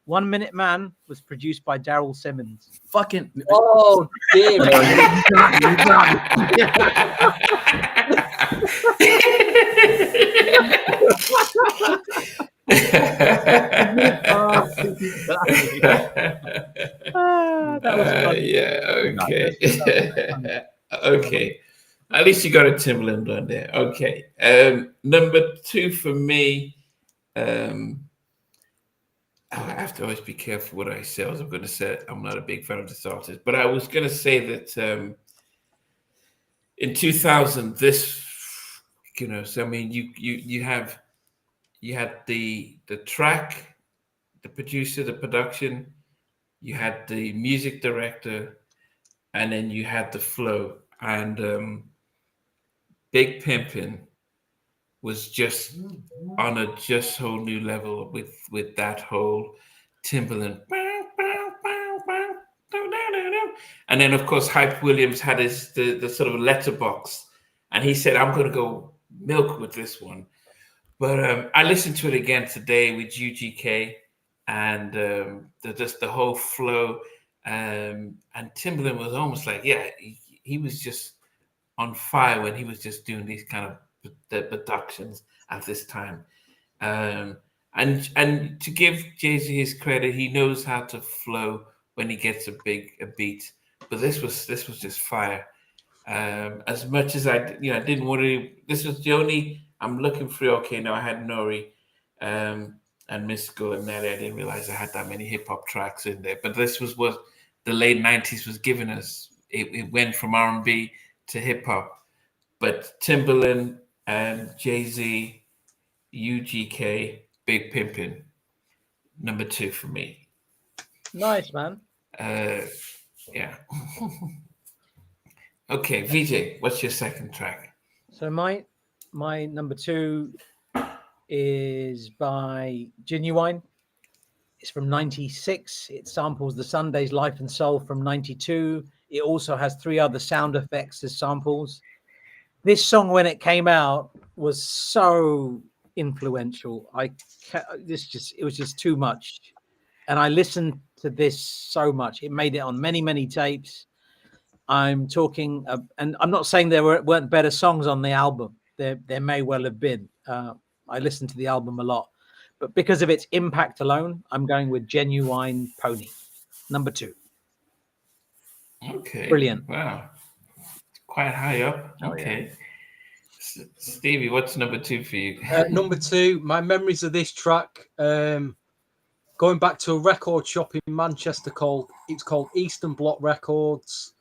1 Minute Man was produced by Daryl Simmons. Fucking. Oh, dear. That was funny. Yeah, okay. Okay. At least you got a Timbaland on there. Okay. Number 2 for me, I have to always be careful what I say. I was going to say I'm not a big fan of this artist, but I was going to say that in 2000, this, so I mean, you had the track, the producer, the production, you had the music director, and then you had the flow. And Big Pimpin' was just on a just whole new level with that whole Timbaland. And then of course Hype Williams had the sort of letterbox, and he said, I'm gonna go milk with this one. But I listened to it again today with UGK, and just the whole flow, and Timbaland was almost like, he was just on fire when he was just doing these kind of the productions at this time. And to give Jay-Z his credit, he knows how to flow when he gets a beat. But this was just fire. As much as I didn't want to. This was the only. I'm looking through. Okay, now I had Nori, and Mystical and Nelly. I didn't realize I had that many hip hop tracks in there. But this was what the late '90s was giving us. It went from R&B to hip hop. But Timbaland and Jay-Z, UGK, Big Pimpin', number 2 for me. Nice, man. Yeah. Okay, VJ, what's your second track? So my number 2 is by Genuine. It's from 96. It samples the Sunday's Life and Soul from 92. It also has 3 other sound effects as samples. This song, when it came out, was so influential. It was just too much. And I listened to this so much. It made it on many, many tapes. I'm talking, and I'm not saying there weren't better songs on the album. There may well have been. I listened to the album a lot. But because of its impact alone, I'm going with Genuine Pony, number 2. Okay. Brilliant. Wow. Quite high up. Okay. Yeah. Stevie, what's number 2 for you? Number 2, my memories of this track. going back to a record shop in Manchester called Eastern Bloc Records.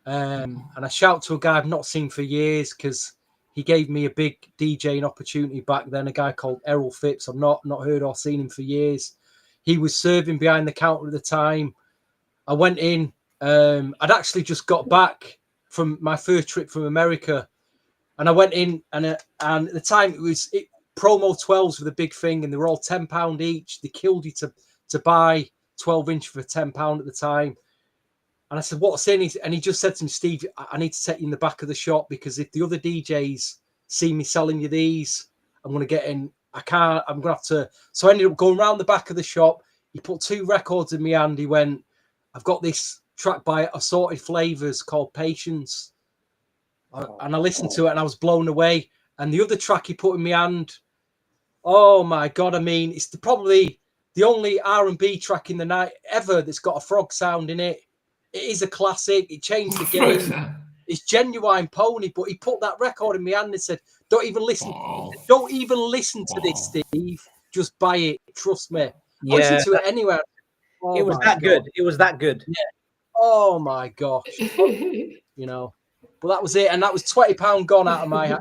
And I shout to a guy I've not seen for years because he gave me a big DJing opportunity back then, a guy called Errol Phipps. I've not heard or seen him for years. He was serving behind the counter at the time. I went in. I'd actually just got back from my first trip from America. And I went in, and at the time promo 12s were the big thing, and they were all £10 each. They killed you to buy 12-inch for £10 at the time. And I said, "What's in?" And he just said to me, "Steve, I need to take you in the back of the shop because if the other DJs see me selling you these, I'm going to get in. I can't. I'm going to have to." So I ended up going around the back of the shop. He put 2 records in my hand. He went, "I've got this track by Assorted Flavors called Patience." And I listened to it and I was blown away. And the other track he put in my hand, oh my God. I mean, it's probably the only R&B track in the night ever that's got a frog sound in it. It is a classic. It changed the game. It's Genuine Pony, but he put that record in my hand and said, don't even listen to this, Steve. Just buy it. Trust me. Yeah. I listened to it anywhere. Oh, it was that good. It was that good. Yeah. Oh my gosh. But that was it. And that was £20 gone out of my,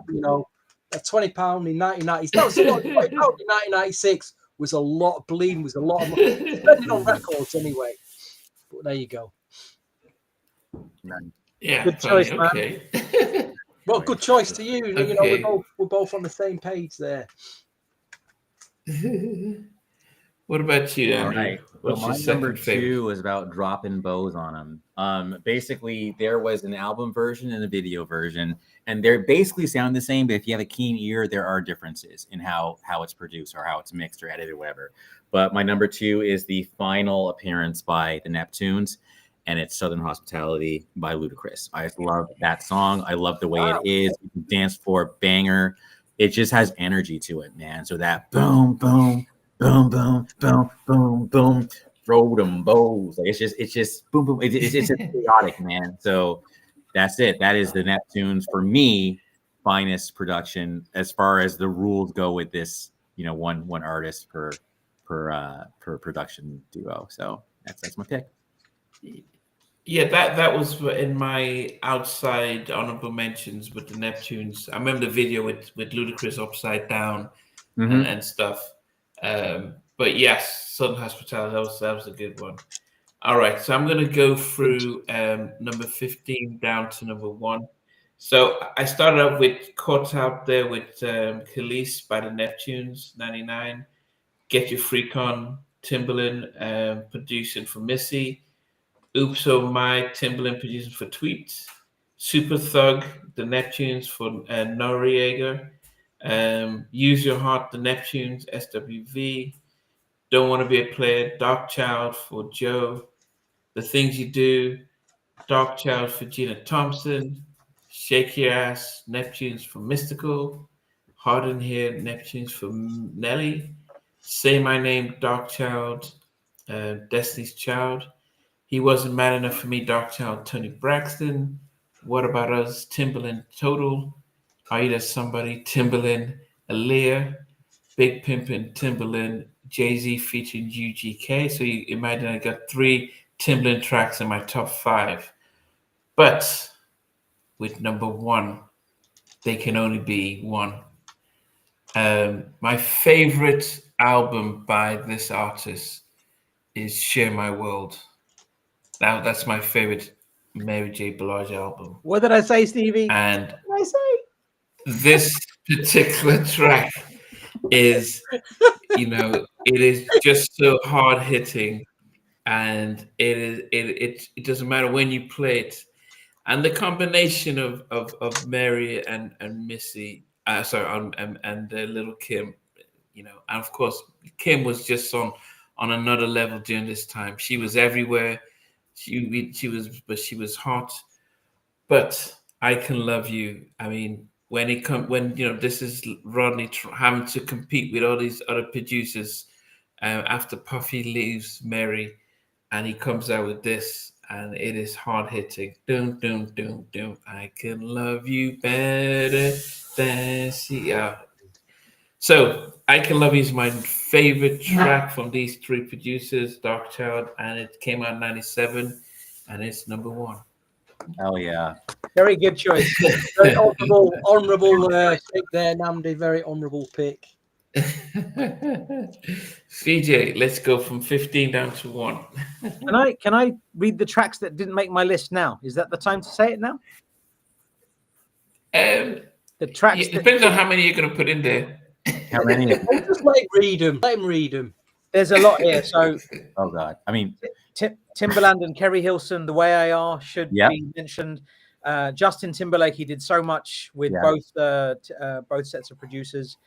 £20 in 1990s. That was a lot. £20 in 1996 was a lot of bleeding, was a lot of money. Spending on records anyway. But there you go. Yeah, good choice, man. Okay. Well, good choice to you. Okay. We're both on the same page there. What about you, Andrew? All right. What's well, my number 2 was about dropping bows on them. Basically, there was an album version and a video version, and they basically sound the same. But if you have a keen ear, there are differences in how it's produced or how it's mixed or edited, or whatever. But my number 2 is the final appearance by the Neptunes, and it's Southern Hospitality by Ludacris. I just love that song. I love the way it is. You can dance for banger. It just has energy to it, man. So that boom, boom. Boom, boom, boom, boom, boom. Throw them bows. Like it's just boom, boom. It's just chaotic, man. So that's it. That is the Neptunes for me finest production as far as the rules go with this. One artist per production duo. So that's my pick. Yeah, that was in my outside honorable mentions with the Neptunes. I remember the video with Ludacris upside down and stuff. But yes, Southern Hospitality, that was a good one. All right, so I'm going to go through number 15 down to number 1. So I started out with Caught Out There with Khalees by the Neptunes, 99. Get Your Freak On, Timbaland, producing for Missy. Oops Oh My, Timbaland producing for Tweet. Super Thug, the Neptunes for Noriega. Use Your Heart, the Neptunes, SWV. Don't Want to Be a Player, Darkchild for Joe. The Things You Do, Darkchild for Gina Thompson. Shake Your Ass, Neptunes for Mystical. Hard in Here, Neptunes for Nelly. Say My Name, Darkchild, Destiny's Child. He Wasn't Mad Enough for Me, Darkchild, Tony Braxton. What About Us, Timbaland, Total. Are You That Somebody, Timbaland, Aaliyah. Big Pimpin', Timbaland, Jay-Z featuring UGK. So you imagine I got 3 Timbaland tracks in my top 5. But with number 1, they can only be 1. My favorite album by this artist is Share My World. Now that's my favorite Mary J. Blige album. What did I say, Stevie? And what did I say? This particular track is, it is just so hard hitting, and it doesn't matter when you play it, and the combination of Mary and Missy, and little Kim, and of course Kim was just on another level during this time. She was everywhere. She was hot, but I Can Love You. I mean, when this is Rodney having to compete with all these other producers after Puffy leaves Mary, and he comes out with this, and it is hard hitting. Doom, doom, doom, doom. I can love you better than she. So I Can Love You is my favorite track from these three producers, Darkchild, and it came out in 97, and it's number one. Oh yeah. Very good choice. Very honourable pick there, Namdi. Very honourable pick. CJ, let's go from 15 down to 1. Can I read the tracks that didn't make my list now? Is that the time to say it now? The tracks. It depends on how many you're going to put in there. How many? Just let him read them. Let him read them. There's a lot here. So, Oh God. I mean, Timbaland and Kerry Hilson, The Way I Are, should be mentioned. Justin Timberlake, he did so much with both sets of producers.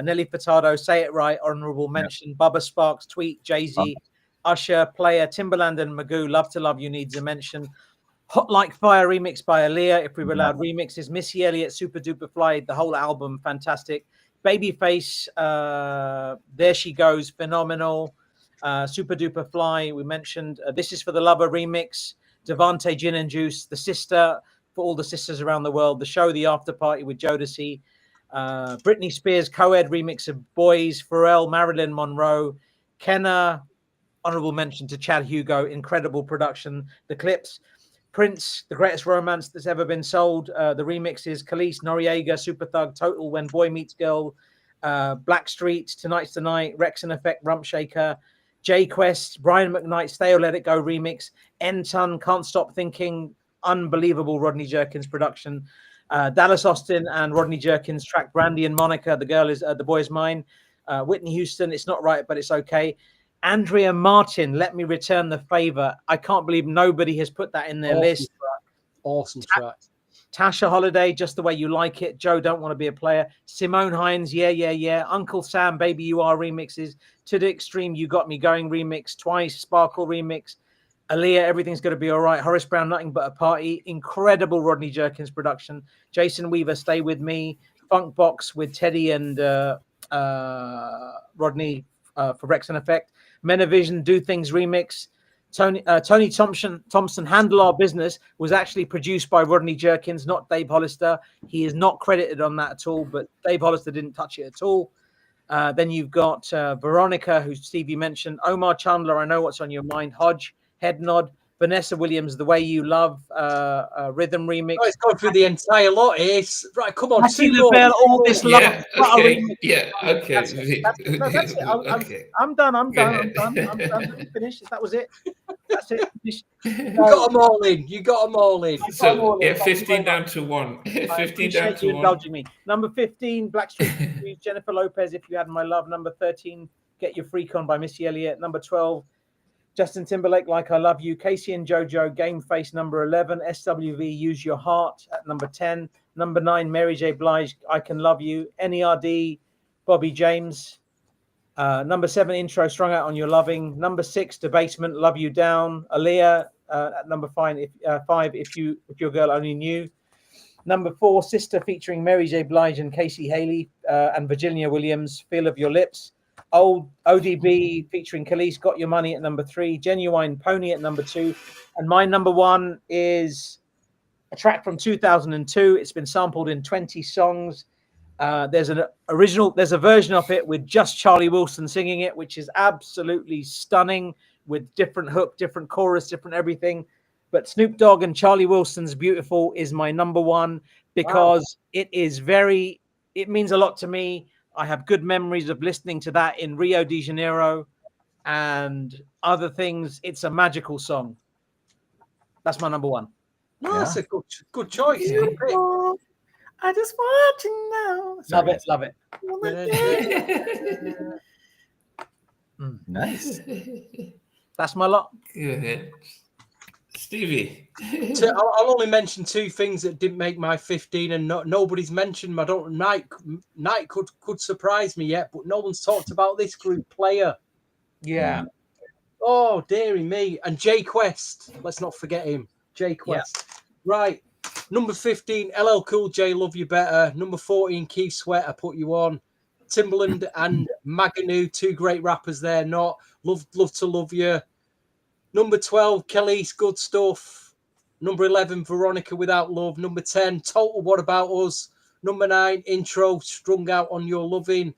Nelly Furtado, Say It Right, honorable mention. Bubba Sparks, Tweet, Jay-Z, Usher, Player, Timbaland and Magoo, Love to Love You needs a mention. Hot Like Fire remix by Aaliyah, if we were allowed remixes. Missy Elliott, Super Duper Fly, the whole album, fantastic. Babyface, There She Goes, phenomenal. Super Duper Fly, we mentioned. This Is for the Lover remix. Devante Gin and Juice, The Sister, for all the sisters around the world. The Show, The After Party with Jodeci. Britney Spears co-ed remix of Boys, Pharrell, Marilyn Monroe, Kenna, honorable mention to Chad Hugo, incredible production. The Clips, Prince, The Greatest Romance That's Ever Been Sold. The remixes, Khalees, Noriega, Super Thug, Total, When Boy Meets Girl, Blackstreet, Tonight's the Night, Rex and Effect, Rump Shaker, J Quest, Brian McKnight, Stay or Let It Go remix, N-Ton, Can't Stop Thinking, unbelievable Rodney Jerkins production. Dallas Austin and Rodney Jerkins track Brandy and Monica, The Girl Is The Boy Is Mine. Whitney Houston, It's Not Right But It's Okay. Andrea Martin, Let Me Return the Favor. I can't believe nobody has put that in their list. Awesome track. Tasha Holiday, Just the Way You Like It. Joe, Don't Want to Be a Player. Simone Hines, Yeah, Yeah, Yeah. Uncle Sam, Baby You Are remixes. To the Extreme, You Got Me Going remix. Twice, Sparkle remix. Aaliyah, Everything's Gonna Be All Right. Horace Brown, Nothing But a Party. Incredible Rodney Jerkins production. Jason Weaver, Stay With Me. Funk Box with Teddy and Rodney for Rex and Effect. Menavision, Do Things remix. Tony Thompson, Handle Our Business was actually produced by Rodney Jerkins, not Dave Hollister. He is not credited on that at all, but Dave Hollister didn't touch it at all. Then you've got Veronica, who Stevie mentioned. Omar Chandler, I Know What's on Your Mind. Hodge, Head Nod. Vanessa Williams, The Way You Love, rhythm remix. Oh, it's gone through the entire lot, Ace. Right, come on. Two more. All this love. Okay. That's it. I'm done. I'm finished. That was it. That's it. You got them all in. So, 15 down to 1. 15 down to 1. Indulging me. Number 15, Blackstreet, Jennifer Lopez, If You Had My Love. Number 13, Get Your Freak On by Missy Elliott. Number 12, Justin Timberlake, Like I Love You. Casey and JoJo, Game Face, number 11. SWV, Use Your Heart at number 10. Number 9, Mary J. Blige, I Can Love You. NERD, Bobby James. Number 7, Intro, Strung Out on Your Loving. Number 6, Debasement, Love You Down. Aaliyah at number 5, If Your Girl Only Knew. Number 4, Sister, featuring Mary J. Blige and Casey Haley and Virginia Williams, Feel of Your Lips. Old ODB featuring Khalees, Got Your Money at number 3. Genuine Pony at number 2. And my number 1 is a track from 2002. It's been sampled in 20 songs. There's a version of it with just Charlie Wilson singing it, which is absolutely stunning, with different hook, different chorus, different everything. But Snoop Dogg and Charlie Wilson's Beautiful is my number 1 because it means a lot to me. I have good memories of listening to that in Rio de Janeiro and other things. It's a magical song. That's my number 1. No, that's a good choice. I just want you now. Love it. Nice. That's my lot. Good. Stevie. I'll only mention 2 things that didn't make my 15, and nobody's mentioned them. Night could surprise me yet, but no one's talked about this group, Player. Yeah. Oh, dearie me. And J Quest. Let's not forget him. J Quest. Yeah. Right. Number 15, LL Cool J, Love You Better. Number 14, Keith Sweat, I Put You On. Timbaland and Maganu, 2 great rappers there. Not Love to Love You. Number 12, Khalees, Good Stuff. Number 11, Veronica, Without Love. Number 10, Total, What About Us. Number 9, Intro, Strung Out on Your Loving.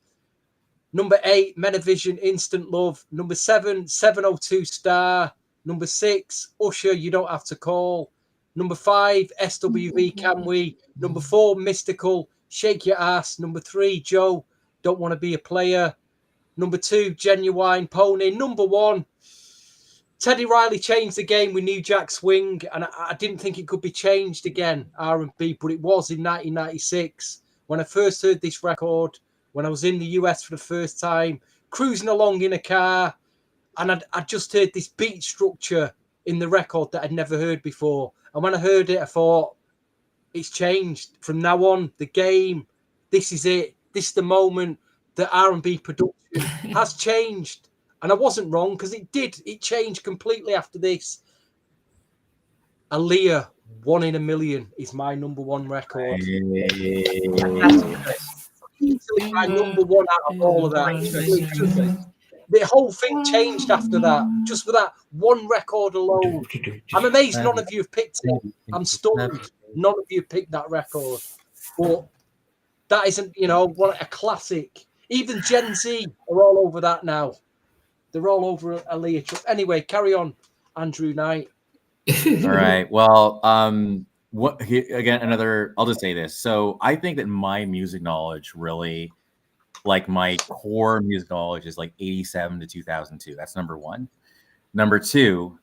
Number 8, Menavision, Instant Love. Number 7, 702 Star. Number 6, Usher, You Don't Have to Call. Number 5, SWV, Can We? Number 4, Mystical, Shake Your Ass. Number 3, Joe, Don't Want to Be a Player. Number 2, Genuine, Pony. Number 1, Teddy Riley changed the game with New Jack Swing, and I didn't think it could be changed again, R&B, but it was in 1996. When I first heard this record, when I was in the US for the first time, cruising along in a car, and I just heard this beat structure in the record that I'd never heard before. And when I heard it, I thought, it's changed. From now on, the game, this is it. This is the moment that R&B production has changed. And I wasn't wrong, because it did. It changed completely after this. Aaliyah, 1 in a Million, is my number 1 record. Easily my number 1 out of all of that. The whole thing changed after that, just for that one record alone. I'm amazed none of you have picked it. I'm stunned. None of you picked that record. But that isn't, what a classic. Even Gen Z are all over that now. They're all over Aaliyah. Anyway, carry on, Andrew Knight. All right. Well, I'll just say this. So I think that my music knowledge really, like my core music knowledge, is like 87 to 2002. That's number 1. Number 2,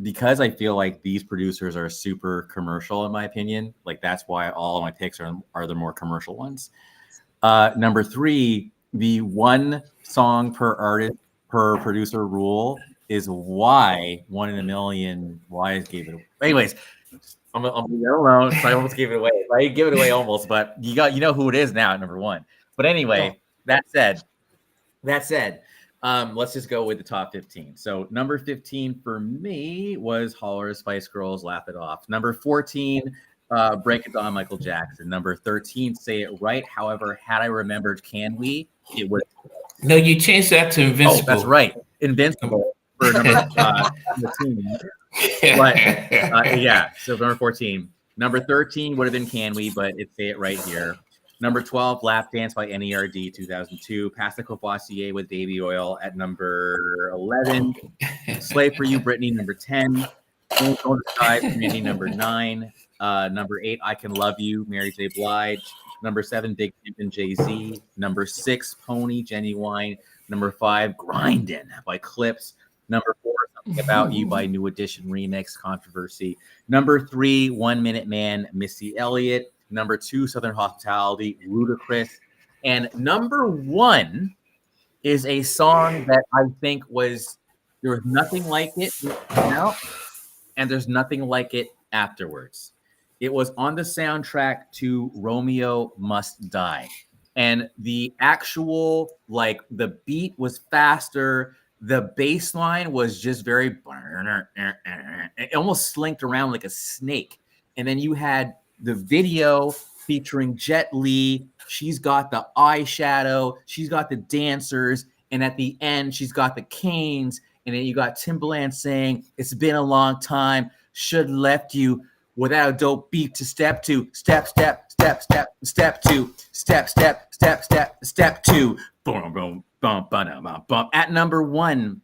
because I feel like these producers are super commercial, in my opinion. Like, that's why all of my picks are the more commercial ones. Number 3, the 1 song per artist per producer rule is why 1 in a Million. Why I gave it away. Anyways, I'm alone. So I almost gave it away. I give it away almost, but you know who it is now at number 1. But anyway, that said, let's just go with the top 15. So number 15 for me was Holler, Spice Girls, Laugh It Off. Number 14, Break It Down, Michael Jackson. Number 13, Say It Right. However, had I remembered Can We, it would. No, you changed that to Invincible. Oh, that's right, Invincible for number 14. But yeah, so number 14. Number 13 would have been Can We, but it's Say It Right here. Number 12, Lap Dance by NERD, 2002. Pass the Courvoisier with Baby Oil at number 11. Slave for You, Britney, number 10. Don't Go to the Sky, Community, number 9. Number 8, I Can Love You, Mary J. Blige. Number 7, Big Pimpin' Jay-Z. Number 6, Pony, Genuine. Number 5, Grindin' by Clips. Number 4, Something About You by New Edition Remix, Controversy. Number 3, 1 Minute Man, Missy Elliott. Number 2, Southern Hospitality, Ludacris. And number 1 is a song that I think there was nothing like it now, and there's nothing like it afterwards. It was on the soundtrack to Romeo Must Die. And the actual, the beat was faster. The bass line was just very, it almost slinked around like a snake. And then you had the video featuring Jet Li. She's got the eyeshadow. She's got the dancers. And at the end, she's got the canes. And then you got Timbaland saying, it's been a long time. Should left you without a dope beat to step to. Step, step, step, step, step two. Step, step, step, step, step two. Boom, boom, bump, bump, bump. At number 1,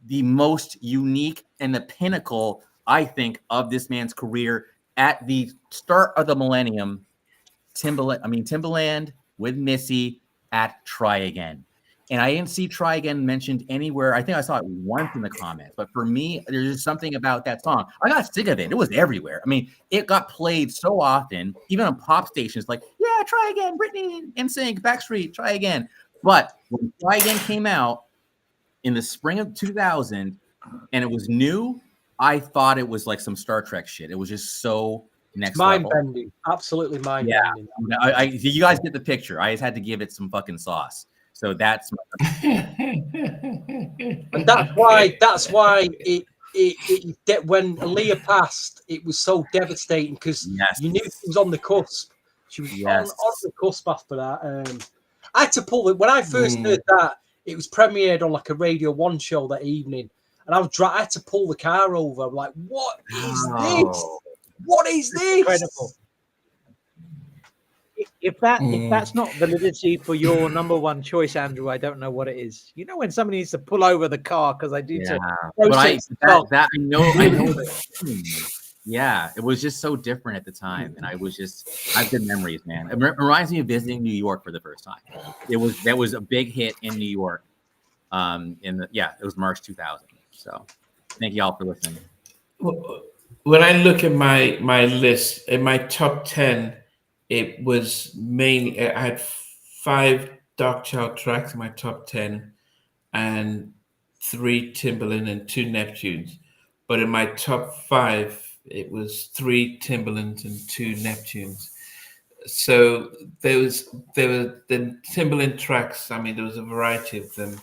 the most unique and the pinnacle, I think, of this man's career at the start of the millennium, Timbaland with Missy at Try Again. And I didn't see Try Again mentioned anywhere. I think I saw it once in the comments. But for me, there's just something about that song. I got sick of it. It was everywhere. I mean, it got played so often, even on pop stations, like, yeah, Try Again, Britney, NSYNC, Backstreet, Try Again. But when Try Again came out in the spring of 2000, and it was new, I thought it was like some Star Trek shit. It was just so next level. Mind-bending. Absolutely mind-bending. Yeah. You guys get the picture. I just had to give it some fucking sauce. So that's and that's why it when Aaliyah passed, it was so devastating, because you knew she was on the cusp. She was on the cusp after that. I had to pull it when I first heard that. It was premiered on like a Radio 1 show that evening, and I had to pull the car over. I'm like, what is this? What is this? Incredible. if that's not validity for your number one choice, Andrew, I don't know what it is. You know, when somebody needs to pull over the car because I do to but I know that. Yeah, it was just so different at the time, and I have good memories, man. It reminds me of visiting New York for the first time. That was a big hit in New York. It was March 2000. So, thank you all for listening. When I look at my list, in my top 10, it was mainly I had 5 Darkchild tracks in my top 10, and 3 Timbaland and 2 Neptunes. But in my top 5, it was 3 Timbaland and 2 Neptunes. So there were the Timbaland tracks. I mean, there was a variety of them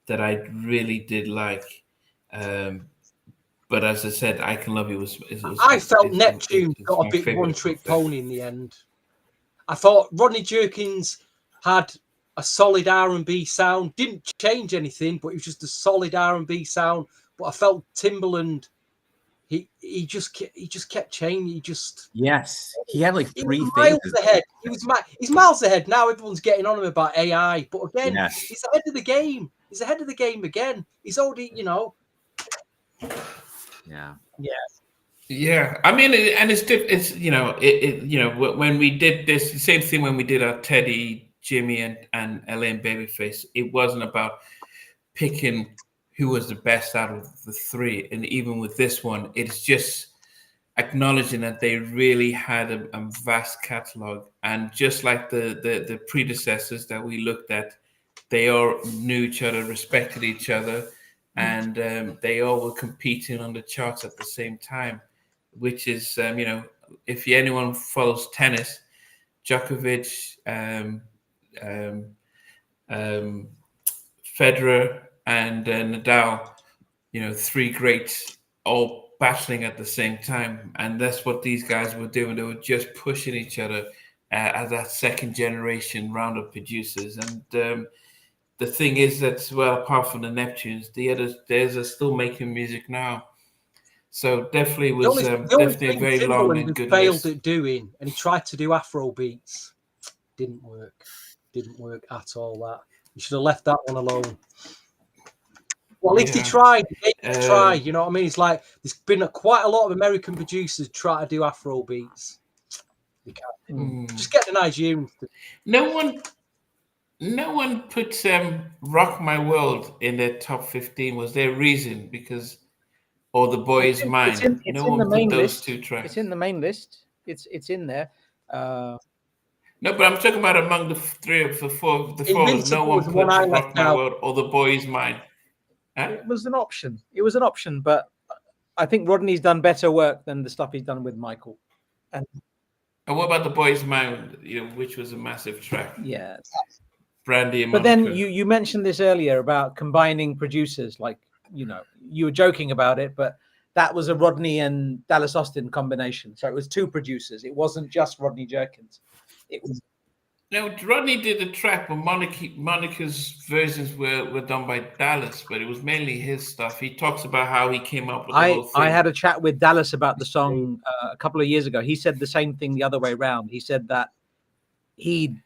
that I really did like. But as I said, I Can Love You was I felt Neptune got a bit one-trick pony in the end. I thought Rodney Jerkins had a solid R&B sound. Didn't change anything, but it was just a solid R&B sound. But I felt Timbaland, he just kept changing. He had like 3 miles phases. ahead. He's miles ahead now. Everyone's getting on him about AI, but again, he's ahead of the game. He's ahead of the game again. He's already, Yeah. I mean, it's when we did this, the same thing when we did our Teddy, Jimmy, and LA and Babyface. It wasn't about picking who was the best out of the 3, and even with this one, it's just acknowledging that they really had a vast catalog, and just like the predecessors that we looked at, they all knew each other, respected each other, and they all were competing on the charts at the same time, which is if anyone follows tennis, Djokovic, Federer, and Nadal, 3 greats all battling at the same time, and that's what these guys were doing. They were just pushing each other as that second generation round of producers. And the thing is that, well, apart from the Neptunes, the others are still making music now. So definitely was definitely a very long and good failed list. at doing, and he tried to do Afro beats. Didn't work at all. That you should have left that one alone. Well, at least he tried. He try. You know what I mean? It's like there's been quite a lot of American producers try to do Afro beats. You can't. Just get the Nigerians. No one put "Rock My World" in their top 15. Was there a reason? Because or "The Boy Is Mine"? No one put those 2 tracks. It's in the main list. It's in there. No, but I'm talking about among the 3 of the 4. No one put "Rock My World" or "The Boy Is Mine." Huh? It was an option. But I think Rodney's done better work than the stuff he's done with Michael. And what about "The Boy Is Mine"? Which was a massive track. Yeah. Brandy and but Monica. then you mentioned this earlier about combining producers, like you were joking about it, but that was a Rodney and Dallas Austin combination, so it was 2 producers. It wasn't just Rodney Jerkins. It was Rodney did the track, but Monica's versions were done by Dallas, but it was mainly his stuff. He talks about how he came up with the whole thing. I had a chat with Dallas about the song a couple of years ago. He said the same thing the other way around. He said that he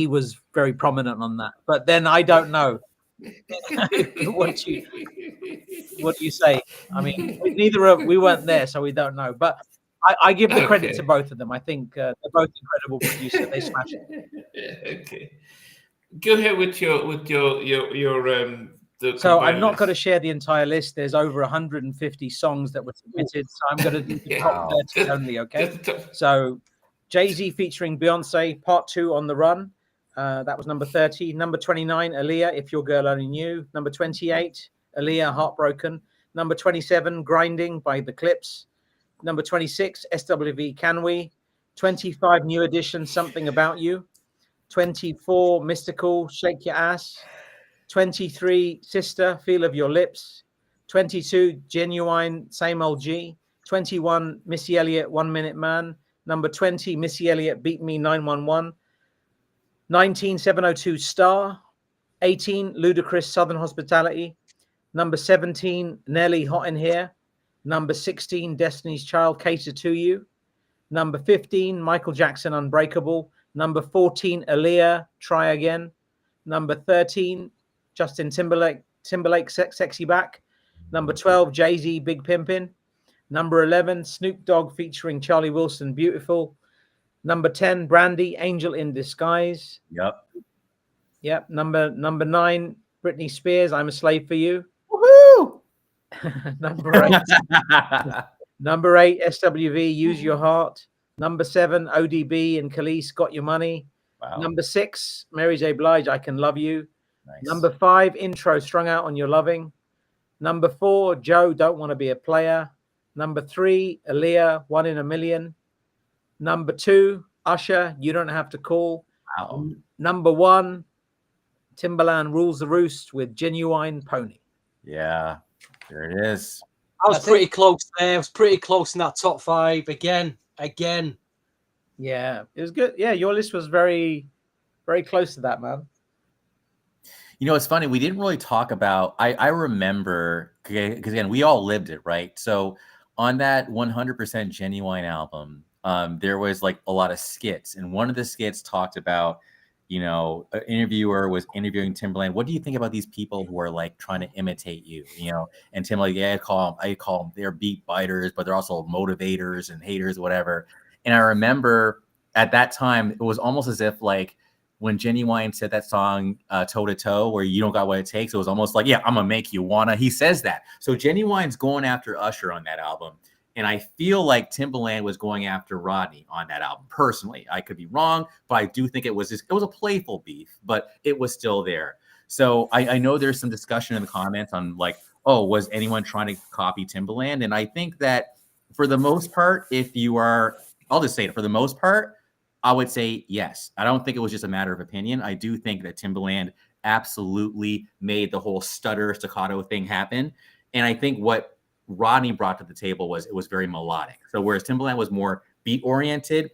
was very prominent on that, but then I don't know. What do you say? I mean, we weren't there, so we don't know. But I give the credit to both of them. I think they're both incredible producers. They smashed it. Okay, go ahead with your So I'm not going to share the entire list. There's over 150 songs that were submitted, so I'm going to do the top 30 only. Okay, so Jay-Z featuring Beyonce, Part 2, On the Run. That was number 30. Number 29, Aaliyah, If Your Girl Only Knew. Number 28, Aaliyah, Heartbroken. Number 27, Grinding by The Clips. Number 26, SWV, Can We. 25, New Edition, Something About You. 24, Mystical, Shake Your Ass. 23, Sister, Feel of Your Lips. 22, Genuine, Same Old G. 21, Missy Elliott, 1 Minute Man. Number 20, Missy Elliott, Beat Me 911. 19, 702, Star. 18, Ludacris, Southern Hospitality. Number 17, Nelly, Hot in Here. Number 16, Destiny's Child, Cater to You. Number 15, Michael Jackson, Unbreakable. Number 14, Aaliyah, Try Again. Number 13, Justin Timberlake, Sexy Back. Number 12, Jay-Z, Big Pimpin'. Number 11, Snoop Dogg featuring Charlie Wilson, Beautiful. Number 10, Brandy, Angel in Disguise. Yep. Number 9, Britney Spears, I'm a Slave for You. Woohoo! Number 8, SWV, Use Your Heart. Number 7, ODB and Khalees, Got Your Money. Wow. Number 6, Mary J. Blige, I Can Love You. Nice. Number 5, Intro, Strung Out on Your Loving. Number 4, Joe, Don't Want to Be a Player. Number 3, Aaliyah, One in a Million. Number 2, Usher, You Don't Have to Call. Wow. Number 1, Timbaland, Rules the Roost with Genuine Pony. Yeah, there it is. I was pretty close there. I was pretty close in that top 5 again. Yeah, it was good. Yeah, your list was very, very close to that, man. You know, it's funny. We didn't really talk about. I remember because again, we all lived it, right? So on that 100% Genuine album, there was like a lot of skits, and one of the skits talked about, you know, an interviewer was interviewing Timbaland. What do you think about these people who are like trying to imitate you? You know, and Tim like, yeah, I call them they're beat biters, but they're also motivators and haters, whatever. And I remember at that time, it was almost as if like when Genuine said that song Toe to Toe, where you don't got what it takes, it was almost like, yeah, I'm gonna make you wanna. He says that. So Genuine's going after Usher on that album. And I feel like Timbaland was going after Rodney on that album. Personally, I could be wrong, but I do think it was a playful beef, but it was still there. So I know there's some discussion in the comments on like, oh, was anyone trying to copy Timbaland? And I think that for the most part, if you are, I'll just say it, for the most part, I would say yes. I don't think it was just a matter of opinion. I do think that Timbaland absolutely made the whole stutter staccato thing happen. And I think what Rodney brought to the table was it was very melodic. So whereas Timbaland was more beat oriented,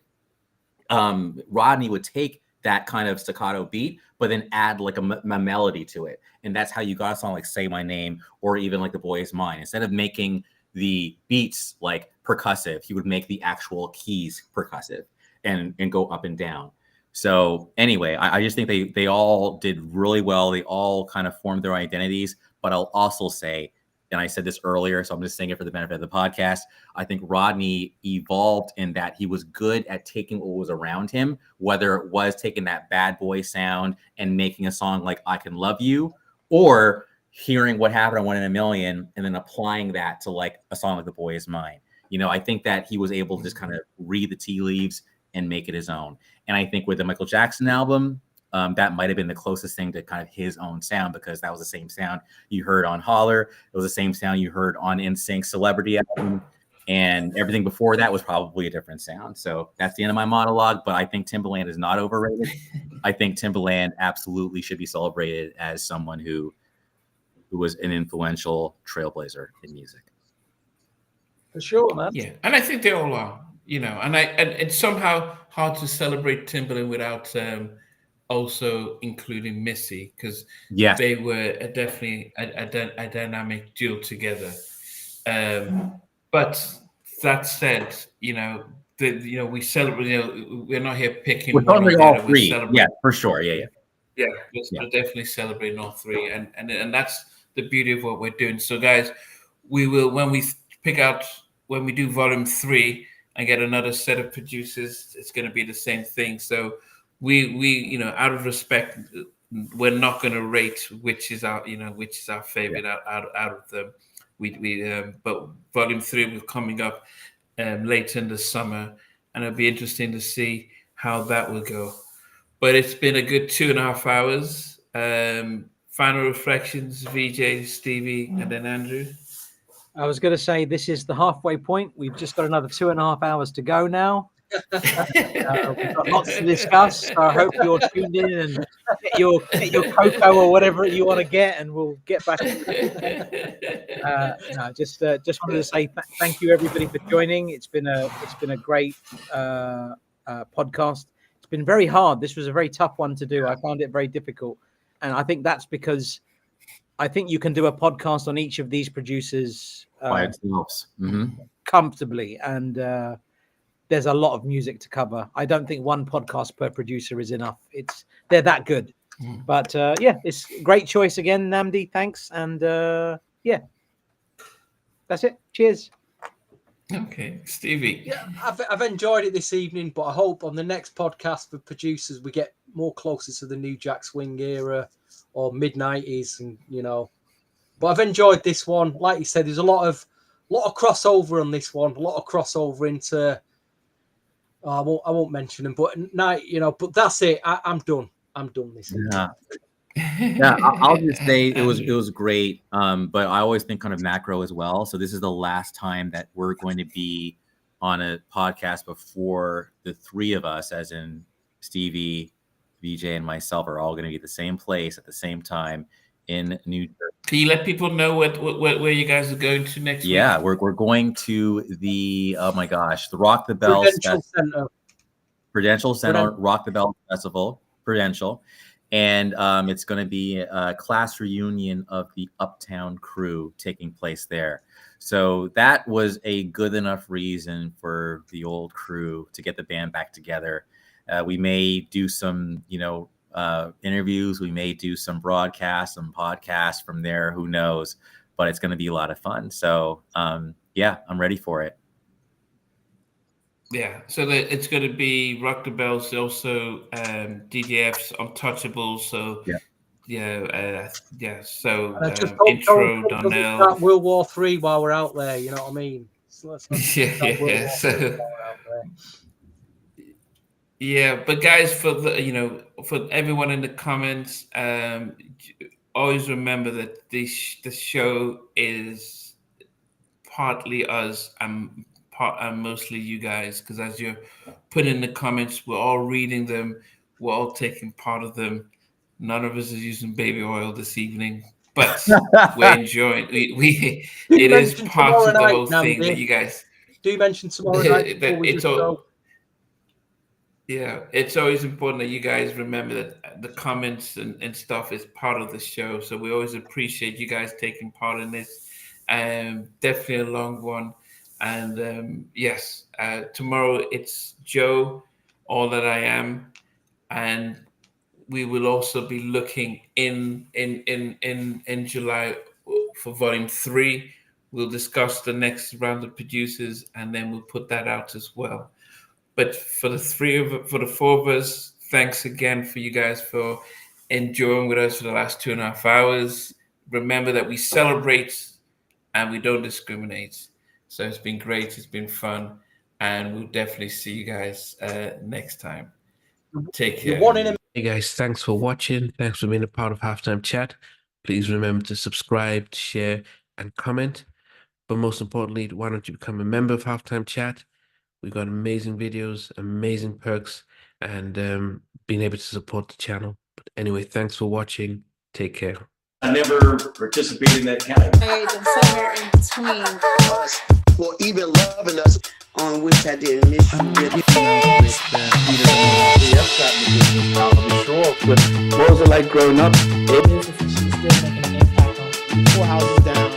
Rodney would take that kind of staccato beat, but then add like a melody to it. And that's how you got a song like Say My Name, or even like The Boy Is Mine. Instead of making the beats like percussive, he would make the actual keys percussive and go up and down. So anyway, I just think they all did really well. They all kind of formed their identities. But I'll also say, and I said this earlier, so I'm just saying it for the benefit of the podcast, I think Rodney evolved in that he was good at taking what was around him, whether it was taking that bad boy sound and making a song like I Can Love You, or hearing what happened on One in a Million and then applying that to like a song like The Boy Is Mine. You know, I think that he was able to just kind of read the tea leaves and make it his own. And I think with the Michael Jackson album, that might have been the closest thing to kind of his own sound, because that was the same sound you heard on Holler. It was the same sound you heard on NSYNC's Celebrity album. And everything before that was probably a different sound. So that's the end of my monologue. But I think Timbaland is not overrated. I think Timbaland absolutely should be celebrated as someone who was an influential trailblazer in music. For sure, man. Yeah, and I think they all are. You know, and it's somehow hard to celebrate Timbaland without also including Missy, because they were definitely a dynamic duo together. But that said, you know, we celebrate. You know, we're not here picking. We're totally all three. Yeah, for sure. Yeah. We're definitely celebrating all three, and that's the beauty of what we're doing. So, guys, we will when we do volume 3 and get another set of producers, it's going to be the same thing. So we you know, out of respect, we're not going to rate which is our favorite out of them. But volume 3 will coming up later in the summer, and it'll be interesting to see how that will go. But it's been a good 2.5 hours. Final reflections, VJ, Stevie, and then Andrew. I was going to say this is the halfway point. We've just got another 2.5 hours to go now. We've got lots to discuss. So I hope you're tuned in and get your cocoa or whatever you want to get, and we'll get back. Just wanted to say thank you everybody for joining. It's been a great podcast. It's been very hard. This was a very tough one to do. I found it very difficult, and I think that's because I think you can do a podcast on each of these producers by themselves, comfortably, and there's a lot of music to cover. I don't think one podcast per producer is enough. They're that good. But yeah, it's a great choice again, Nnamdi. Thanks. And yeah, that's it. Cheers. Okay, Stevie. Yeah, I've enjoyed it this evening, but I hope on the next podcast for producers we get more closer to the New Jack Swing era or mid-90s, and But I've enjoyed this one. Like you said, there's a lot of crossover on this one. A lot of crossover into. I won't mention them, but But that's it. I'm done. I'm done this evening. Yeah, I'll just say it was great. But I always think kind of macro as well. So this is the last time that we're going to be on a podcast before the three of us, as in Stevie, VJ, and myself, are all going to be at the same place at the same time in New Jersey. Can you let people know where you guys are going to next week? Yeah, we're going to the the Rock the Bell Prudential Center Rock the Bell Festival, Prudential. And it's going to be a class reunion of the Uptown crew taking place there. So that was a good enough reason for the old crew to get the band back together. We may do some, interviews. We may do some broadcasts, some podcasts from there. Who knows? But it's going to be a lot of fun. So, yeah, I'm ready for it. Yeah, so it's going to be Rock the Bells, also DJF's Untouchable. So So intro, Donnell. World War III while we're out there. You know what I mean? So yeah. But guys, for for everyone in the comments, always remember that the show is partly us and mostly you guys, because as you're putting in the comments, we're all reading them, we're all taking part of them. None of us is using baby oil this evening, but we're enjoying. It is part of the whole thing that you guys do mention tomorrow night. It's always important that you guys remember that the comments and stuff is part of the show. So we always appreciate you guys taking part in this. Definitely a long one. And yes, tomorrow it's Joe, All That I Am, and we will also be looking in July for Volume 3. We'll discuss the next round of producers, and then we'll put that out as well. But for the four of us, thanks again for you guys for enjoying with us for the last 2.5 hours. Remember that we celebrate and we don't discriminate. So it's been great. It's been fun. And we'll definitely see you guys next time. Take care. Hey guys, thanks for watching. Thanks for being a part of Halftime Chat. Please remember to subscribe, share, and comment. But most importantly, why don't you become a member of Halftime Chat? We've got amazing videos, amazing perks, and being able to support the channel. But anyway, thanks for watching. Take care. I never participated in that category. Somewhere in between us, or even loving us, on which I didn't miss you. What was it like growing up? She's still making an impact on 4 houses down.